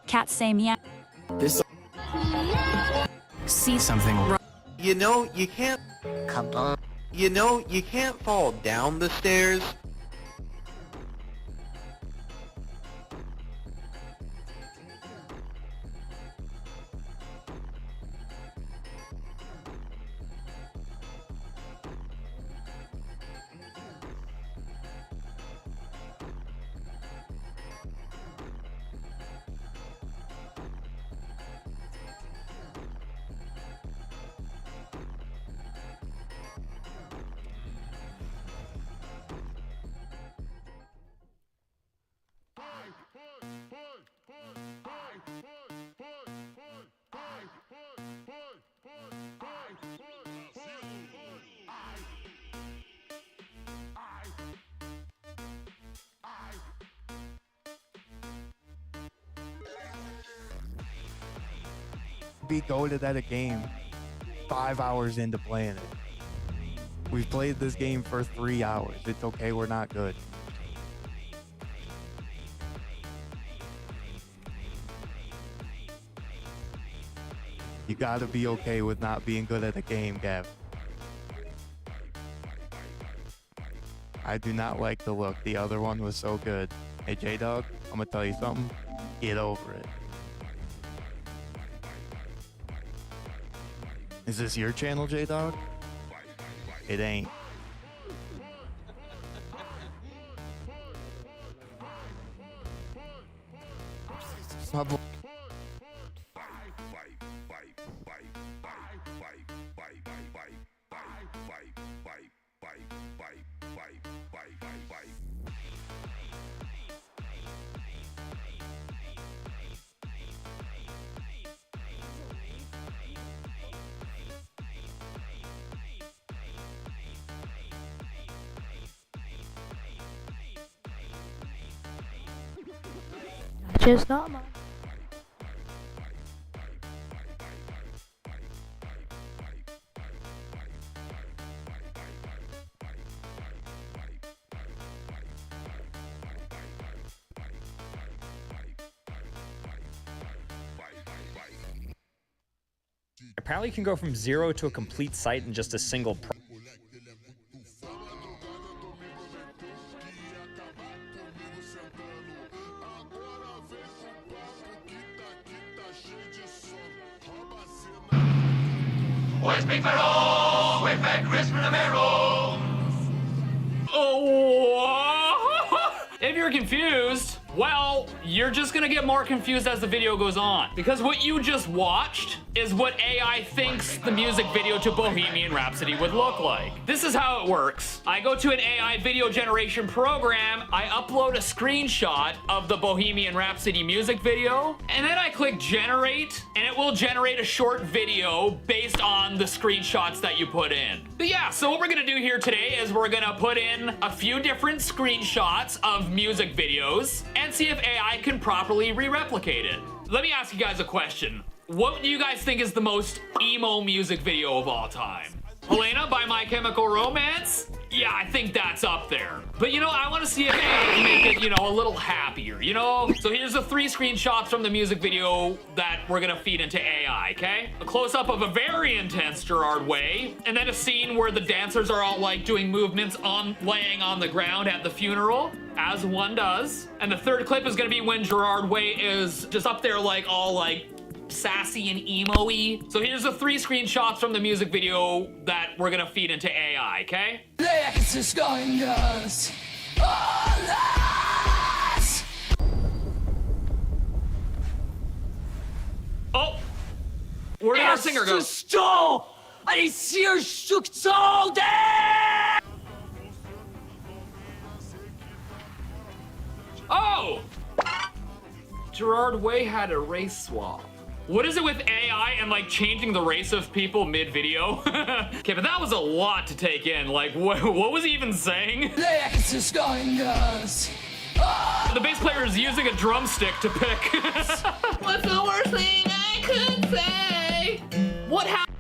[SPEAKER 3] Cats say meow.
[SPEAKER 19] This
[SPEAKER 3] See
[SPEAKER 19] something wrong. You know, you can't. Come on. You know, you can't fall down the stairs.
[SPEAKER 21] Be goated at a game 5 hours into playing it. We've played this game for 3 hours. It's okay, we're not good. You gotta be okay with not being good at a game, Gav. I do not like the look. The other one was so good. Hey, J-Dog, I'm gonna tell you something. Get over it. Is this your channel, J-Dog? It ain't. My boy.
[SPEAKER 8] Just not mine.
[SPEAKER 1] Apparently you can go from 0 to a complete site in just a single
[SPEAKER 5] Oh, if you're confused, well, you're just gonna get more confused as the video goes on. Because what you just watched is what AI thinks the music video to Bohemian Rhapsody would look like. This is how it works. I go to an AI video generation program, I upload a screenshot of the Bohemian Rhapsody music video, and then I click generate, and it will generate a short video based on the screenshots that you put in. But yeah, so what we're gonna do here today is we're gonna put in a few different screenshots of music videos and see if AI can properly re-replicate it. Let me ask you guys a question. What do you guys think is the most emo music video of all time? Helena by My Chemical Romance? Yeah, I think that's up there. But you know, I want to see if AI can make it, you know, a little happier, you know? So here's the 3 screenshots from the music video that we're gonna feed into AI, okay? A close-up of a very intense Gerard Way, and then a scene where the dancers are all like doing movements on laying on the ground at the funeral, as one does. And the 3rd clip is gonna be when Gerard Way is just up there like all like sassy and emo-y. So here's the 3 screenshots from the music video that we're gonna feed into AI, okay? Oh! Where did our singer go? Oh! Gerard Way had a race swap. What is it with AI and like changing the race of people mid-video? Okay, but that was a lot to take in. Like, what was he even saying? The bass player is using a drumstick to pick. What's the worst thing I could say? What happened?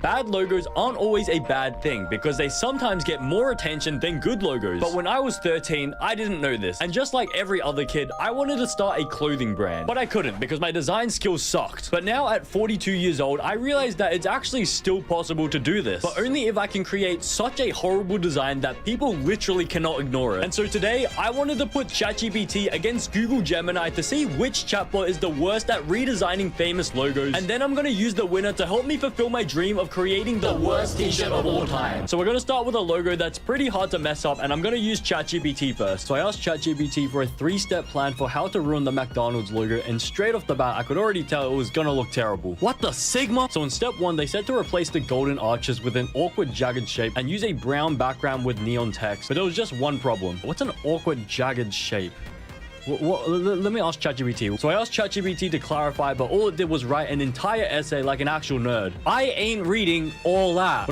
[SPEAKER 6] Bad logos aren't always a bad thing because they sometimes get more attention than good logos. But when I was 13, I didn't know this. And just like every other kid, I wanted to start a clothing brand. But I couldn't because my design skills sucked. But now at 42 years old, I realized that it's actually still possible to do this. But only if I can create such a horrible design that people literally cannot ignore it. And so today, I wanted to put ChatGPT against Google Gemini to see which chatbot is the worst at redesigning famous logos. And then I'm going to use the winner to help me fulfill my dream of creating the worst t-shirt of all time. So we're going to start with a logo that's pretty hard to mess up, and I'm going to use ChatGPT first. So I asked ChatGPT for a 3-step plan for how to ruin the McDonald's logo, and straight off the bat, I could already tell it was going to look terrible. What the Sigma? So in step 1, they said to replace the golden arches with an awkward jagged shape and use a brown background with neon text. But there was just one problem. What's an awkward jagged shape? Let me ask ChatGPT. So I asked ChatGPT to clarify, but all it did was write an entire essay like an actual nerd. I ain't reading all that.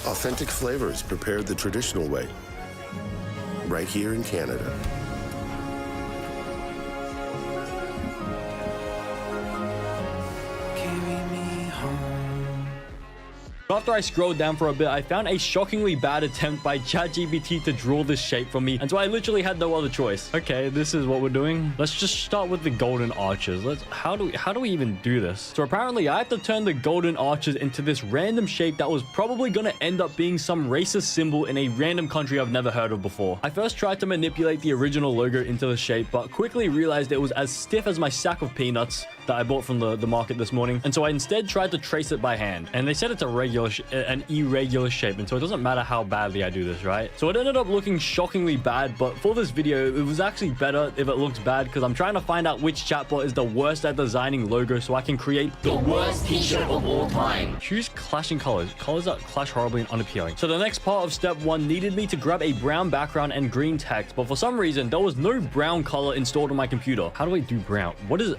[SPEAKER 7] Authentic flavors prepared the traditional way, right here in Canada.
[SPEAKER 6] After I scrolled down for a bit, I found a shockingly bad attempt by ChatGPT to draw this shape for me, and so I literally had no other choice. Okay, this is what we're doing. Let's just start with the golden arches. How do we even do this? So apparently I have to turn the golden arches into this random shape that was probably gonna end up being some racist symbol in a random country I've never heard of before. I first tried to manipulate the original logo into the shape, but quickly realized it was as stiff as my sack of peanuts that I bought from the market this morning, and so I instead tried to trace it by hand. And they said it's an irregular shape, and so it doesn't matter how badly I do this, right? So it ended up looking shockingly bad, but for this video it was actually better if it looks bad, because I'm trying to find out which chatbot is the worst at designing logos so I can create the worst t-shirt of all time. Choose clashing colors that clash horribly and unappealing. So the next part of step 1 needed me to grab a brown background and green text, but for some reason there was no brown color installed on my computer. How do I do brown? What is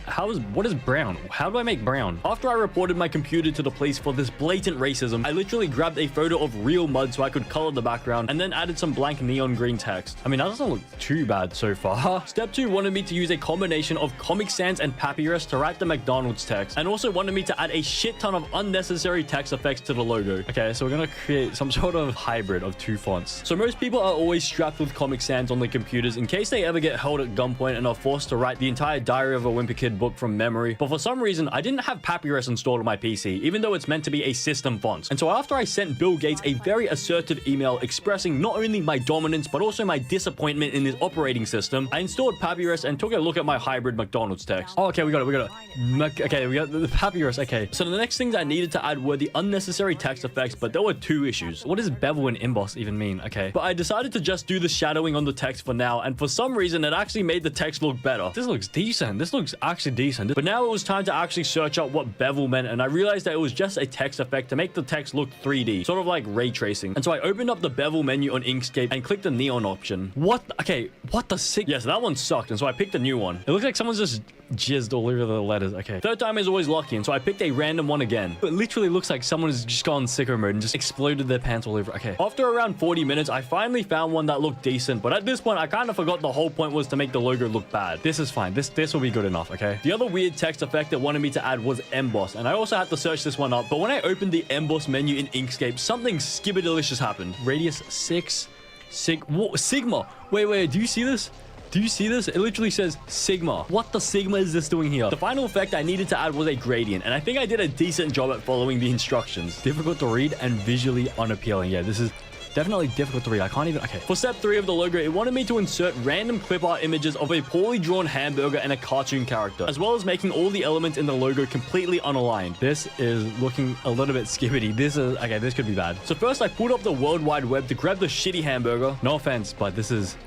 [SPEAKER 6] brown? How do I make brown? After I reported my computer to the police for this blatant racism, I literally grabbed a photo of real mud so I could color the background, and then added some blank neon green text. I mean, that doesn't look too bad so far. Step 2 wanted me to use a combination of Comic Sans and Papyrus to write the McDonald's text, and also wanted me to add a shit ton of unnecessary text effects to the logo. Okay, so we're gonna create some sort of hybrid of 2 fonts. So most people are always strapped with Comic Sans on their computers in case they ever get held at gunpoint and are forced to write the entire Diary of a Wimpy Kid book from memory. But for some reason, I didn't have Papyrus installed on my PC, even though it's meant to be a system font. And so after I sent Bill Gates a very assertive email expressing not only my dominance, but also my disappointment in his operating system, I installed Papyrus and took a look at my hybrid McDonald's text. Oh, okay, we got it. Okay, we got the Papyrus. Okay, so the next things I needed to add were the unnecessary text effects, but there were 2 issues. What does bevel and emboss even mean? Okay, but I decided to just do the shadowing on the text for now, and for some reason it actually made the text look better. This looks decent. This looks actually decent. But now it was time to actually search up what bevel meant, and I realized that it was just a text effect to make the text look 3D, sort of like ray tracing. And so I opened up the bevel menu on Inkscape and clicked the neon option. What the sick? Yes, that one sucked, and so I picked a new one. It looks like someone's just jizzed all over the letters. Okay, third time is always lucky, and so I picked a random one again. It literally looks like someone has just gone sicko mode and just exploded their pants all over. Okay, after around 40 minutes, I finally found one that looked decent, but at this point, I kind of forgot the whole point was to make the logo look bad. This is fine. This will be good enough, okay? The other weird text effect that wanted me to add was emboss, and I also had to search this one up, but when I opened the emboss menu in Inkscape, something skibadilicious happened. Radius 6, Sigma. Wait, do you see this? Do you see this? It literally says Sigma. What the Sigma is this doing here? The final effect I needed to add was a gradient, and I think I did a decent job at following the instructions. Difficult to read and visually unappealing. Yeah, this is definitely difficult to read. I can't even... Okay. For step 3 of the logo, it wanted me to insert random clip art images of a poorly drawn hamburger and a cartoon character, as well as making all the elements in the logo completely unaligned. This is looking a little bit skibbity. This is... Okay, this could be bad. So first, I pulled up the World Wide Web to grab the shitty hamburger. No offense, but this is...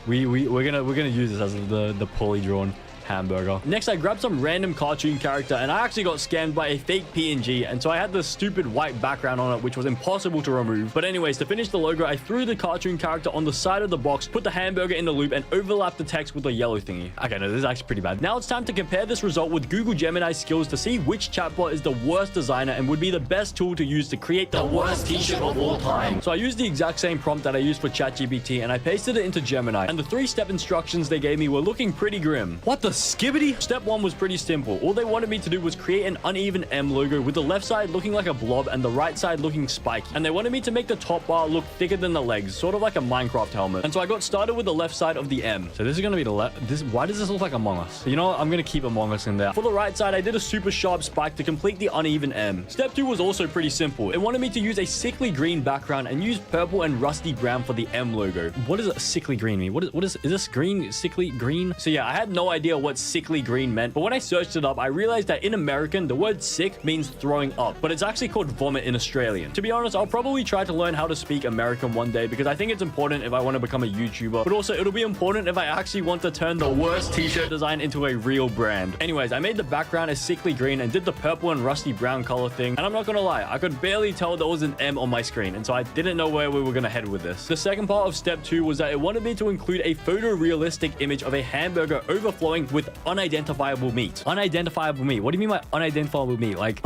[SPEAKER 6] We're gonna use this as the poorly drawn hamburger. Next, I grabbed some random cartoon character, and I actually got scammed by a fake PNG, and so I had this stupid white background on it, which was impossible to remove. But anyways, to finish the logo, I threw the cartoon character on the side of the box, put the hamburger in the loop, and overlapped the text with the yellow thingy. Okay, no, this is actually pretty bad. Now it's time to compare this result with Google Gemini's skills to see which chatbot is the worst designer and would be the best tool to use to create the worst t-shirt of all time. So I used the exact same prompt that I used for ChatGPT, and I pasted it into Gemini, and the 3-step instructions they gave me were looking pretty grim. What the skibbity? Step 1 was pretty simple. All they wanted me to do was create an uneven M logo with the left side looking like a blob and the right side looking spiky. And they wanted me to make the top bar look thicker than the legs, sort of like a Minecraft helmet. And so I got started with the left side of the M. So this is gonna be the left. Why does this look like Among Us? You know what? I'm gonna keep Among Us in there. For the right side, I did a super sharp spike to complete the uneven M. Step 2 was also pretty simple. It wanted me to use a sickly green background and use purple and rusty brown for the M logo. What does a sickly green mean? Is this green? Sickly green? So yeah, I had no idea what sickly green meant, but when I searched it up, I realized that in American, the word sick means throwing up, but it's actually called vomit in Australian. To be honest, I'll probably try to learn how to speak American one day because I think it's important if I want to become a YouTuber, but also it'll be important if I actually want to turn the worst t-shirt design into a real brand. Anyways, I made the background a sickly green and did the purple and rusty brown color thing, and I'm not gonna lie, I could barely tell there was an M on my screen, and so I didn't know where we were gonna head with this. The second part of step 2 was that it wanted me to include a photorealistic image of a hamburger overflowing with unidentifiable meat. Unidentifiable meat. What do you mean by unidentifiable meat? Like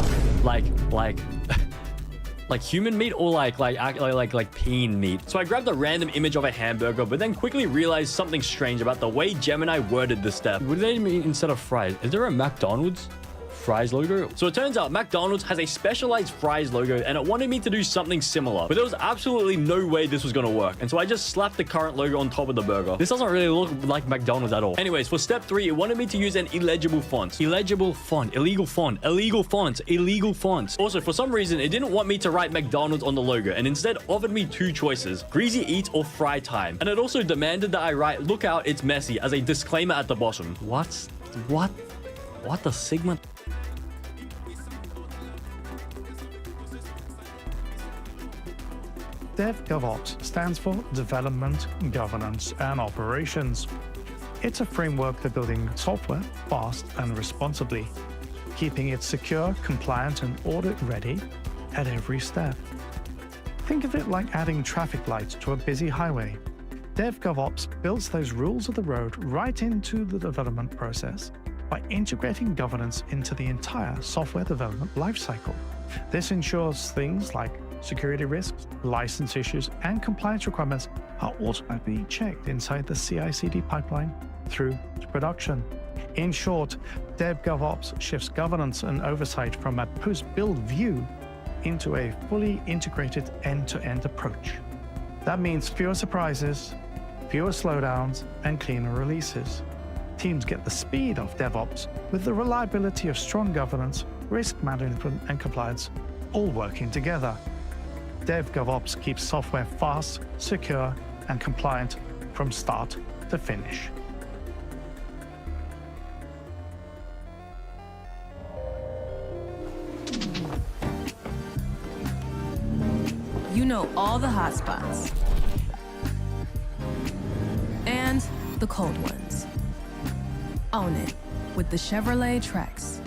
[SPEAKER 6] like human meat or like peen meat. So I grabbed a random image of a hamburger, but then quickly realized something strange about the way Gemini worded the step. What do they mean instead of fries? Is there a McDonald's fries logo? So it turns out McDonald's has a specialized fries logo and it wanted me to do something similar, but there was absolutely no way this was gonna work. And so I just slapped the current logo on top of the burger. This doesn't really look like McDonald's at all. Anyways, for step 3, it wanted me to use an illegible font. Illegible font, illegal font, illegal font, illegal font. Also, for some reason, it didn't want me to write McDonald's on the logo and instead offered me 2 choices, greasy eat or fry time. And it also demanded that I write, look out, it's messy, as a disclaimer at the bottom. What the Sigma?
[SPEAKER 12] DevGovOps stands for Development, Governance, and Operations. It's a framework for building software fast and responsibly, keeping it secure, compliant, and audit-ready at every step. Think of it like adding traffic lights to a busy highway. DevGovOps builds those rules of the road right into the development process by integrating governance into the entire software development lifecycle. This ensures things like security risks, license issues, and compliance requirements are automatically checked inside the CI/CD pipeline through to production. In short, DevGovOps shifts governance and oversight from a post-build view into a fully integrated end-to-end approach. That means fewer surprises, fewer slowdowns, and cleaner releases. Teams get the speed of DevOps with the reliability of strong governance, risk management, and compliance all working together. DevGovOps keeps software fast, secure, and compliant from start to finish.
[SPEAKER 20] You know all the hotspots and the cold ones. Own it with the Chevrolet Trax.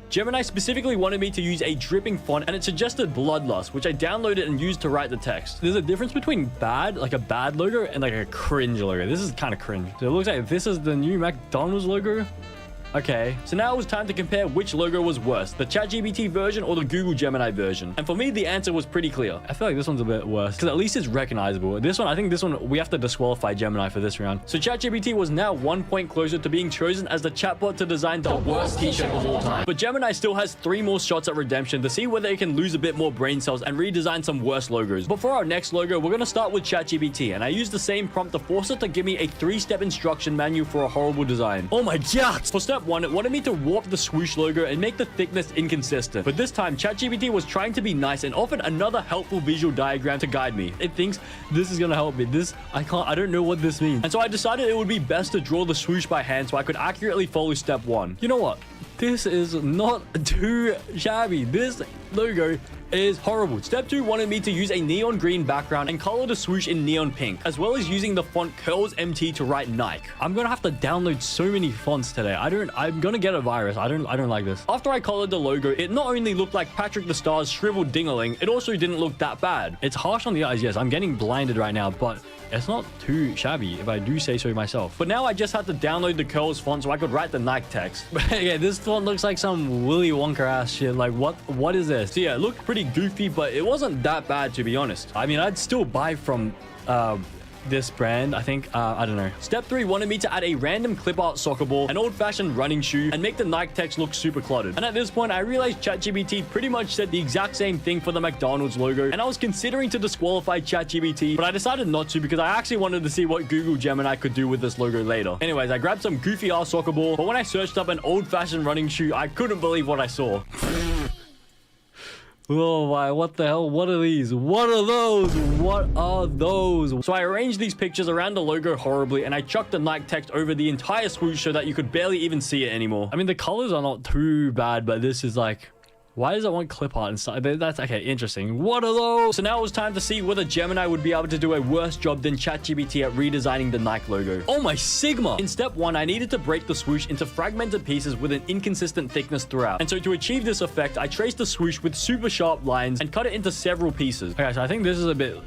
[SPEAKER 6] Gemini specifically wanted me to use a dripping font and it suggested Bloodlust, which I downloaded and used to write the text. There's a difference between bad, like a bad logo, and like a cringe logo. This is kind of cringe. So it looks like this is the new McDonald's logo. Okay, so now it was time to compare which logo was worse, the ChatGPT version or the Google Gemini version. And for me, the answer was pretty clear. I feel like this one's a bit worse because at least it's recognizable. This one, I think this one, we have to disqualify Gemini for this round. So ChatGPT was now 1 point closer to being chosen as the chatbot to design the worst t-shirt of all time. But Gemini still has 3 more shots at redemption to see whether it can lose a bit more brain cells and redesign some worse logos. But for our next logo, we're going to start with ChatGPT, and I used the same prompt to force it to give me a 3-step instruction manual for a horrible design. Oh my god! For step 1, it wanted me to warp the swoosh logo and make the thickness inconsistent. But this time, ChatGPT was trying to be nice and offered another helpful visual diagram to guide me. It thinks this is gonna help me. I don't know what this means. And so I decided it would be best to draw the swoosh by hand so I could accurately follow step 1. You know what? This is not too shabby. This logo is horrible. Step 2 wanted me to use a neon green background and color the swoosh in neon pink, as well as using the font Curls MT to write Nike. I'm gonna have to download so many fonts today. I'm gonna get a virus. I don't like this. After I colored the logo, it not only looked like Patrick the Star's shriveled dingaling, it also didn't look that bad. It's harsh on the eyes, yes. I'm getting blinded right now, but it's not too shabby if I do say so myself. But now I just had to download the Curls font so I could write the Nike text. Yeah, this font looks like some Willy Wonka ass shit. Like what is this? So yeah, it looked pretty goofy, but it wasn't that bad to be honest. I mean, I'd still buy from this brand, I think. I don't know. Step 3 wanted me to add a random clip art soccer ball, an old-fashioned running shoe, and make the Nike text look super cluttered. And at this point, I realized ChatGPT pretty much said the exact same thing for the McDonald's logo, and I was considering to disqualify ChatGPT, but I decided not to because I actually wanted to see what Google Gemini could do with this logo later. Anyways, I grabbed some goofy ass soccer ball, but when I searched up an old-fashioned running shoe, I couldn't believe what I saw. Oh my, what the hell? What are these? What are those? What are those? So I arranged these pictures around the logo horribly and I chucked the Nike text over the entire swoosh so that you could barely even see it anymore. I mean, the colors are not too bad, but this is like... Why does it want clip art and stuff? That's okay, interesting. What are those? So now it was time to see whether Gemini would be able to do a worse job than ChatGPT at redesigning the Nike logo. Oh my Sigma! In step 1, I needed to break the swoosh into fragmented pieces with an inconsistent thickness throughout. And so to achieve this effect, I traced the swoosh with super sharp lines and cut it into several pieces. Okay, so I think this is a bit...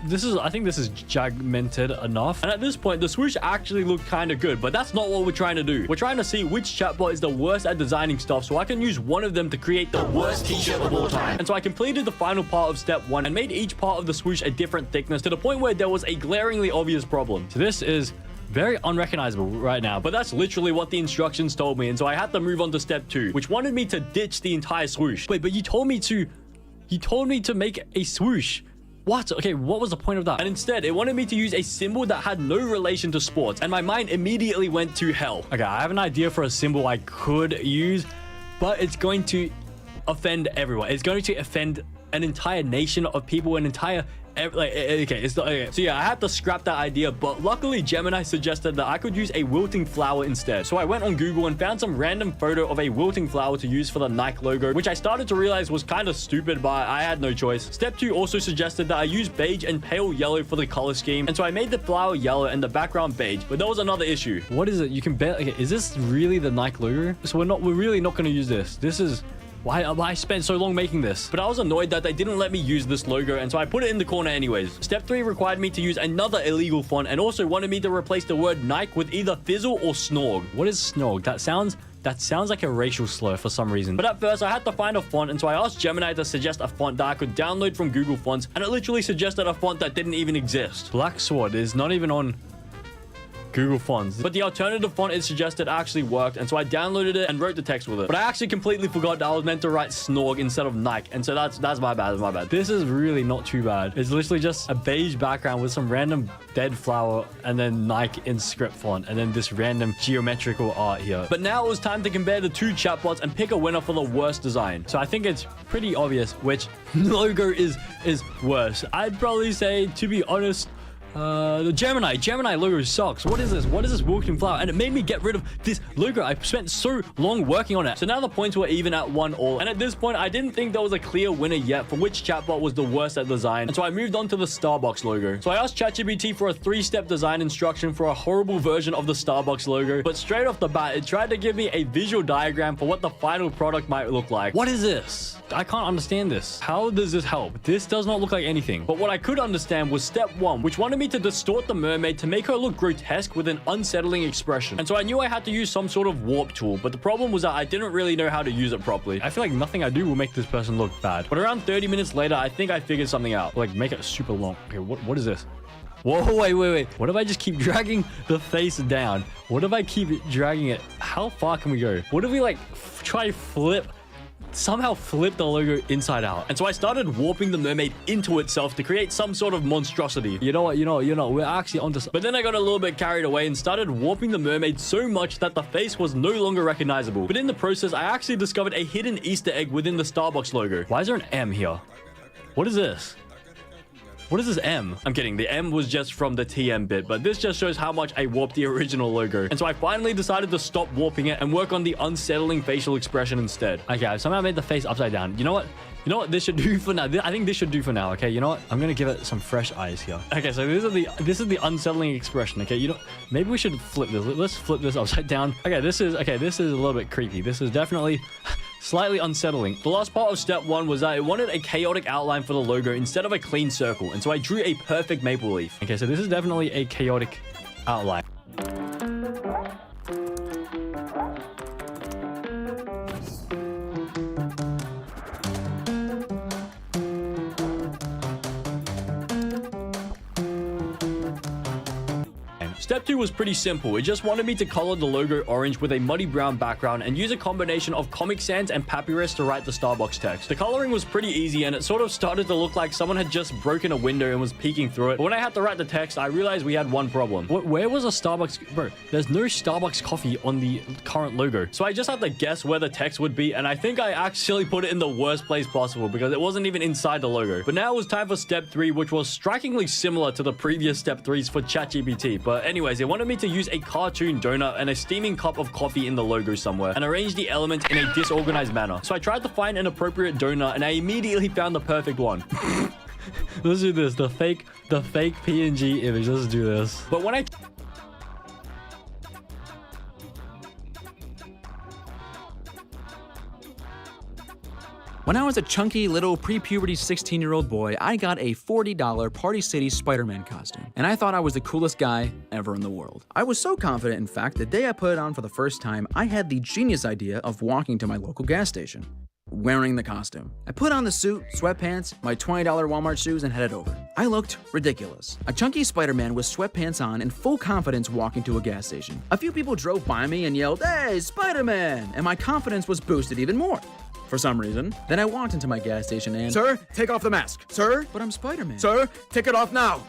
[SPEAKER 6] I think this is jagmented enough. And at this point, the swoosh actually looked kind of good, but that's not what we're trying to do. We're trying to see which chatbot is the worst at designing stuff so I can use one of them to create the worst ship of all time. And so I completed the final part of step 1 and made each part of the swoosh a different thickness to the point where there was a glaringly obvious problem. So this is very unrecognizable right now, but that's literally what the instructions told me. And so I had to move on to step 2, which wanted me to ditch the entire swoosh. Wait, but you told me to make a swoosh. What? Okay, what was the point of that? And instead, it wanted me to use a symbol that had no relation to sports, and my mind immediately went to hell. Okay, I have an idea for a symbol I could use, but it's going to offend everyone. It's going to offend an entire nation of people, an entire okay. So yeah, I had to scrap that idea, but luckily Gemini suggested that I could use a wilting flower instead. So I went on Google and found some random photo of a wilting flower to use for the Nike logo, which I started to realize was kind of stupid, but I had no choice. Step 2 also suggested that I use beige and pale yellow for the color scheme, and so I made the flower yellow and the background beige. But there was another issue. What is it? You can bet. Okay, is this really the Nike logo? So we're really not going to use this. This is why I spent so long making this. But I was annoyed that they didn't let me use this logo, and so I put it in the corner anyways. Step 3 required me to use another illegal font and also wanted me to replace the word Nike with either fizzle or snog. What is snog? That sounds like a racial slur for some reason. But at first, I had to find a font, and so I asked Gemini to suggest a font that I could download from Google Fonts, and it literally suggested a font that didn't even exist. Black Sword is not even on Google Fonts. But the alternative font it suggested actually worked, and so I downloaded it and wrote the text with it. But I actually completely forgot that I was meant to write snog instead of Nike, and so that's my bad. That's my bad. This is really not too bad. It's literally just a beige background with some random dead flower and then Nike in script font and then this random geometrical art here. But now it was time to compare the two chatbots and pick a winner for the worst design. So I think it's pretty obvious which logo is worse. I'd probably say, to be honest, the Gemini logo sucks. What is this wilting flower? And it made me get rid of this logo. I spent so long working on it. So now the points were even at 1-all, and at this point I didn't think there was a clear winner yet for which chatbot was the worst at design, and so I moved on to the Starbucks logo. So I asked ChatGPT for a 3-step design instruction for a horrible version of the Starbucks logo, but straight off the bat it tried to give me a visual diagram for what the final product might look like. What is this? I can't understand this. How does this help? This does not look like anything. But what I could understand was step 1, which wanted me to distort the mermaid to make her look grotesque with an unsettling expression. And so I knew I had to use some sort of warp tool, but the problem was that I didn't really know how to use it properly. I feel like nothing I do will make this person look bad. But around 30 minutes later, I think I figured something out. Like, make it super long. Okay, what is this? Whoa, wait. What if I just keep dragging the face down? What if I keep dragging it? How far can we go? What if we, like, somehow flip the logo inside out? And so I started warping the mermaid into itself to create some sort of monstrosity. You know what, we're actually onto something. But then I got a little bit carried away and started warping the mermaid so much that the face was no longer recognizable. But in the process, I actually discovered a hidden Easter egg within the Starbucks logo. Why is there an M here? What is this? What is this M? I'm kidding. The M was just from the TM bit, but this just shows how much I warped the original logo. And so I finally decided to stop warping it and work on the unsettling facial expression instead. Okay, I've somehow made the face upside down. You know what this should do for now? I think this should do for now, okay? You know what? I'm gonna give it some fresh eyes here. Okay, so this is the unsettling expression, okay? Maybe we should flip this. Let's flip this upside down. Okay, this is a little bit creepy. This is definitely slightly unsettling. The last part of step 1 was that it wanted a chaotic outline for the logo instead of a clean circle, and so I drew a perfect maple leaf. Okay, so this is definitely a chaotic outline. Step 2 was pretty simple. It just wanted me to color the logo orange with a muddy brown background and use a combination of Comic Sans and Papyrus to write the Starbucks text. The coloring was pretty easy, and it sort of started to look like someone had just broken a window and was peeking through it. But when I had to write the text, I realized we had one problem. Where was a Starbucks? Bro, there's no Starbucks coffee on the current logo. So I just had to guess where the text would be, and I think I actually put it in the worst place possible because it wasn't even inside the logo. But now it was time for step 3, which was strikingly similar to the previous step 3s for ChatGPT. But anyways, they wanted me to use a cartoon donut and a steaming cup of coffee in the logo somewhere and arrange the elements in a disorganized manner. So I tried to find an appropriate donut, and I immediately found the perfect one. Let's do this. The fake PNG image. Let's do this. But when
[SPEAKER 18] When I was a chunky little pre-puberty 16-year-old boy, I got a $40 Party City Spider-Man costume, and I thought I was the coolest guy ever in the world. I was so confident, in fact, the day I put it on for the first time, I had the genius idea of walking to my local gas station. wearing the costume. I put on the suit, sweatpants, my $20 Walmart shoes, and headed over. I looked ridiculous. A chunky Spider-Man with sweatpants on and full confidence walking to a gas station. A few people drove by me and yelled, "Hey, Spider-Man!" And my confidence was boosted even more. For some reason. Then I walked into my gas station and, "Sir, take off the mask. Sir?" "But I'm Spider-Man." "Sir, take it off now.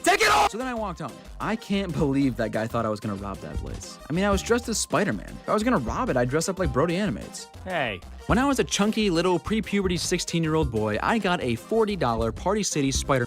[SPEAKER 18] Take it off!" So then I walked home. I can't believe that guy thought I was gonna rob that place. I mean, I was dressed as Spider-Man. If I was gonna rob it, I'd dress up like Brody Animates.
[SPEAKER 1] Hey.
[SPEAKER 18] When I was a chunky little pre-puberty 16-year-old boy, I got a $40 Party City Spider.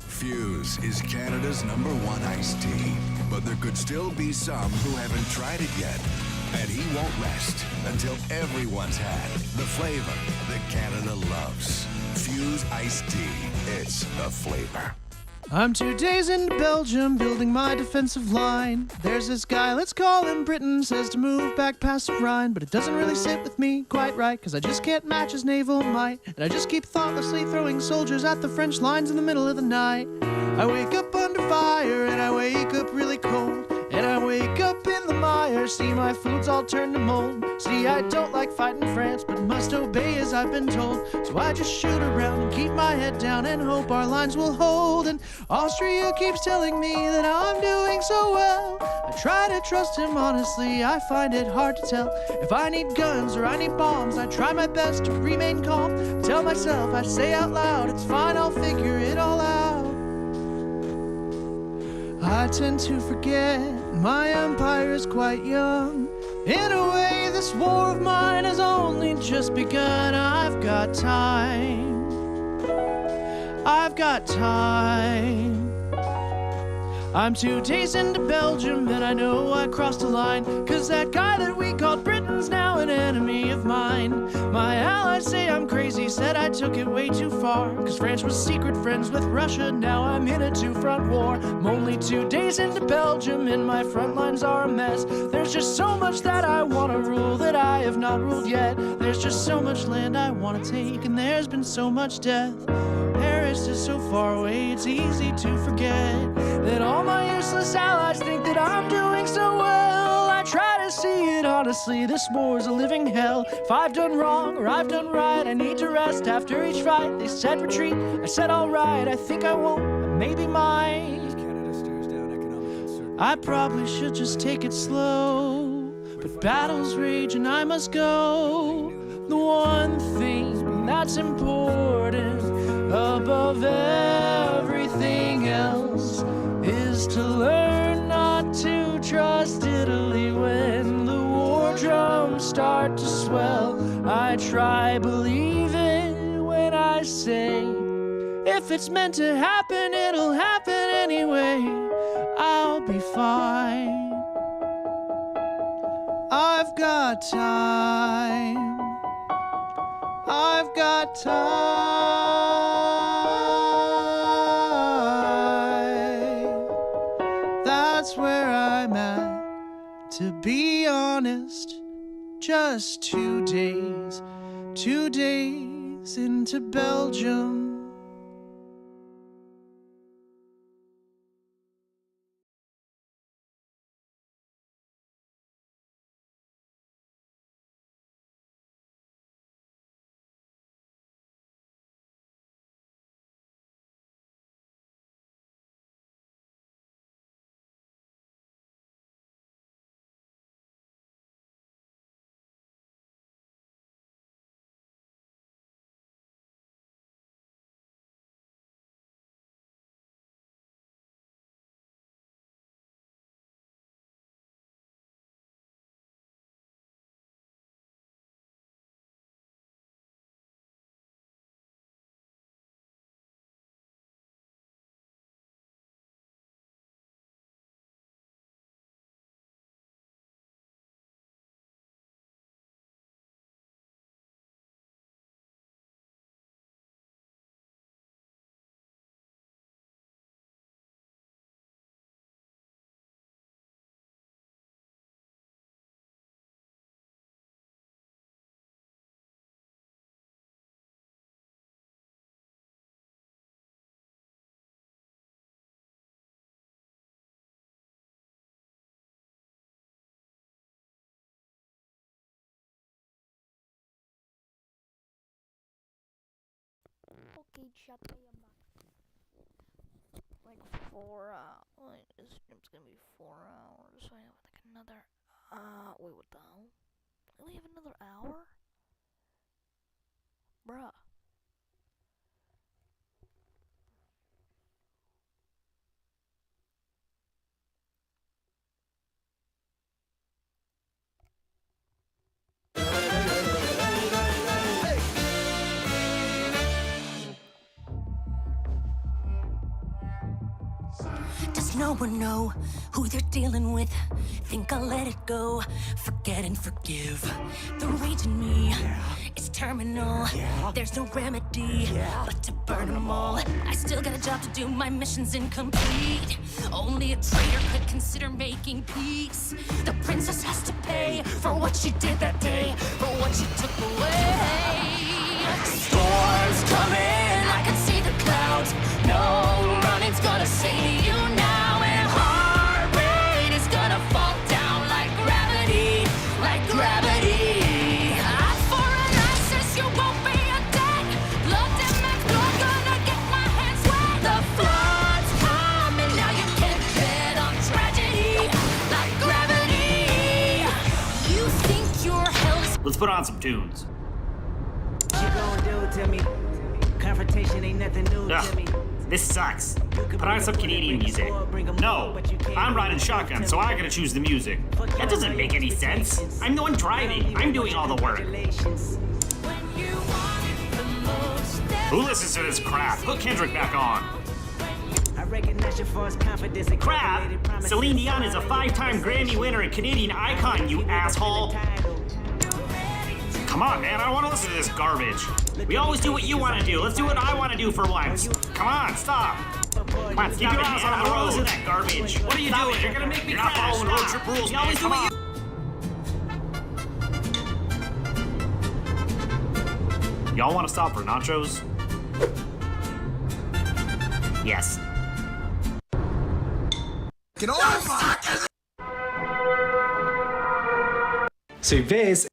[SPEAKER 4] Fuse is Canada's #1 iced tea, but there could still be some who haven't tried it yet. And he won't rest until everyone's had the flavor that Canada loves. Fuse iced tea, it's the flavor.
[SPEAKER 22] I'm 2 days into Belgium, building my defensive line. There's this guy, let's call him Britain, says to move back past the Rhine, but it doesn't really sit with me quite right, cause I just can't match his naval might, and I just keep thoughtlessly throwing soldiers at the French lines in the middle of the night. I wake up under fire, and I wake up really cold, and I wake up in the mire, see my food's all turned to mold. See, I don't like fighting France, but must obey as I've been told, so I just shoot around and keep my head down and hope our lines will hold. And Austria keeps telling me that I'm doing so well. I try to trust him honestly, I find it hard to tell. If I need guns or I need bombs, I try my best to remain calm. Tell myself, I say out loud, it's fine, I'll figure it all out. I tend to forget my empire is quite young. In a way, this war of mine has only just begun. I've got time. I've got time. I'm 2 days into Belgium and I know I crossed a line, cause that guy that we called Britain's now an enemy of mine. My allies say I'm crazy, said I took it way too far, cause France was secret friends with Russia, now I'm in a two-front war. I'm only 2 days into Belgium and my front lines are a mess. There's just so much that I want to rule that I have not ruled yet. There's just so much land I want to take and there's been so much death. Paris is so far away, it's easy to forget that all my useless allies think that I'm doing so well. I try to see it honestly. Honestly, this war's a living hell. If I've done wrong or I've done right, I need to rest after each fight. They said retreat, I said alright. I think I won't, I maybe might. I probably should just take it slow, but battles rage and I must go. The one thing that's important above everything else is to learn not to trust Italy when the war drums start to swell. I try believing when I say, if it's meant to happen, it'll happen anyway. I'll be fine. I've got time. I've got time. That's where I'm at. To be honest, just 2 days into Belgium.
[SPEAKER 8] Okay, chat, I am back. Like 4 hours. This stream's gonna be 4 hours. So I have like another. Wait, what the hell? I only have another hour? Bruh.
[SPEAKER 11] Does no one know who they're dealing with? Think I'll let it go, forget and forgive. The rage in me is terminal. There's no remedy but to burn them all. I still got a job to do, my mission's incomplete. Only a traitor could consider making peace. The princess has to pay for what she did that day, for what she took away. Storms coming, I can see the clouds. No running's gonna save you now, and heart rate is gonna fall down like gravity, like gravity. Eye for an eye, sis, you won't be a dead. Blood and max, blood gonna get my hands wet. The flood's coming, now you can bet on tragedy, like gravity. You think your hell is...
[SPEAKER 14] Let's put on some tunes.
[SPEAKER 23] What you gonna do to me? Confrontation ain't nothing new to me.
[SPEAKER 14] This sucks. Put on some Canadian music. No, I'm riding shotgun, so I gotta choose the music. That doesn't make any sense. I'm the one driving. I'm doing all the work. Who listens to this crap? Put Kendrick back on. Crap? Celine Dion is a 5-time Grammy winner and Canadian icon, you asshole. Come on, man, I don't want to listen to this garbage. We always do what you want to do. Let's do what I want to do for once. Come on, stop. Come on, keep your eyes on the road. Listen to that garbage. What are you doing? You're gonna make me crash. You're not following road trip rules, man. Come on. Y'all want to stop for nachos? Yes.
[SPEAKER 24] Get over!
[SPEAKER 10] So this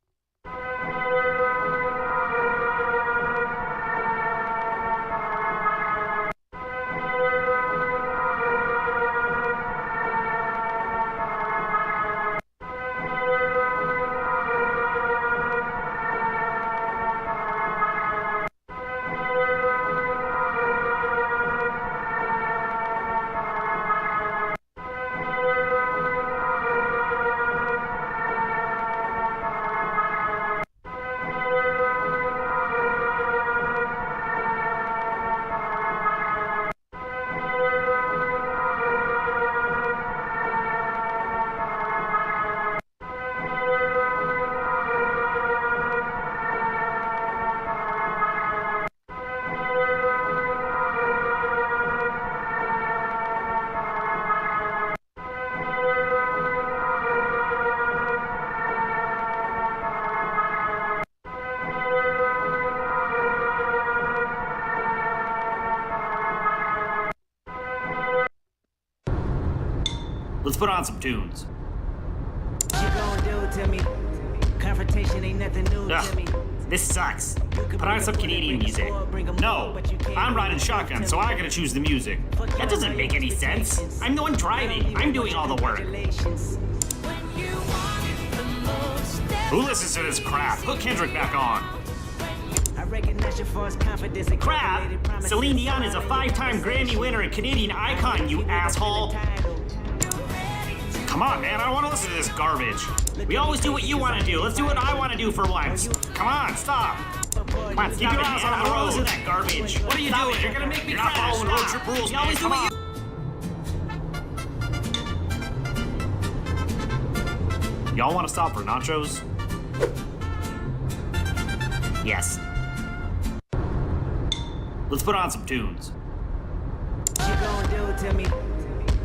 [SPEAKER 14] Let's put on some tunes.
[SPEAKER 23] You gon' do to me? Confrontation ain't nothing new to me.
[SPEAKER 14] This sucks. Put on some Canadian music. No, I'm riding shotgun, so I gotta choose the music. That doesn't make any sense. I'm the one driving. I'm doing all the work. Who listens to this crap? Put Kendrick back on.
[SPEAKER 23] I recognize your false confidence and
[SPEAKER 14] Crap! Celine Dion is a 5-time Grammy winner and Canadian icon, you asshole. Come on, man, I don't want to listen to this garbage. We always do what you want to do. Let's do what I want to do for once. Come on, stop. Come on, keep your ass on the road. Listen to that garbage. What are you doing? You're gonna make me crash. You're not following road trip rules. We always do what you... Y'all want to stop for nachos? Yes. Let's put on some tunes.
[SPEAKER 23] You gon' do to me?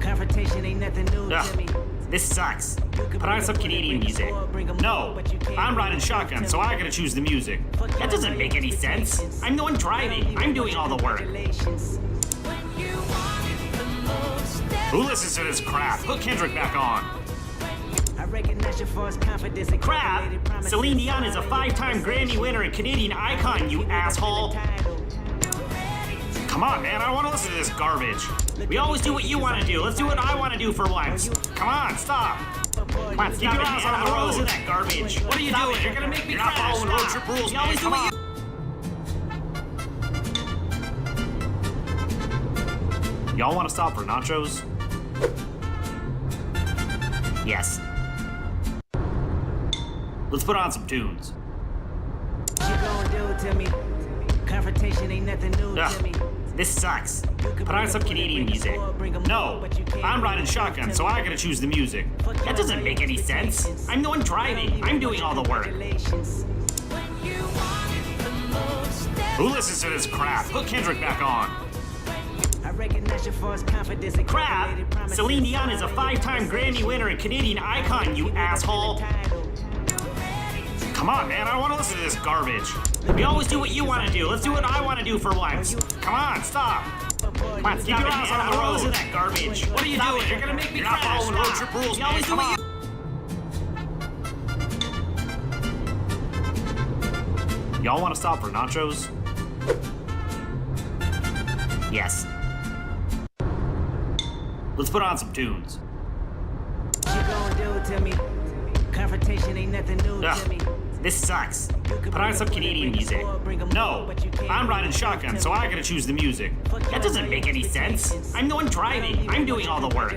[SPEAKER 23] Confrontation ain't nothing new to me.
[SPEAKER 14] This sucks. Put on some Canadian music. No, I'm riding shotgun, so I gotta choose the music. That doesn't make any sense. I'm the one driving. I'm doing all the work. Who listens to this crap? Put Kendrick back on.
[SPEAKER 23] I recognize your false confidence and
[SPEAKER 14] crap! Celine Dion is a 5-time Grammy winner and Canadian icon, you asshole. Come on, man, I don't want to listen to this garbage. We always do what you want to do. Let's do what I want to do for once. Come on, stop. Come on, keep your ass on the road. Listen to that garbage. What are you doing? You're gonna make me crash. You're not following road trip rules. We always do what you... Y'all want to stop for nachos? Yes. Let's put on some tunes.
[SPEAKER 23] You gon' do to me? Confrontation ain't nothing new to me.
[SPEAKER 14] This sucks. Put on some Canadian music. No, I'm riding shotgun, so I gotta choose the music. That doesn't make any sense. I'm the one driving. I'm doing all the work. Who listens to this crap? Put Kendrick back on.
[SPEAKER 23] I recognize your false confidence and
[SPEAKER 14] crap! Celine Dion is a 5-time Grammy winner and Canadian icon, you asshole. Come on, man, I don't want to listen to this garbage. We always do what you want to do. Let's do what I want to do for once. Come on, stop. Come on, keep your ass on the road. Listen to that garbage. What are you doing? You're gonna make me crash. You're not following road trip rules. We always do what you... Y'all want to stop for nachos? Yes. Let's put on some tunes.
[SPEAKER 23] You gon' do to me? Confrontation ain't nothing new to me.
[SPEAKER 14] This sucks. Put on some Canadian music. No, I'm riding shotgun, so I gotta choose the music. That doesn't make any sense. I'm the one driving. I'm doing all the work.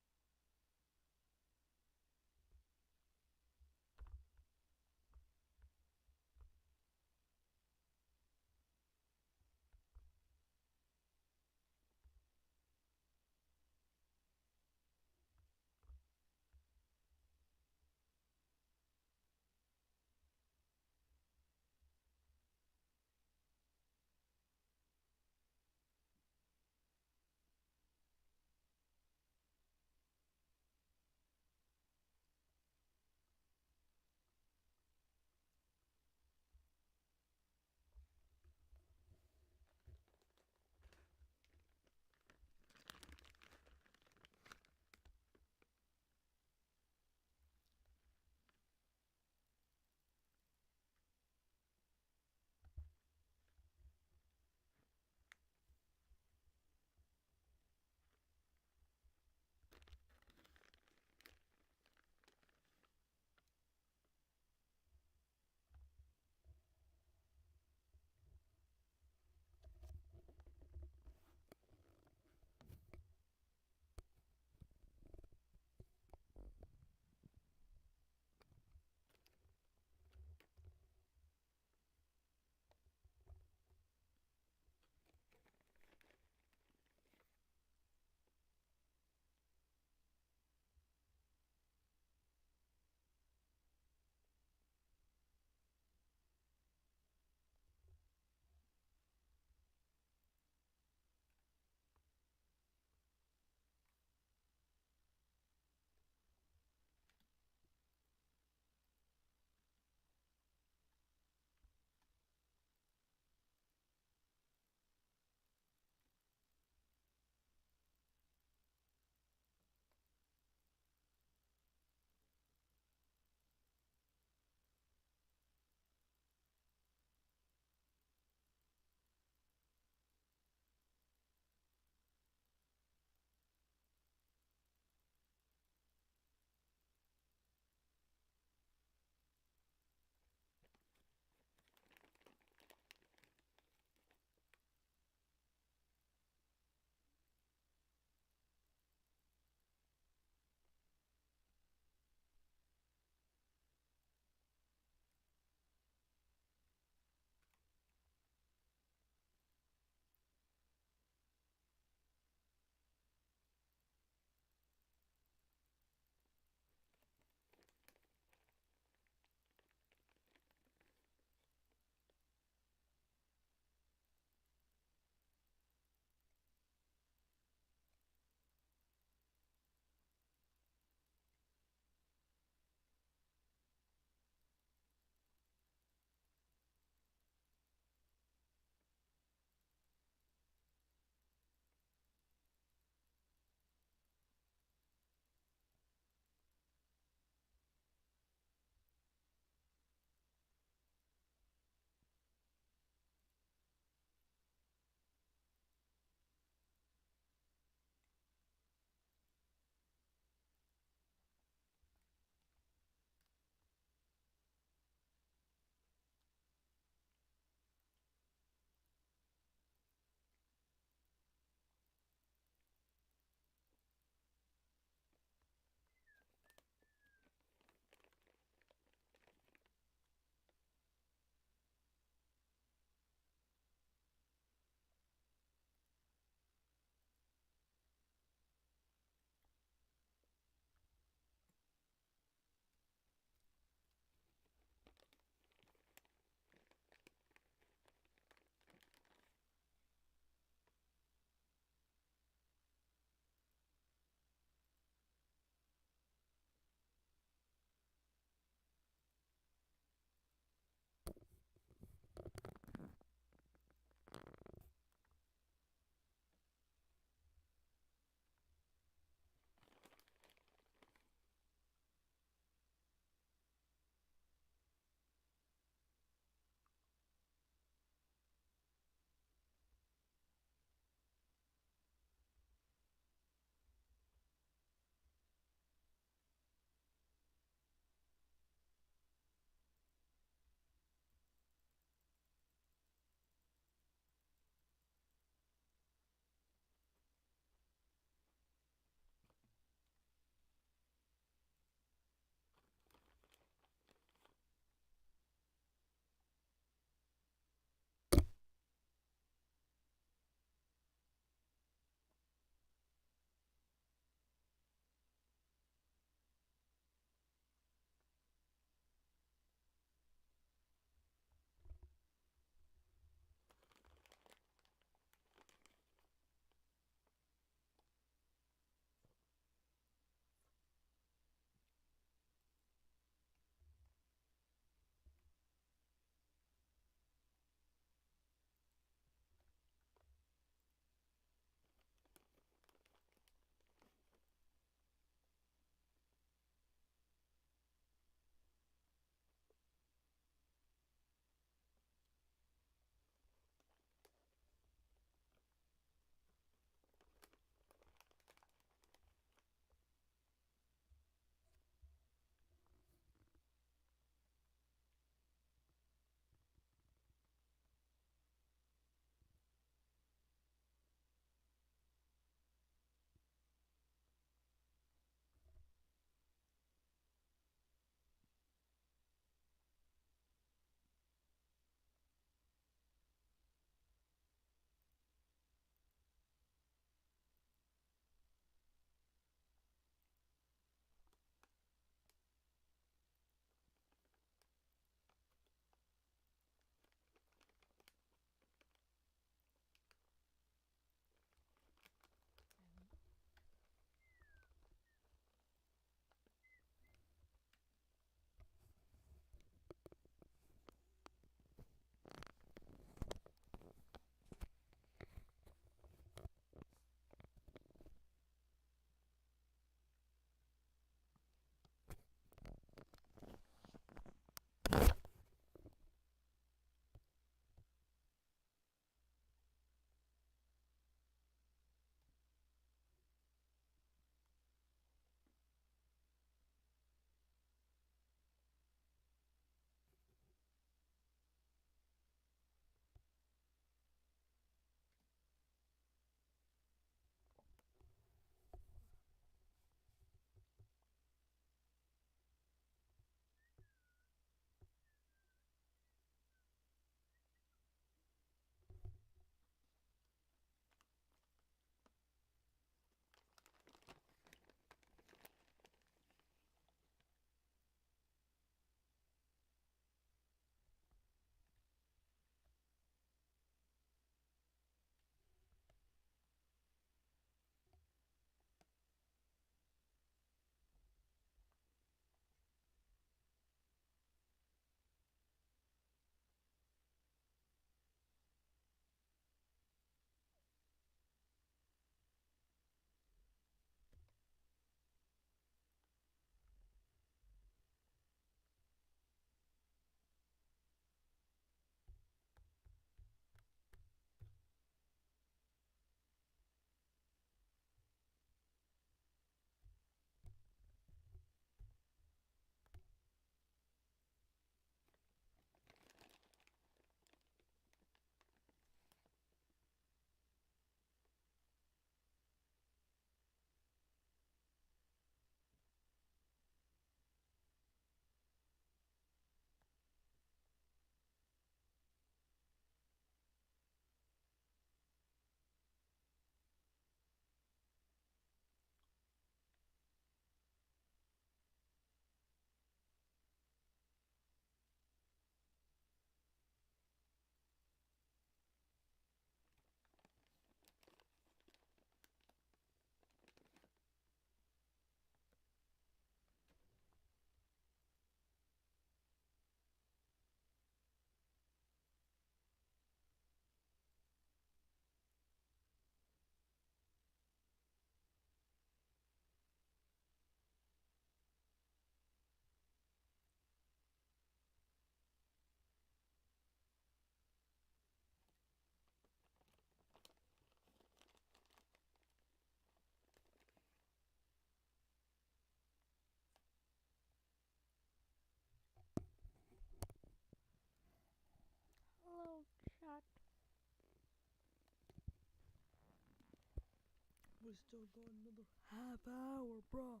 [SPEAKER 22] we still got another half hour, bro.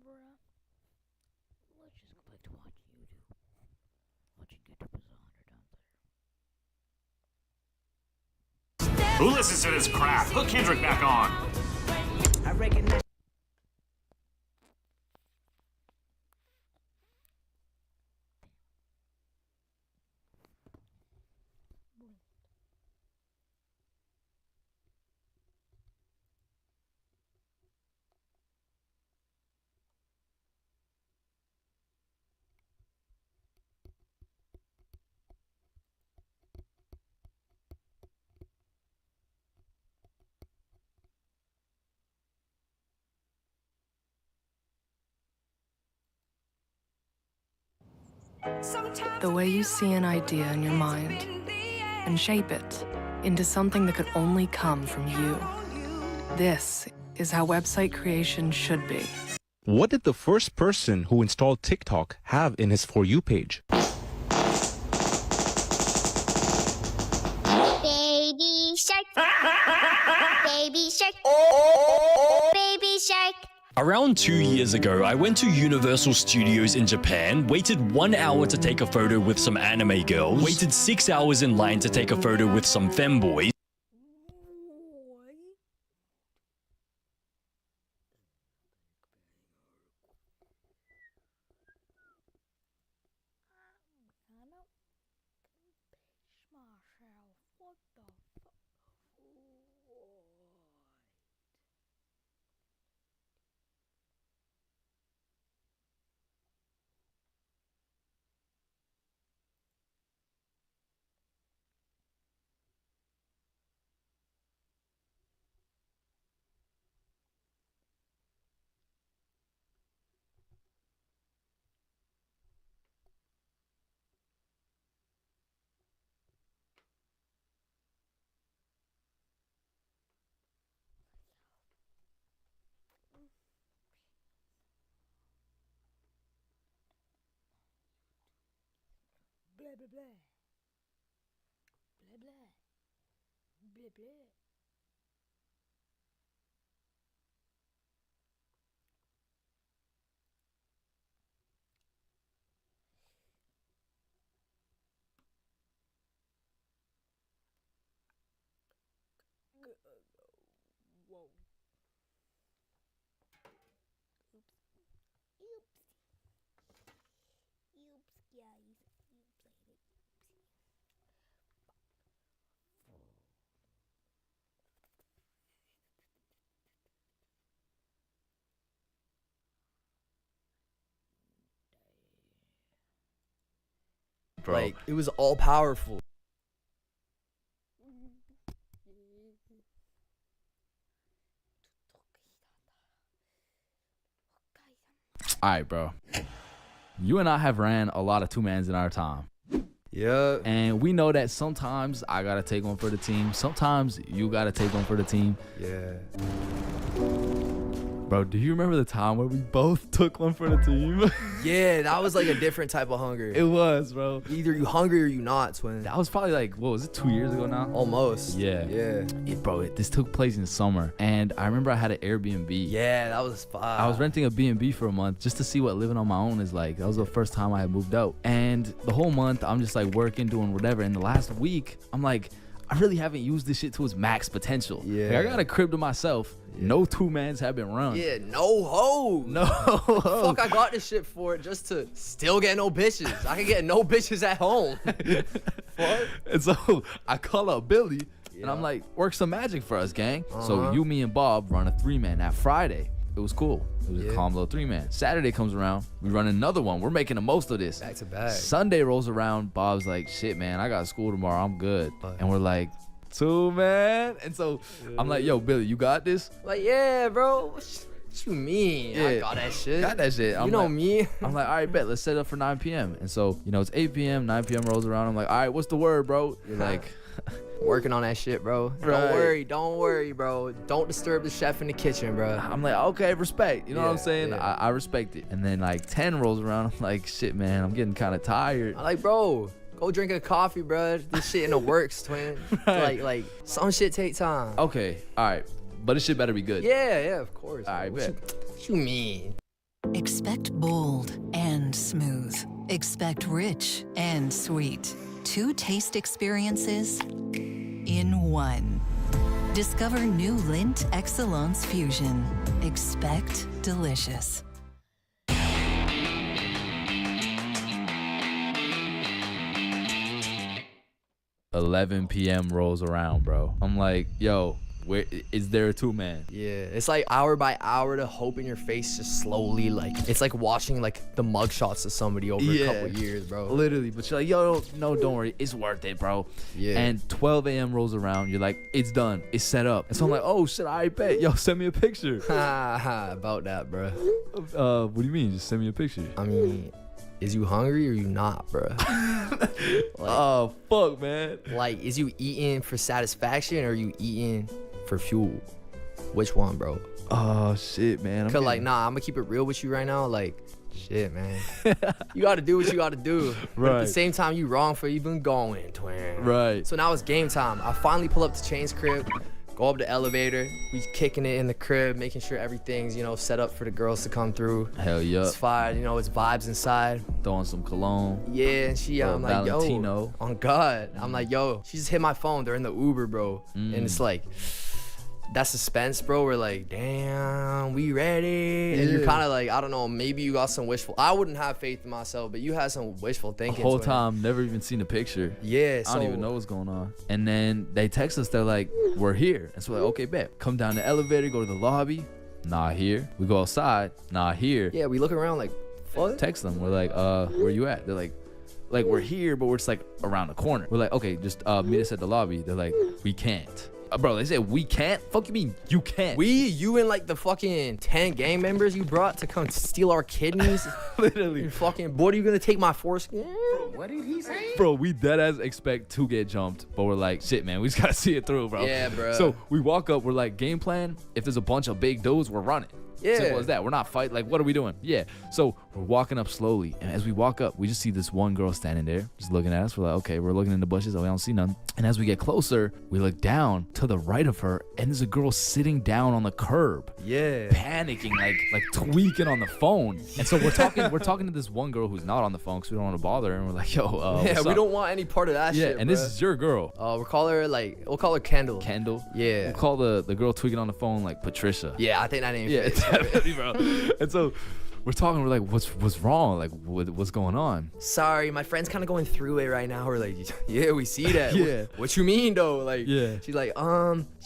[SPEAKER 8] Bruh. Let's just go back to watching YouTube. Watching YouTube is 100 times better.
[SPEAKER 14] Who listens to this crap? Put Kendrick back on.
[SPEAKER 23] I recognize.
[SPEAKER 20] The way you see an idea in your mind and shape it into something that could only come from you. This is how website creation should be.
[SPEAKER 10] What did the first person who installed TikTok have in his For You page?
[SPEAKER 11] Baby shark. Baby shark. Baby shark.
[SPEAKER 6] Around 2 years ago, I went to Universal Studios in Japan, waited 1 hour to take a photo with some anime girls, waited 6 hours in line to take a photo with some femboys,
[SPEAKER 8] What the fuck? Blah blah blah. Blah blah. Blah blah. Whoa. Oops. Oops. Oops, guys. Oops, I hit it.
[SPEAKER 15] Bro. Like, it was all powerful.
[SPEAKER 17] All right, bro. You and I have ran a lot of two-mans in our time.
[SPEAKER 15] Yeah.
[SPEAKER 17] And we know that sometimes I got to take one for the team. Sometimes you got to take one for the team.
[SPEAKER 15] Yeah.
[SPEAKER 17] Bro, do you remember the time where we both took one for the team?
[SPEAKER 15] Yeah, that was like a different type of hunger.
[SPEAKER 17] It was, bro.
[SPEAKER 15] Either you hungry or you not, twin.
[SPEAKER 17] That was probably like, what was it, 2 years ago now?
[SPEAKER 15] Almost.
[SPEAKER 17] Yeah.
[SPEAKER 15] Yeah.
[SPEAKER 17] This took place in summer. And I remember I had an Airbnb.
[SPEAKER 15] Yeah, that was fun.
[SPEAKER 17] I was renting a B&B for a month just to see what living on my own is like. That was the first time I had moved out. And the whole month, I'm just like working, doing whatever. And the last week, I'm like, I really haven't used this shit to its max potential.
[SPEAKER 15] Yeah.
[SPEAKER 17] Like, I got a crib to myself. Yeah. No two-mans have been run.
[SPEAKER 15] Yeah, no ho.
[SPEAKER 17] No ho.
[SPEAKER 15] Fuck, I got this shit for it just to still get no bitches. I can get no bitches at home. Fuck.
[SPEAKER 17] And so I call up Billy, and I'm like, work some magic for us, gang. So you, me, and Bob run a 3-man that Friday. It was cool. It was a calm little 3-man. Saturday comes around, we run another one. We're making the most of this.
[SPEAKER 15] Back to back.
[SPEAKER 17] Sunday rolls around, Bob's like, shit, man, I got school tomorrow. I'm good. And we're like, 2-man. And so I'm like, yo, Billy, you got this?
[SPEAKER 15] Like, yeah, bro. What you mean?
[SPEAKER 17] Yeah.
[SPEAKER 15] I got that shit.
[SPEAKER 17] Got that shit.
[SPEAKER 15] You know me.
[SPEAKER 17] I'm like, all right, bet. Let's set up for 9 p.m. And so, it's 8 p.m., 9 p.m. rolls around. I'm like, all right, what's the word, bro? You're like,
[SPEAKER 15] Working on that shit, bro.
[SPEAKER 17] Right.
[SPEAKER 15] Don't worry, bro. Don't disturb the chef in the kitchen, bro.
[SPEAKER 17] I'm like, okay, respect. You know what I'm saying?
[SPEAKER 15] Yeah.
[SPEAKER 17] I respect it. And then like 10 rolls around. I'm like, shit, man, I'm getting kind of tired.
[SPEAKER 15] I'm like, bro, go drink a coffee, bro. This shit in the works, twin.
[SPEAKER 17] Right.
[SPEAKER 15] Like some shit take time.
[SPEAKER 17] Okay, all right. But this shit better be good.
[SPEAKER 15] Yeah, of course.
[SPEAKER 17] All right, bet.
[SPEAKER 15] What you mean?
[SPEAKER 2] Expect bold and smooth. Expect rich and sweet. 2 taste experiences in one. Discover new Lindt Excellence Fusion. Expect delicious.
[SPEAKER 17] 11 p.m. rolls around, bro. I'm like, yo, where is there a 2-man?
[SPEAKER 15] Yeah, it's like hour by hour, the hope in your face just slowly, like, it's like watching like the mugshots of somebody over a couple years, bro.
[SPEAKER 17] Literally, but you're like, yo, no, don't worry, it's worth it, bro.
[SPEAKER 15] Yeah.
[SPEAKER 17] And 12 a.m. rolls around, you're like, it's done, it's set up. And so I'm like, oh shit, I bet. Yo, send me a picture.
[SPEAKER 15] About that, bro.
[SPEAKER 17] What do you mean? Just send me a picture.
[SPEAKER 15] I mean, is you hungry or you not, bro?
[SPEAKER 17] Oh fuck, man.
[SPEAKER 15] Like, is you eating for satisfaction or you eating for fuel? Which one, bro?
[SPEAKER 17] Oh shit, man.
[SPEAKER 15] Cause like, nah, I'm gonna keep it real with you right now. Like, shit, man. You gotta do what you gotta do. But at
[SPEAKER 17] Right.
[SPEAKER 15] the same time, you wrong for even going, twin.
[SPEAKER 17] Right.
[SPEAKER 15] So now it's game time. I finally pull up to Chain's crib, go up the elevator. We kicking it in the crib, making sure everything's, you know, set up for the girls to come through.
[SPEAKER 17] Hell yeah.
[SPEAKER 15] It's fire, you know, it's vibes inside.
[SPEAKER 17] Throwing some cologne.
[SPEAKER 15] Yeah, and she, I'm like,
[SPEAKER 17] Valentino.
[SPEAKER 15] yo, on God. I'm like, yo, she just hit my phone during the Uber, bro. And it's like, that suspense, bro. We're like, damn, we ready. And you're
[SPEAKER 17] Yeah.
[SPEAKER 15] kind of like, I don't know, maybe you got some wishful. I wouldn't have faith in myself, but you had some wishful
[SPEAKER 17] The
[SPEAKER 15] thinking.
[SPEAKER 17] whole
[SPEAKER 15] twin.
[SPEAKER 17] time, never even seen a picture.
[SPEAKER 15] Yeah,
[SPEAKER 17] I don't even know what's going on. And then they text us, they're like, we're here. And so we're like, okay, bet. Come down the elevator, go to the lobby. Not here. We go outside. Not here.
[SPEAKER 15] Yeah, we look around like, what?
[SPEAKER 17] Text them. We're like, where you at? They're like, we're here, but we're just like around the corner. We're like, okay, just meet us at the lobby. They're like, we can't. Bro, they said we can't? Fuck you mean you can't?
[SPEAKER 15] You and like the fucking 10 gang members you brought to come steal our kidneys?
[SPEAKER 17] Literally.
[SPEAKER 15] You fucking, boy, are you gonna take my foreskin? What did he say?
[SPEAKER 17] Bro, we deadass expect to get jumped, but we're like, shit, man, we just gotta see it through, bro.
[SPEAKER 15] Yeah, bro.
[SPEAKER 17] So we walk up, we're like, game plan, if there's a bunch of big dudes, we're running.
[SPEAKER 15] Yeah.
[SPEAKER 17] Simple as that. We're not fighting. Like, what are we doing? Yeah. So we're walking up slowly, and as we walk up, we just see this one girl standing there, just looking at us. We're like, okay, we're looking in the bushes. Oh, we don't see none. And as we get closer, we look down to the right of her, and there's a girl sitting down on the curb.
[SPEAKER 15] Yeah.
[SPEAKER 17] Panicking, like tweaking on the phone. And so we're talking to this one girl who's not on the phone because we don't want to bother her. And we're like, yo,
[SPEAKER 15] yeah,
[SPEAKER 17] what's
[SPEAKER 15] we
[SPEAKER 17] up?
[SPEAKER 15] don't want any part of that
[SPEAKER 17] Yeah,
[SPEAKER 15] shit.
[SPEAKER 17] and
[SPEAKER 15] bruh.
[SPEAKER 17] this is your girl.
[SPEAKER 15] We'll call her Kendall.
[SPEAKER 17] Kendall.
[SPEAKER 15] Yeah.
[SPEAKER 17] We'll call the girl tweaking on the phone like Patricia.
[SPEAKER 15] Yeah, I think that name.
[SPEAKER 17] Yeah,
[SPEAKER 15] fits.
[SPEAKER 17] definitely, bro. And so we're talking. We're like, what's wrong? Like, what's going on?
[SPEAKER 15] Sorry, my friend's kind of going through it right now. We're like, yeah, we see that.
[SPEAKER 17] Yeah.
[SPEAKER 15] What you mean though? Like,
[SPEAKER 17] Yeah.
[SPEAKER 15] She's like,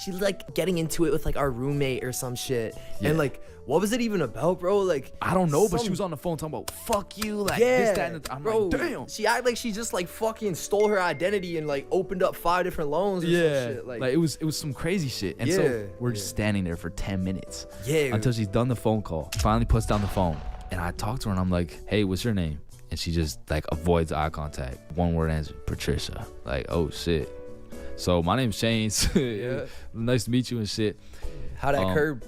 [SPEAKER 15] she's like getting into it with like our roommate or some shit.
[SPEAKER 17] Yeah.
[SPEAKER 15] And like, what was it even about, bro? Like,
[SPEAKER 17] I don't know, but she was on the phone talking about fuck you, like this, that, and I'm
[SPEAKER 15] bro,
[SPEAKER 17] like, damn.
[SPEAKER 15] She acted like she just like fucking stole her identity and like opened up 5 different loans or some shit.
[SPEAKER 17] Like it was some crazy shit. And so we're just standing there for 10 minutes.
[SPEAKER 15] Yeah.
[SPEAKER 17] Until she's done the phone call. Finally puts down the phone. And I talk to her and I'm like, hey, what's your name? And she just like avoids eye contact. One word answer, Patricia. Like, oh shit. So my name's Shane.
[SPEAKER 15] Yeah.
[SPEAKER 17] Nice to meet you and shit.
[SPEAKER 15] How that curb?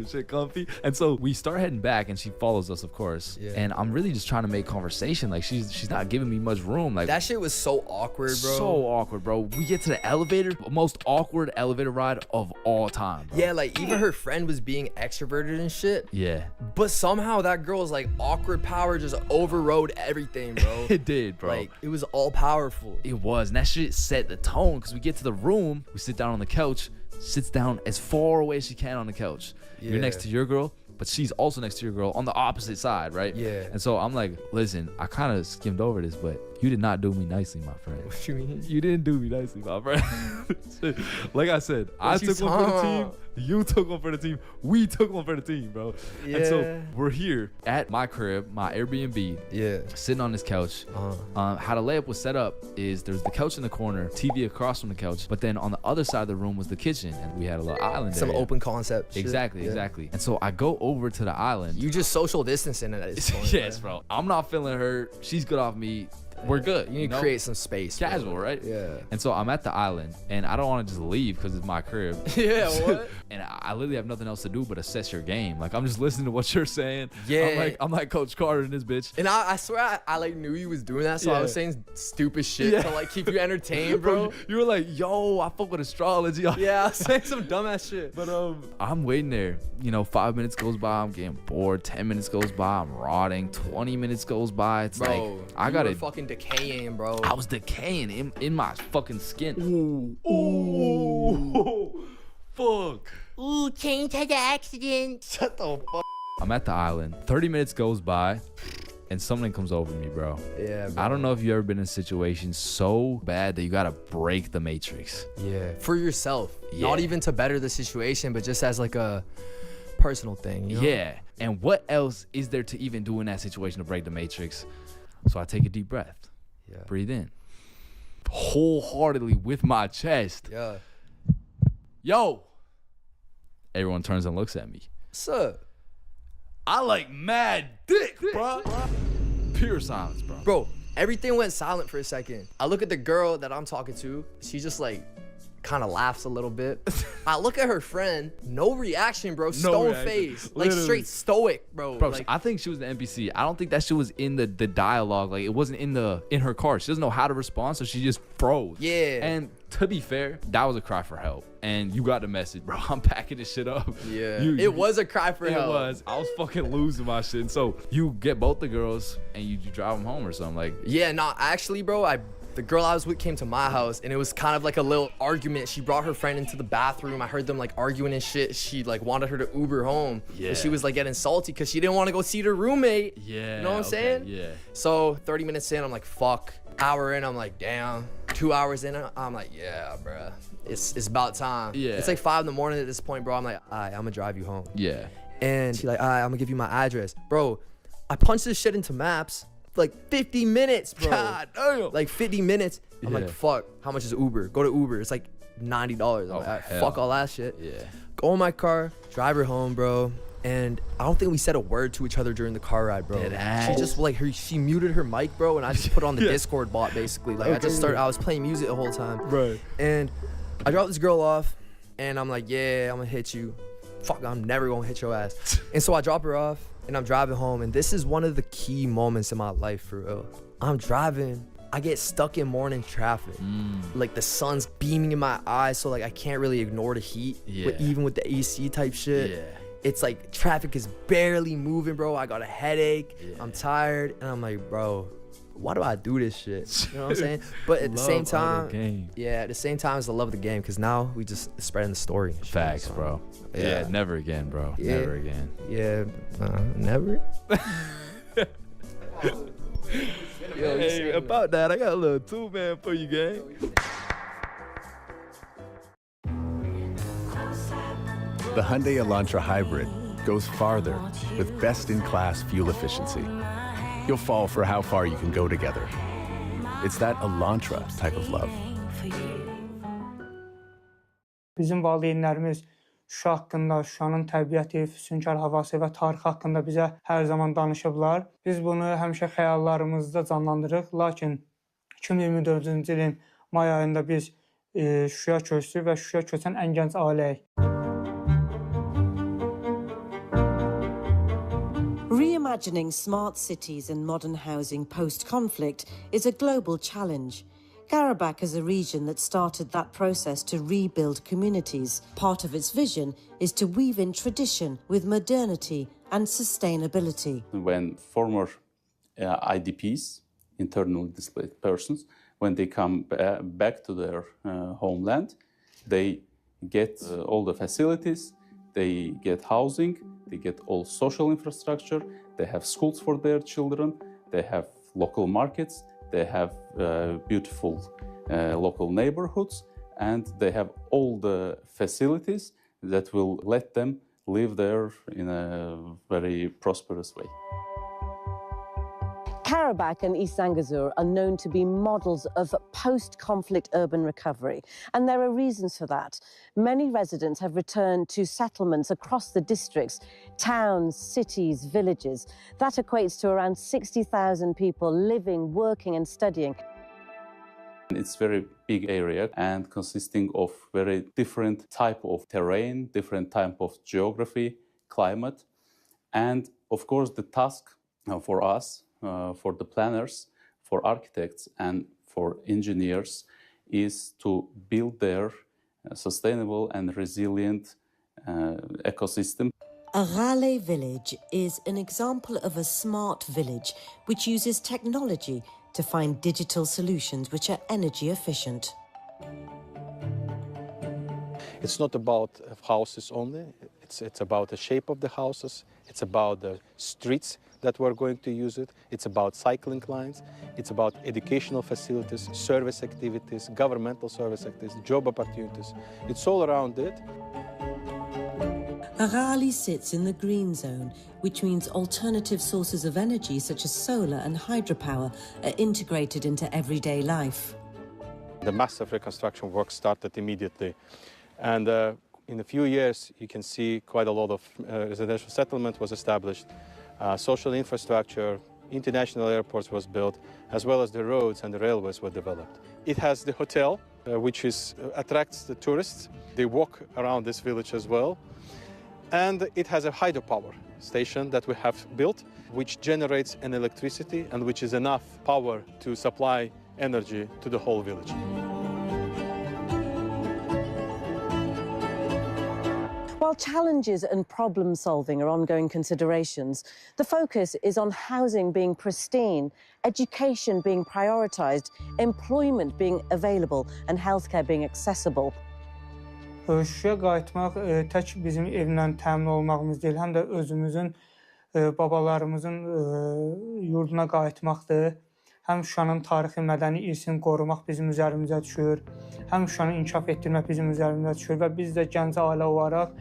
[SPEAKER 17] Shit comfy. And so we start heading back and she follows us, of course.
[SPEAKER 15] Yeah.
[SPEAKER 17] And I'm really just trying to make conversation. Like she's not giving me much room. Like
[SPEAKER 15] That shit was so awkward, bro.
[SPEAKER 17] so awkward, bro. We get to the elevator, most awkward elevator ride of all time, bro.
[SPEAKER 15] Yeah, like even her friend was being extroverted and shit.
[SPEAKER 17] Yeah.
[SPEAKER 15] But somehow that girl's like awkward power just overrode everything, bro.
[SPEAKER 17] It did, bro.
[SPEAKER 15] Like it was all powerful.
[SPEAKER 17] It was. And that shit set the tone because we get to the room, we sit down on the couch, sits down as far away as she can on the couch. You're
[SPEAKER 15] Yeah.
[SPEAKER 17] next to your girl, but she's also next to your girl on the opposite side, right?
[SPEAKER 15] Yeah.
[SPEAKER 17] And so I'm like, listen, I kind of skimmed over this, but you did not do me nicely, my friend.
[SPEAKER 15] What you mean?
[SPEAKER 17] You didn't do me nicely, my friend. Like I said, I
[SPEAKER 15] What you
[SPEAKER 17] took one for the
[SPEAKER 15] talking
[SPEAKER 17] team.
[SPEAKER 15] about?
[SPEAKER 17] You took one for the team. We took one for the team, bro. And so
[SPEAKER 15] Yeah.
[SPEAKER 17] we're here at my crib, my Airbnb.
[SPEAKER 15] Yeah.
[SPEAKER 17] Sitting on this couch. How the layup was set up is there's the couch in the corner, TV across from the couch, but then on the other side of the room was the kitchen, and we had a little island
[SPEAKER 15] Some
[SPEAKER 17] area.
[SPEAKER 15] open concept shit.
[SPEAKER 17] Exactly,
[SPEAKER 15] Yeah.
[SPEAKER 17] exactly. And so I go over to the island.
[SPEAKER 15] You just social distancing at this point.
[SPEAKER 17] Yes, bro. I'm not feeling her. She's good off me. we're good.
[SPEAKER 15] You need to create some space.
[SPEAKER 17] Casual,
[SPEAKER 15] bro.
[SPEAKER 17] right?
[SPEAKER 15] Yeah.
[SPEAKER 17] And so I'm at the island, and I don't want to just leave because it's my crib.
[SPEAKER 15] Yeah, what?
[SPEAKER 17] And I literally have nothing else to do but assess your game. Like, I'm just listening to what you're saying.
[SPEAKER 15] Yeah.
[SPEAKER 17] I'm like Coach Carter in this bitch.
[SPEAKER 15] And I swear I like knew you was doing that, so I was saying stupid shit to like keep you entertained, bro.
[SPEAKER 17] You were like, yo, I fuck with astrology.
[SPEAKER 15] Yeah, I was saying some dumbass shit.
[SPEAKER 17] But I'm waiting there. 5 minutes goes by, I'm getting bored. 10 minutes goes by, I'm rotting. 20 minutes goes by, it's
[SPEAKER 15] Bro,
[SPEAKER 17] like I got
[SPEAKER 15] it. Fucking decaying, bro.
[SPEAKER 17] I was decaying in my fucking skin.
[SPEAKER 15] Ooh.
[SPEAKER 17] Fuck.
[SPEAKER 11] Ooh, change had an accident.
[SPEAKER 15] Shut the fuck.
[SPEAKER 17] I'm at the island. 30 minutes goes by, and something comes over me, bro.
[SPEAKER 15] Yeah, bro.
[SPEAKER 17] I don't know if you've ever been in a situation so bad that you gotta break the matrix.
[SPEAKER 15] Yeah. For yourself.
[SPEAKER 17] Yeah.
[SPEAKER 15] Not even to better the situation, but just as like a personal thing. You know?
[SPEAKER 17] Yeah. And what else is there to even do in that situation to break the matrix? So I take a deep breath.
[SPEAKER 15] Yeah.
[SPEAKER 17] Breathe in. Wholeheartedly with my chest.
[SPEAKER 15] Yeah.
[SPEAKER 17] Yo. Everyone turns and looks at me.
[SPEAKER 15] What's up?
[SPEAKER 17] I like mad dick, bro. Pure silence, bro.
[SPEAKER 15] Bro, everything went silent for a second. I look at the girl that I'm talking to. She just like kind of laughs a little bit. I look at her friend. No reaction, bro. Stone face. Like
[SPEAKER 17] Literally.
[SPEAKER 15] straight stoic, bro.
[SPEAKER 17] Bro,
[SPEAKER 15] Like,
[SPEAKER 17] I think she was the NPC. I don't think that shit was in the dialogue. Like, it wasn't in her card. She doesn't know how to respond, so she just froze.
[SPEAKER 15] Yeah.
[SPEAKER 17] And to be fair, that was a cry for help. And you got the message, bro. I'm packing this shit up.
[SPEAKER 15] yeah. It was a cry for help.
[SPEAKER 17] It was. I was fucking losing my shit. And so you get both the girls and you drive them home or something. Like,
[SPEAKER 15] Yeah, no, actually, bro, the girl I was with came to my house, and it was kind of like a little argument. She brought her friend into the bathroom. I heard them like arguing and shit. She like wanted her to Uber home.
[SPEAKER 17] Yeah.
[SPEAKER 15] And she was like getting salty because she didn't want to go see her roommate.
[SPEAKER 17] yeah.
[SPEAKER 15] You know what I'm saying?
[SPEAKER 17] Yeah.
[SPEAKER 15] So 30 minutes in, I'm like, fuck. Hour in, I'm like, damn. 2 hours in, I'm like, yeah, bruh. It's about time.
[SPEAKER 17] Yeah.
[SPEAKER 15] It's like 5 in the morning at this point, bro. I'm like, all right, I'm gonna drive you home.
[SPEAKER 17] Yeah.
[SPEAKER 15] And she's like, all right, I'm gonna give you my address. Bro, I punched this shit into maps for like 50 minutes, bro.
[SPEAKER 17] God damn.
[SPEAKER 15] Like 50 minutes. I'm
[SPEAKER 17] Yeah.
[SPEAKER 15] like, fuck, how much is Uber? Go to Uber. It's like $90. I'm like, all right,
[SPEAKER 17] hell.
[SPEAKER 15] fuck all that shit.
[SPEAKER 17] Yeah.
[SPEAKER 15] Go in my car, drive her home, bro. And I don't think we said a word to each other during the car ride, bro.
[SPEAKER 17] Deadass.
[SPEAKER 15] She just like she muted her mic, bro, and I just put on the Discord bot basically. Like I was playing music the whole time.
[SPEAKER 17] Right.
[SPEAKER 15] And I dropped this girl off, and I'm like, yeah, I'm gonna hit you. Fuck, I'm never gonna hit your ass. And so I drop her off, and I'm driving home, and this is one of the key moments in my life for real. I'm driving. I get stuck in morning traffic. Like the sun's beaming in my eyes, so like I can't really ignore the heat.
[SPEAKER 17] Yeah.
[SPEAKER 15] Even with the AC type shit.
[SPEAKER 17] Yeah.
[SPEAKER 15] It's like traffic is barely moving, bro. I got a headache.
[SPEAKER 17] Yeah.
[SPEAKER 15] I'm tired, and I'm like, bro, why do I do this shit? You know what I'm saying? But at the same time, yeah, at the same time, it's the love of the game, because now we just spreading the story. and shit,
[SPEAKER 17] Facts,
[SPEAKER 15] so,
[SPEAKER 17] bro. Yeah. Never again, bro.
[SPEAKER 15] Yeah.
[SPEAKER 17] Never again.
[SPEAKER 15] Yeah, never.
[SPEAKER 17] Hey, about that, I got a little 2-man for you, gang.
[SPEAKER 9] The Hyundai Elantra Hybrid goes farther with best-in-class fuel efficiency. You'll fall for how far you can go together. It's that Elantra type of love.
[SPEAKER 22] Bizim valideynlərimiz Şuşa haqqında, Şuşanın təbiəti, füsunkar havası və tarixi haqqında bizə hər zaman danışıblar. Biz bunu həmişə xəyallarımızda canlandırırıq, lakin 2024-cü ilin may ayında biz Şuşaya köçdük və Şuşaya köçən ən gənc ailəyik.
[SPEAKER 13] Reimagining smart cities and modern housing post-conflict is a global challenge. Karabakh is a region that started that process to rebuild communities. Part of its vision is to weave in tradition with modernity and sustainability.
[SPEAKER 16] When former IDPs, internally displaced persons, when they come back to their homeland, they get all the facilities, they get housing, they get all social infrastructure, they have schools for their children, they have local markets, they have beautiful local neighborhoods, and they have all the facilities that will let them live there in a very prosperous way.
[SPEAKER 13] Karabakh and East Zangezur are known to be models of post-conflict urban recovery, and there are reasons for that. Many residents have returned to settlements across the districts, towns, cities, villages. That equates to around 60,000 people living, working and studying.
[SPEAKER 16] It's a very big area and consisting of very different type of terrain, different type of geography, climate. And of course, the task for us, for the planners, for architects and for engineers is to build their sustainable and resilient ecosystem.
[SPEAKER 13] Arale village is an example of a smart village which uses technology to find digital solutions which are energy efficient.
[SPEAKER 3] It's not about houses only, it's about the shape of the houses, it's about the streets that we're going to use it, it's about cycling lines, it's about educational facilities, service activities, governmental service activities, job opportunities. It's all around it.
[SPEAKER 13] Arali sits in the green zone, which means alternative sources of energy such as solar and hydropower are integrated into everyday life.
[SPEAKER 3] The massive reconstruction work started immediately. And in a few years, you can see quite a lot of residential settlement was established, social infrastructure, international airports was built, as well as the roads and the railways were developed. It has the hotel, which attracts the tourists. They walk around this village as well. And it has a hydropower station that we have built, which generates an electricity and which is enough power to supply energy to the whole village.
[SPEAKER 13] While challenges and problem solving are ongoing considerations, the focus is on housing being pristine, education being prioritised, employment being available and healthcare being accessible.
[SPEAKER 19] Şuşaya qayıtmaq tək bizim evlə təmin olmağımız deyil, həm də özümüzün, babalarımızın yurduna qayıtmaqdır. Həm Şuşanın tarixi mədəni irsini qorumaq bizim üzərimizə düşür, həm Şuşanı inkişaf etdirmək bizim üzərimizə düşür və biz də gənc ailə olaraq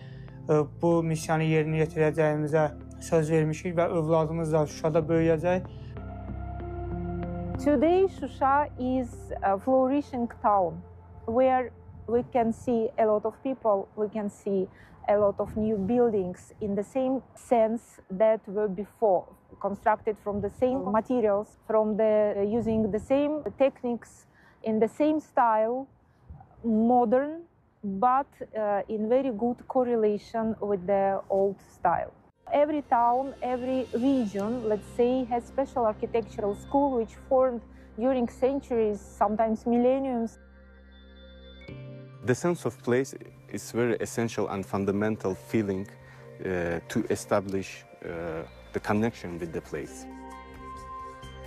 [SPEAKER 19] bu missiyanı yerinə yetirəcəyimizə söz vermişik və övladımız da Şuşada böyüyəcək.
[SPEAKER 21] Today, Shusha is a flourishing town where we can see a lot of people, we can see a lot of new buildings in the same sense that were before, constructed from the same materials, using the same techniques, in the same style, modern, but in very good correlation with the old style. Every town, every region, let's say, has special architectural school which formed during centuries, sometimes millenniums.
[SPEAKER 3] The sense of place is very essential and fundamental feeling to establish the connection with the place.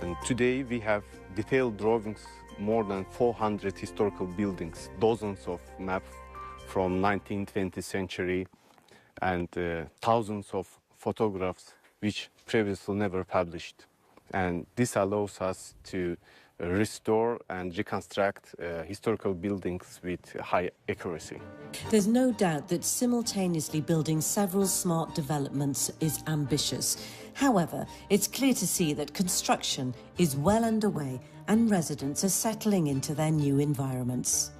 [SPEAKER 3] And today we have detailed drawings, more than 400 historical buildings, dozens of maps from 19th, 20th century, and thousands of photographs which previously never published. And this allows us to restore and reconstruct historical buildings with high accuracy.
[SPEAKER 13] There's no doubt that simultaneously building several smart developments is ambitious. However, it's clear to see that construction is well underway and residents are settling into their new environments.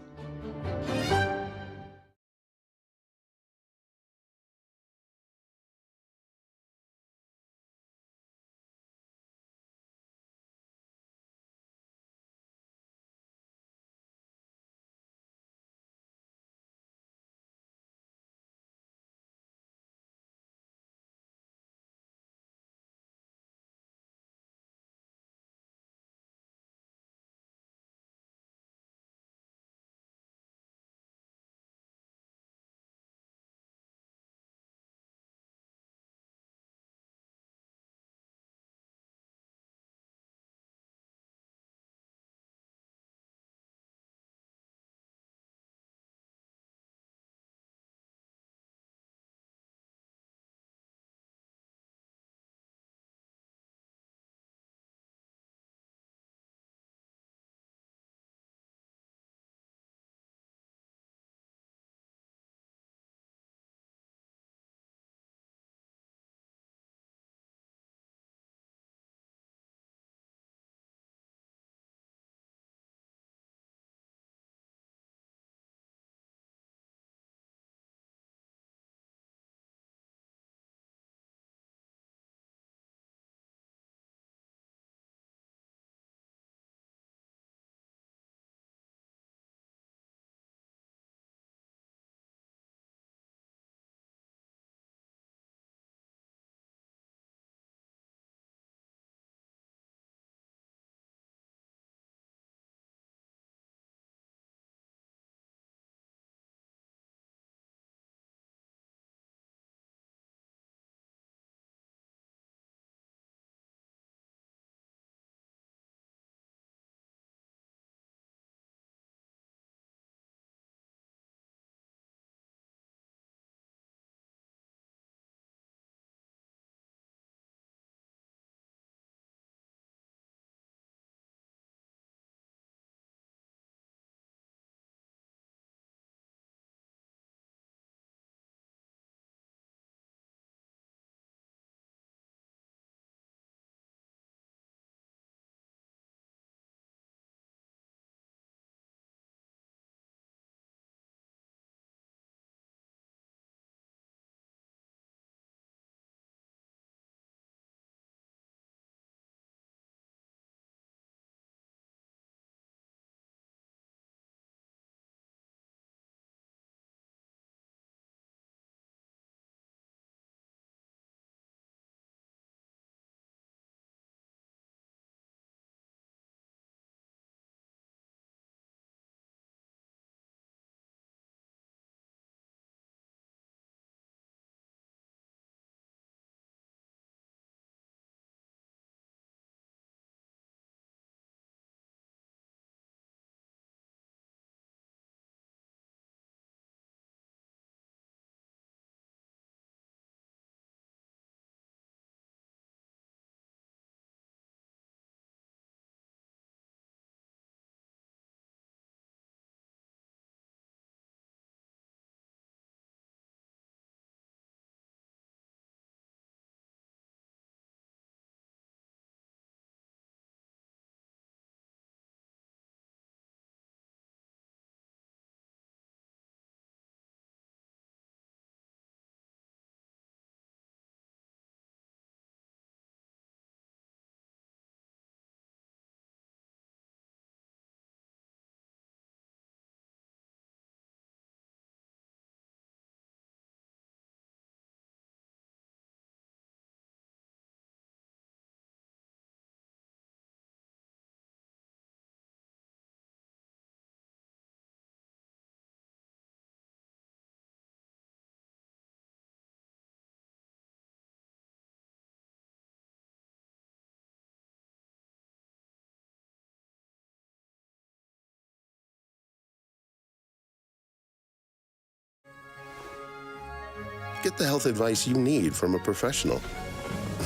[SPEAKER 5] Get the health advice you need from a professional,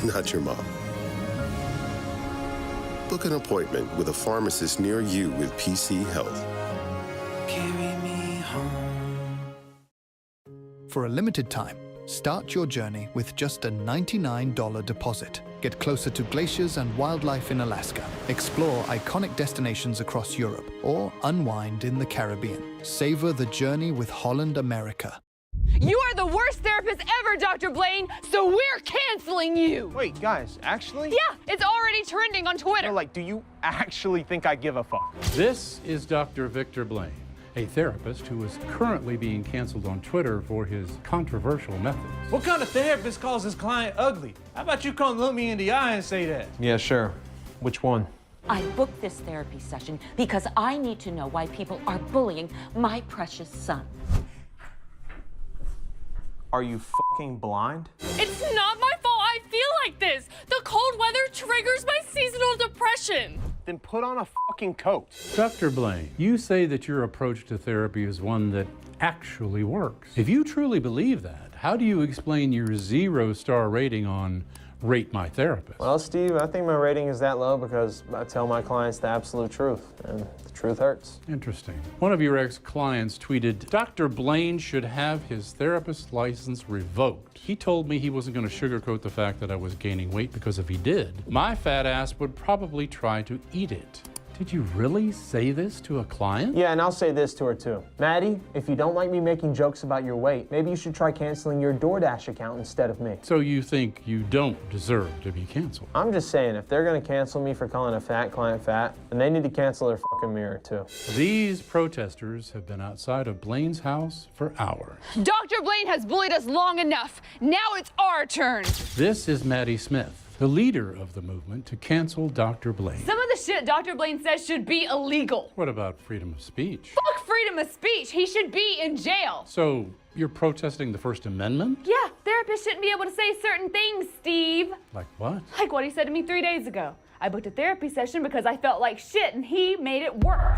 [SPEAKER 5] not your mom. Book an appointment with a pharmacist near you with PC Health.
[SPEAKER 7] Carry me home.
[SPEAKER 12] For a limited time, start your journey with just a $99 deposit. Get closer to glaciers and wildlife in Alaska. Explore iconic destinations across Europe or unwind in the Caribbean. Savor the journey with Holland America.
[SPEAKER 24] You are the worst therapist ever, Dr. Blaine, so we're canceling you.
[SPEAKER 25] Wait, guys, actually?
[SPEAKER 24] Yeah, it's already trending on Twitter.
[SPEAKER 25] No, like, do you actually think I give a fuck?
[SPEAKER 26] This is Dr. Victor Blaine, a therapist who is currently being canceled on Twitter for his controversial methods.
[SPEAKER 27] What kind of therapist calls his client ugly? How about you come look me in the eye and say that?
[SPEAKER 25] Yeah, sure. Which one?
[SPEAKER 28] I booked this therapy session because I need to know why people are bullying my precious son.
[SPEAKER 25] Are you fucking blind?
[SPEAKER 24] It's not my fault I feel like this. The cold weather triggers my seasonal depression.
[SPEAKER 25] Then put on a fucking coat.
[SPEAKER 26] Dr. Blaine, you say that your approach to therapy is one that actually works. If you truly believe that, how do you explain your 0-star rating on Rate My Therapist?
[SPEAKER 25] Well, Steve, I think my rating is that low because I tell my clients the absolute truth, and the truth hurts.
[SPEAKER 26] Interesting. One of your ex-clients tweeted, Dr. Blaine should have his therapist license revoked. He told me he wasn't going to sugarcoat the fact that I was gaining weight because if he did, my fat ass would probably try to eat it. Did you really say this to a client?
[SPEAKER 25] Yeah, and I'll say this to her too. Maddie, if you don't like me making jokes about your weight, maybe you should try canceling your DoorDash account instead of me.
[SPEAKER 26] So you think you don't deserve to be canceled?
[SPEAKER 25] I'm just saying, if they're gonna cancel me for calling a fat client fat, then they need to cancel their fucking mirror too.
[SPEAKER 26] These protesters have been outside of Blaine's house for hours.
[SPEAKER 24] Dr. Blaine has bullied us long enough. Now it's our turn.
[SPEAKER 26] This is Maddie Smith, the leader of the movement to cancel Dr. Blaine.
[SPEAKER 24] Some of the shit Dr. Blaine says should be illegal.
[SPEAKER 26] What about freedom of speech?
[SPEAKER 24] Fuck freedom of speech. He should be in jail.
[SPEAKER 26] So you're protesting the First Amendment?
[SPEAKER 24] Yeah, therapists shouldn't be able to say certain things, Steve.
[SPEAKER 26] Like what?
[SPEAKER 24] Like what he said to me 3 days ago. I booked a therapy session because I felt like shit and he made it worse.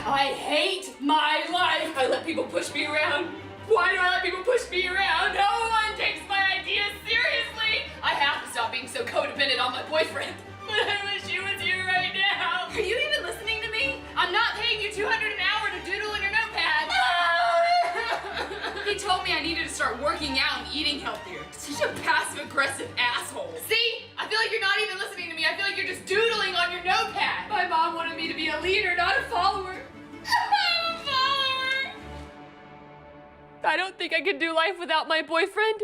[SPEAKER 24] I hate my life. I let people push me around. Why do I let people push me around? No one takes my ideas seriously. I have to stop being so codependent on my boyfriend. But I wish he was here right now. Are you even listening to me? I'm not paying you $200 an hour to doodle in your notepad. He told me I needed to start working out and eating healthier. Such a passive-aggressive asshole. See? I feel like you're not even listening to me. I feel like you're just doodling on your notepad. My mom wanted me to be a leader, not a follower. I'm a follower. I don't think I could do life without my boyfriend.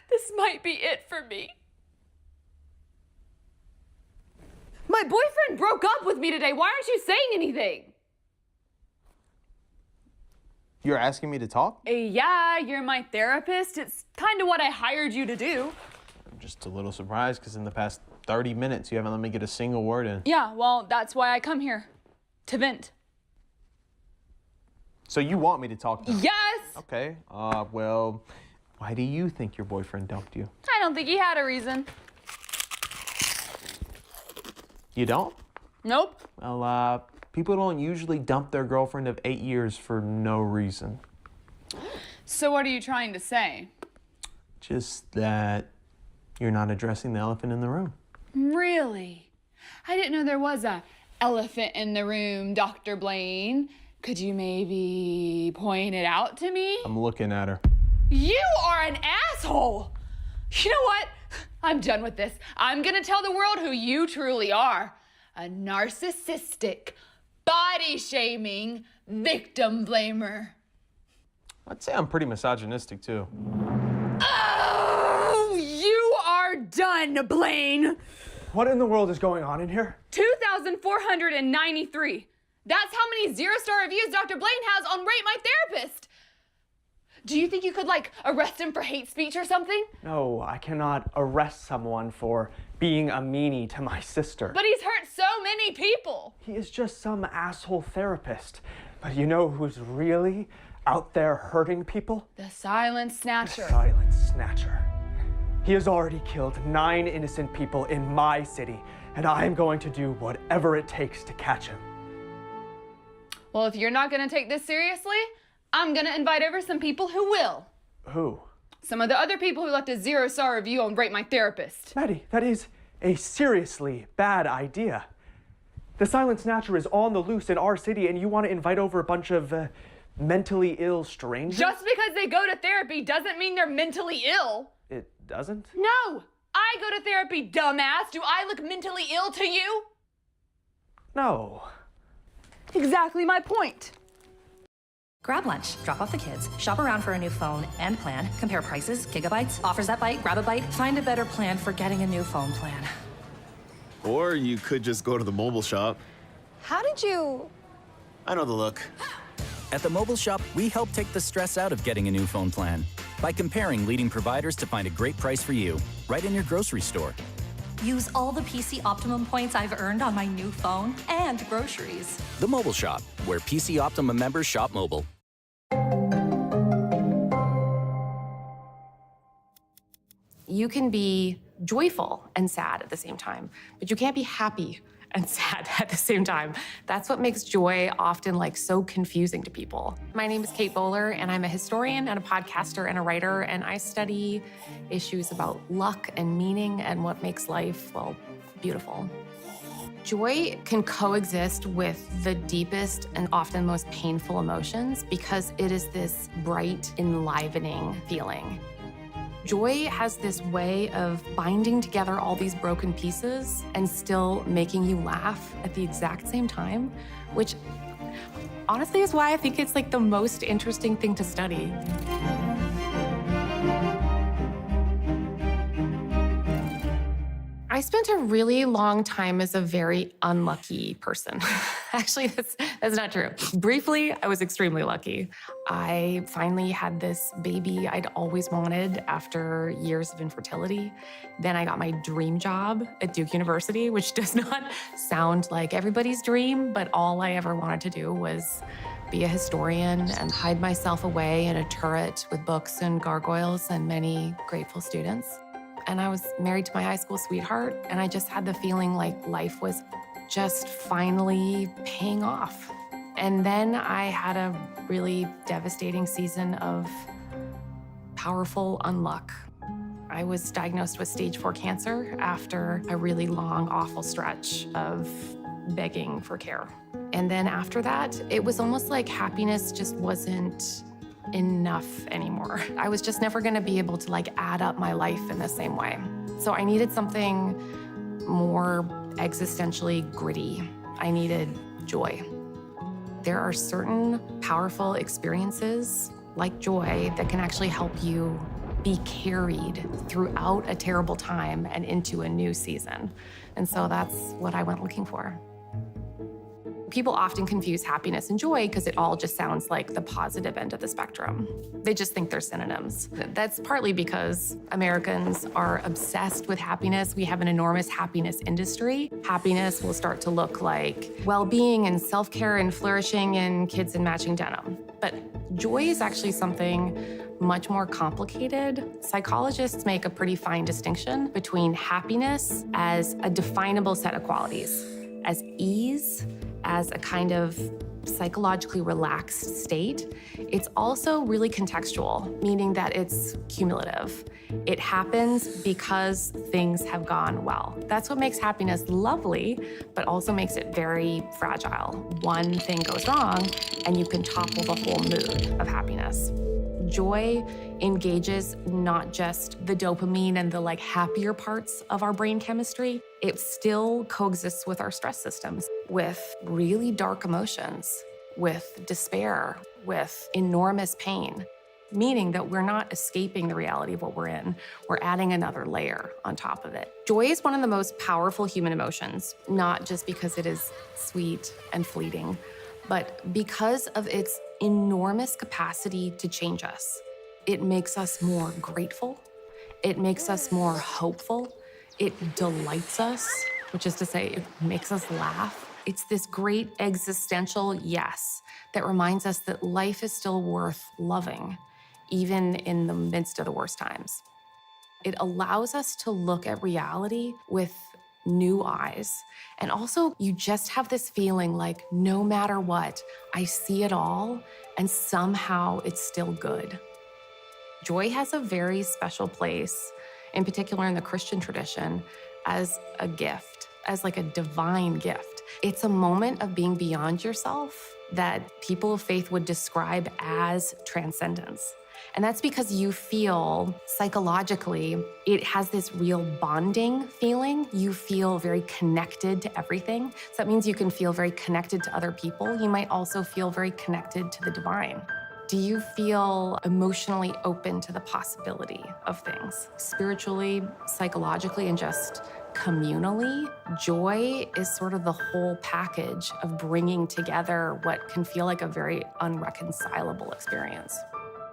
[SPEAKER 24] This might be it for me. My boyfriend broke up with me today. Why aren't you saying anything?
[SPEAKER 25] You're asking me to talk?
[SPEAKER 24] Yeah, you're my therapist. It's kind of what I hired you to do.
[SPEAKER 25] I'm just a little surprised because in the past 30 minutes you haven't let me get a single word in.
[SPEAKER 24] Yeah, well, that's why I come here. To vent.
[SPEAKER 25] So you want me to talk now?
[SPEAKER 24] Yes!
[SPEAKER 25] Okay, well, why do you think your boyfriend dumped you?
[SPEAKER 24] I don't think he had a reason.
[SPEAKER 25] You don't?
[SPEAKER 24] Nope.
[SPEAKER 25] Well, people don't usually dump their girlfriend of 8 years for no reason.
[SPEAKER 24] So what are you trying to say?
[SPEAKER 25] Just that you're not addressing the elephant in the room.
[SPEAKER 24] Really? I didn't know there was a elephant in the room, Dr. Blaine. Could you maybe point it out to me?
[SPEAKER 25] I'm looking at her.
[SPEAKER 24] You are an asshole! You know what? I'm done with this. I'm gonna tell the world who you truly are. A narcissistic, body-shaming, victim blamer.
[SPEAKER 25] I'd say I'm pretty misogynistic too.
[SPEAKER 24] Oh, you are done, Blaine!
[SPEAKER 25] What in the world is going on in here?
[SPEAKER 24] 2,493. That's how many 0-star reviews Dr. Blaine has on Rate My Therapist. Do you think you could, arrest him for hate speech or something?
[SPEAKER 29] No, I cannot arrest someone for being a meanie to my sister.
[SPEAKER 24] But he's hurt so many people.
[SPEAKER 29] He is just some asshole therapist. But you know who's really out there hurting people?
[SPEAKER 24] The silent snatcher.
[SPEAKER 29] The silent snatcher. He has already killed 9 innocent people in my city, and I am going to do whatever it takes to catch him.
[SPEAKER 24] Well, if you're not gonna take this seriously, I'm gonna invite over some people who will.
[SPEAKER 29] Who?
[SPEAKER 24] Some of the other people who left a 0-star review on Rate My Therapist.
[SPEAKER 29] Maddie, that is a seriously bad idea. The silent snatcher is on the loose in our city, and you want to invite over a bunch of mentally ill strangers?
[SPEAKER 24] Just because they go to therapy doesn't mean they're mentally ill.
[SPEAKER 29] It doesn't?
[SPEAKER 24] No! I go to therapy, dumbass. Do I look mentally ill to you?
[SPEAKER 29] No.
[SPEAKER 24] Exactly my point.
[SPEAKER 1] Grab lunch, drop off the kids, shop around for a new phone and plan, compare prices, gigabytes, offers that bite, grab a bite, find a better plan for getting a new phone plan.
[SPEAKER 4] Or you could just go to the mobile shop.
[SPEAKER 6] How did you...
[SPEAKER 4] I know the look.
[SPEAKER 8] At the mobile shop, we help take the stress out of getting a new phone plan by comparing leading providers to find a great price for you, right in your grocery store.
[SPEAKER 1] Use all the PC Optimum points I've earned on my new phone and groceries.
[SPEAKER 8] The mobile shop, where PC Optimum members shop mobile.
[SPEAKER 10] You can be joyful and sad at the same time, but you can't be happy and sad at the same time. That's what makes joy often so confusing to people. My name is Kate Bowler, and I'm a historian and a podcaster and a writer, and I study issues about luck and meaning and what makes life, well, beautiful. Joy can coexist with the deepest and often most painful emotions because it is this bright, enlivening feeling. Joy has this way of binding together all these broken pieces and still making you laugh at the exact same time, which honestly is why I think it's the most interesting thing to study. I spent a really long time as a very unlucky person. Actually, that's not true. Briefly, I was extremely lucky. I finally had this baby I'd always wanted after years of infertility. Then I got my dream job at Duke University, which does not sound like everybody's dream, but all I ever wanted to do was be a historian and hide myself away in a turret with books and gargoyles and many grateful students. And I was married to my high school sweetheart, and I just had the feeling like life was just finally paying off. And then I had a really devastating season of powerful unluck. I was diagnosed with stage 4 cancer after a really long, awful stretch of begging for care. And then after that, it was almost like happiness just wasn't enough anymore. I was just never gonna be able to add up my life in the same way. So I needed something more existentially gritty. I needed joy. There are certain powerful experiences like joy that can actually help you be carried throughout a terrible time and into a new season. And so that's what I went looking for. People often confuse happiness and joy because it all just sounds like the positive end of the spectrum. They just think they're synonyms. That's partly because Americans are obsessed with happiness. We have an enormous happiness industry. Happiness will start to look like well-being and self-care and flourishing and kids in matching denim. But joy is actually something much more complicated. Psychologists make a pretty fine distinction between happiness as a definable set of qualities, as ease, as a kind of psychologically relaxed state. It's also really contextual, meaning that it's cumulative. It happens because things have gone well. That's what makes happiness lovely, but also makes it very fragile. One thing goes wrong, and you can topple the whole mood of happiness. Joy engages not just the dopamine and the happier parts of our brain chemistry, it still coexists with our stress systems, with really dark emotions, with despair, with enormous pain, meaning that we're not escaping the reality of what we're in, we're adding another layer on top of it. Joy is one of the most powerful human emotions, not just because it is sweet and fleeting, but because of its enormous capacity to change us. It makes us more grateful. It makes us more hopeful. It delights us, which is to say, it makes us laugh. It's this great existential yes that reminds us that life is still worth loving, even in the midst of the worst times. It allows us to look at reality with new eyes. And also, you just have this feeling like no matter what, I see it all, and somehow it's still good. Joy has a very special place, in particular in the Christian tradition, as a gift, as like a divine gift. It's a moment of being beyond yourself that people of faith would describe as transcendence. And that's because you feel psychologically, it has this real bonding feeling. You feel very connected to everything. So that means you can feel very connected to other people. You might also feel very connected to the divine. Do you feel emotionally open to the possibility of things? Spiritually, psychologically, and just communally, joy is sort of the whole package of bringing together what can feel like a very unreconcilable experience.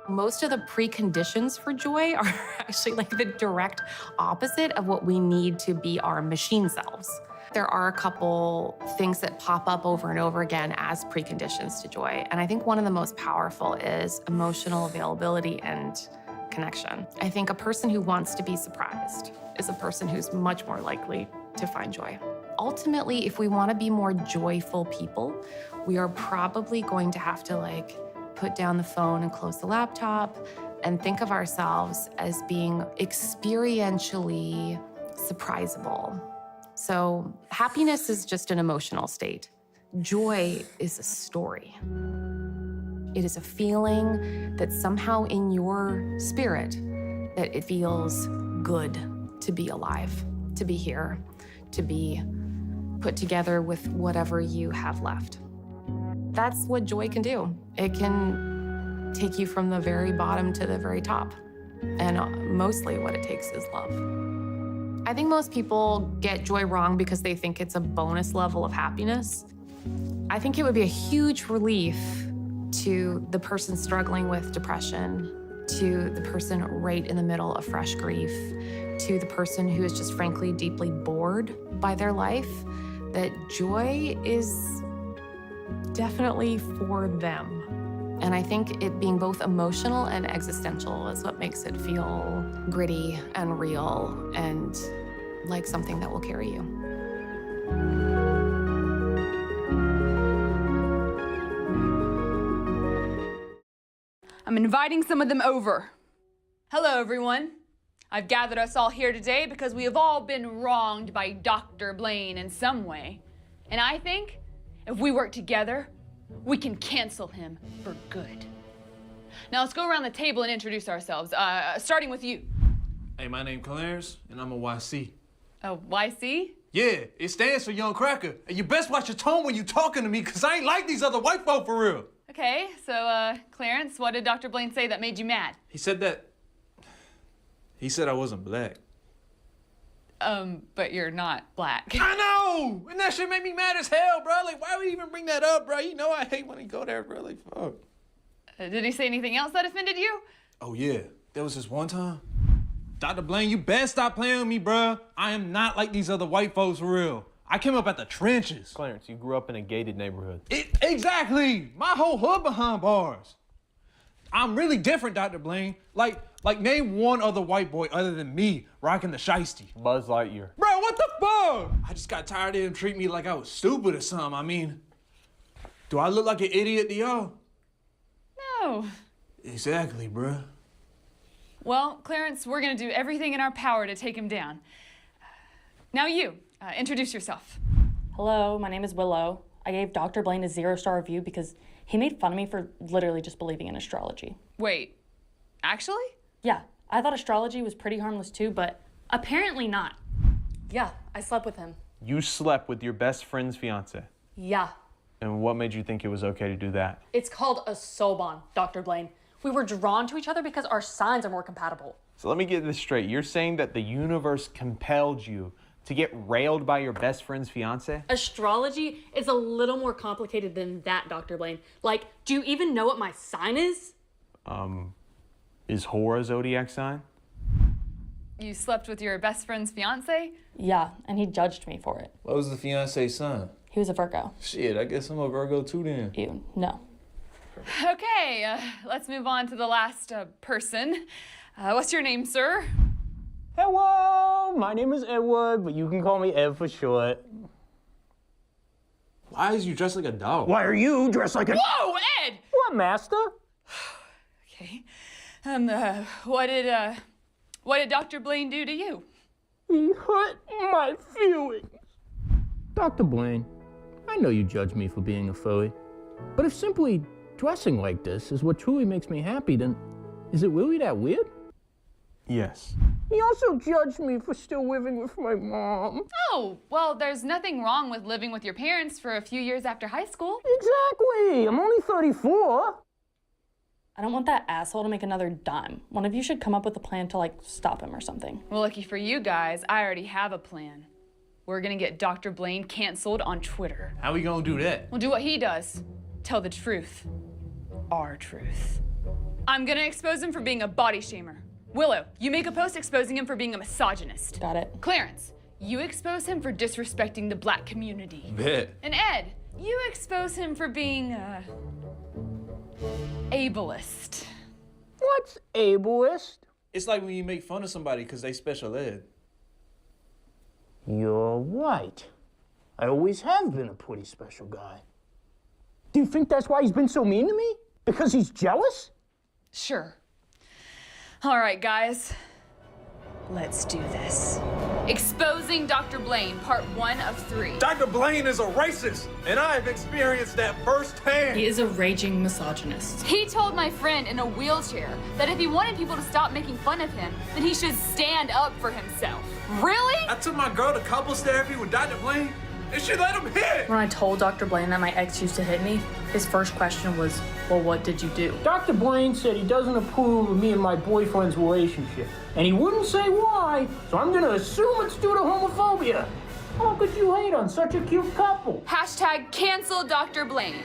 [SPEAKER 10] Most of the preconditions for joy are actually like the direct opposite of what we need to be our machine selves. There are a couple things that pop up over and over again as preconditions to joy. And I think one of the most powerful is emotional availability and connection. I think a person who wants to be surprised is a person who's much more likely to find joy. Ultimately, if we want to be more joyful people, we are probably going to have to put down the phone and close the laptop and think of ourselves as being experientially surprisable. So happiness is just an emotional state. Joy is a story. It is a feeling that somehow in your spirit, that it feels good to be alive, to be here, to be put together with whatever you have left. That's what joy can do. It can take you from the very bottom to the very top. And mostly what it takes is love. I think most people get joy wrong because they think it's a bonus level of happiness. I think it would be a huge relief to the person struggling with depression, to the person right in the middle of fresh grief, to the person who is just frankly deeply bored by their life, that joy is definitely for them. And I think it being both emotional and existential is what makes it feel gritty and real and like something that will carry you.
[SPEAKER 24] I'm inviting some of them over. Hello, everyone. I've gathered us all here today because we have all been wronged by Dr. Blaine in some way. And I think if we work together, we can cancel him for good. Now let's go around the table and introduce ourselves, starting with you.
[SPEAKER 27] Hey, my name's Clarence, and I'm a YC.
[SPEAKER 24] Oh, YC?
[SPEAKER 27] Yeah, it stands for Young Cracker. And you best watch your tone when you talking to me, because I ain't like these other white folk for real.
[SPEAKER 24] Okay, so, Clarence, what did Dr. Blaine say that made you mad?
[SPEAKER 27] He said I wasn't black.
[SPEAKER 24] But you're not black.
[SPEAKER 27] I know! And that shit made me mad as hell, bro. Like, why would he even bring that up, bro? You know I hate when he go there, bro. Like, fuck.
[SPEAKER 24] Did he say anything else that offended you?
[SPEAKER 27] Oh, yeah. There was this one time. Dr. Blaine, you best stop playing with me, bro. I am not like these other white folks for real. I came up at the trenches.
[SPEAKER 25] Clarence, you grew up in a gated neighborhood.
[SPEAKER 27] Exactly! My whole hood behind bars. I'm really different, Dr. Blaine. Like name one other white boy other than me rocking the shiesty.
[SPEAKER 25] Buzz Lightyear.
[SPEAKER 27] Bro, what the fuck? I just got tired of him treating me like I was stupid or something. I mean, do I look like an idiot to y'all?
[SPEAKER 24] No.
[SPEAKER 27] Exactly, bro.
[SPEAKER 24] Well, Clarence, we're gonna do everything in our power to take him down. Now you, introduce yourself.
[SPEAKER 2] Hello, my name is Willow. I gave Dr. Blaine a 0-star review because he made fun of me for literally just believing in astrology.
[SPEAKER 24] Wait, actually?
[SPEAKER 2] Yeah, I thought astrology was pretty harmless too, but apparently not. Yeah, I slept with him.
[SPEAKER 25] You slept with your best friend's fiance.
[SPEAKER 2] Yeah.
[SPEAKER 25] And what made you think it was okay to do that?
[SPEAKER 2] It's called a soul bond, Dr. Blaine. We were drawn to each other because our signs are more compatible.
[SPEAKER 25] So let me get this straight. You're saying that the universe compelled you to get railed by your best friend's fiance?
[SPEAKER 2] Astrology is a little more complicated than that, Dr. Blaine. Like, do you even know what my sign is?
[SPEAKER 25] Is whore a zodiac sign?
[SPEAKER 24] You slept with your best friend's fiance?
[SPEAKER 2] Yeah, and he judged me for it.
[SPEAKER 27] What was the fiance's sign?
[SPEAKER 2] He was a Virgo.
[SPEAKER 27] Shit, I guess I'm a Virgo too then.
[SPEAKER 2] Ew, no.
[SPEAKER 24] Okay, let's move on to the last person. What's your name, sir?
[SPEAKER 25] Hello, my name is Edward, but you can call me Ed for short.
[SPEAKER 27] Why is you dressed like a dog?
[SPEAKER 25] Why are you dressed like a...
[SPEAKER 24] Whoa, Ed!
[SPEAKER 25] What, master?
[SPEAKER 24] Okay. What did Dr. Blaine do to you?
[SPEAKER 25] He hurt my feelings. Dr. Blaine, I know you judge me for being a furry, but if simply dressing like this is what truly makes me happy, then is it really that weird?
[SPEAKER 27] Yes.
[SPEAKER 25] He also judged me for still living with my mom.
[SPEAKER 24] Oh, well, there's nothing wrong with living with your parents for a few years after high school.
[SPEAKER 25] Exactly. I'm only 34.
[SPEAKER 2] I don't want that asshole to make another dime. One of you should come up with a plan to, like, stop him or something.
[SPEAKER 24] Well, lucky for you guys, I already have a plan. We're gonna get Dr. Blaine canceled on Twitter.
[SPEAKER 27] How we gonna do that?
[SPEAKER 24] We'll do what he does. Tell the truth. Our truth. I'm gonna expose him for being a body shamer. Willow, you make a post exposing him for being a misogynist.
[SPEAKER 2] Got it.
[SPEAKER 24] Clarence, you expose him for disrespecting the black community.
[SPEAKER 27] Bet.
[SPEAKER 24] And Ed, you expose him for being, ableist.
[SPEAKER 25] What's ableist?
[SPEAKER 27] It's like when you make fun of somebody because they special ed.
[SPEAKER 25] You're right. I always have been a pretty special guy. Do you think that's why he's been so mean to me? Because he's jealous?
[SPEAKER 24] Sure. All right, guys. Let's do this. Exposing Dr. Blaine, part 1 of 3.
[SPEAKER 27] Dr. Blaine is a racist, and I have experienced that firsthand.
[SPEAKER 2] He is a raging misogynist.
[SPEAKER 24] He told my friend in a wheelchair that if he wanted people to stop making fun of him, then he should stand up for himself. Really?
[SPEAKER 27] I took my girl to couples therapy with Dr. Blaine, and she let him hit.
[SPEAKER 2] When I told Dr. Blaine that my ex used to hit me, his first question was, well, what did you do?
[SPEAKER 25] Dr. Blaine said he doesn't approve of me and my boyfriend's relationship, and he wouldn't say why, so I'm gonna assume it's due to homophobia. How could you hate on such a cute couple?
[SPEAKER 24] Hashtag cancel Dr. Blaine.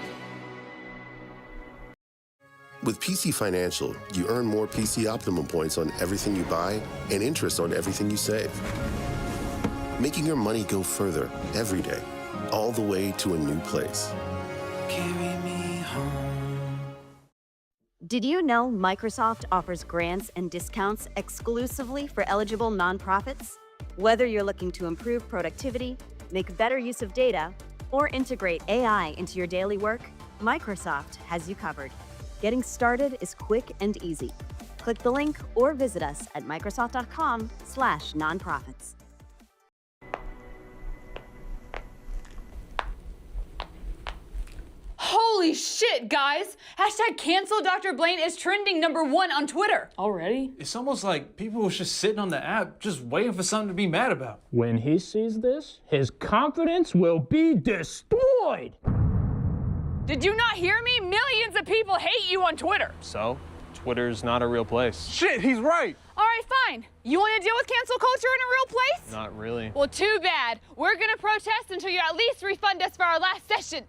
[SPEAKER 5] With PC Financial, you earn more PC Optimum points on everything you buy and interest on everything you save, making your money go further every day, all the way to a new place.
[SPEAKER 7] Carry me home.
[SPEAKER 9] Did you know Microsoft offers grants and discounts exclusively for eligible nonprofits? Whether you're looking to improve productivity, make better use of data, or integrate AI into your daily work, Microsoft has you covered. Getting started is quick and easy. Click the link or visit us at microsoft.com/nonprofits.
[SPEAKER 24] Holy shit, guys! Hashtag cancel Dr. Blaine is trending #1 on Twitter.
[SPEAKER 2] Already?
[SPEAKER 27] It's almost like people was just sitting on the app, just waiting for something to be mad about.
[SPEAKER 25] When he sees this, his confidence will be destroyed.
[SPEAKER 24] Did you not hear me? Millions of people hate you on Twitter.
[SPEAKER 25] So, Twitter's not a real place.
[SPEAKER 27] Shit, he's right.
[SPEAKER 24] All right, fine. You want to deal with cancel culture in a real place?
[SPEAKER 25] Not really.
[SPEAKER 24] Well, too bad. We're gonna protest until you at least refund us for our last session.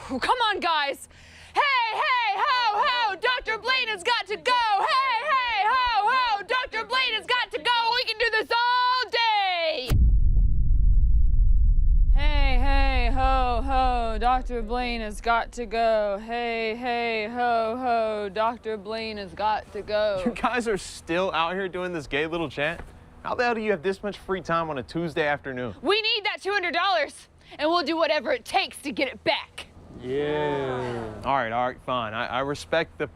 [SPEAKER 24] Come on, guys. Hey, hey, ho, ho, Dr. Blaine has got to go. Hey, hey, ho, ho, Dr. Blaine has got to go. We can do this all day. Hey, hey, ho, ho, Dr. Blaine has got to go. Hey, hey, ho, ho, Dr. Blaine has got to go.
[SPEAKER 25] You guys are still out here doing this gay little chant? How the hell do you have this much free time on a Tuesday afternoon?
[SPEAKER 24] We need that $200, and we'll do whatever it takes to get it back.
[SPEAKER 25] Yeah. All right, fine. I respect the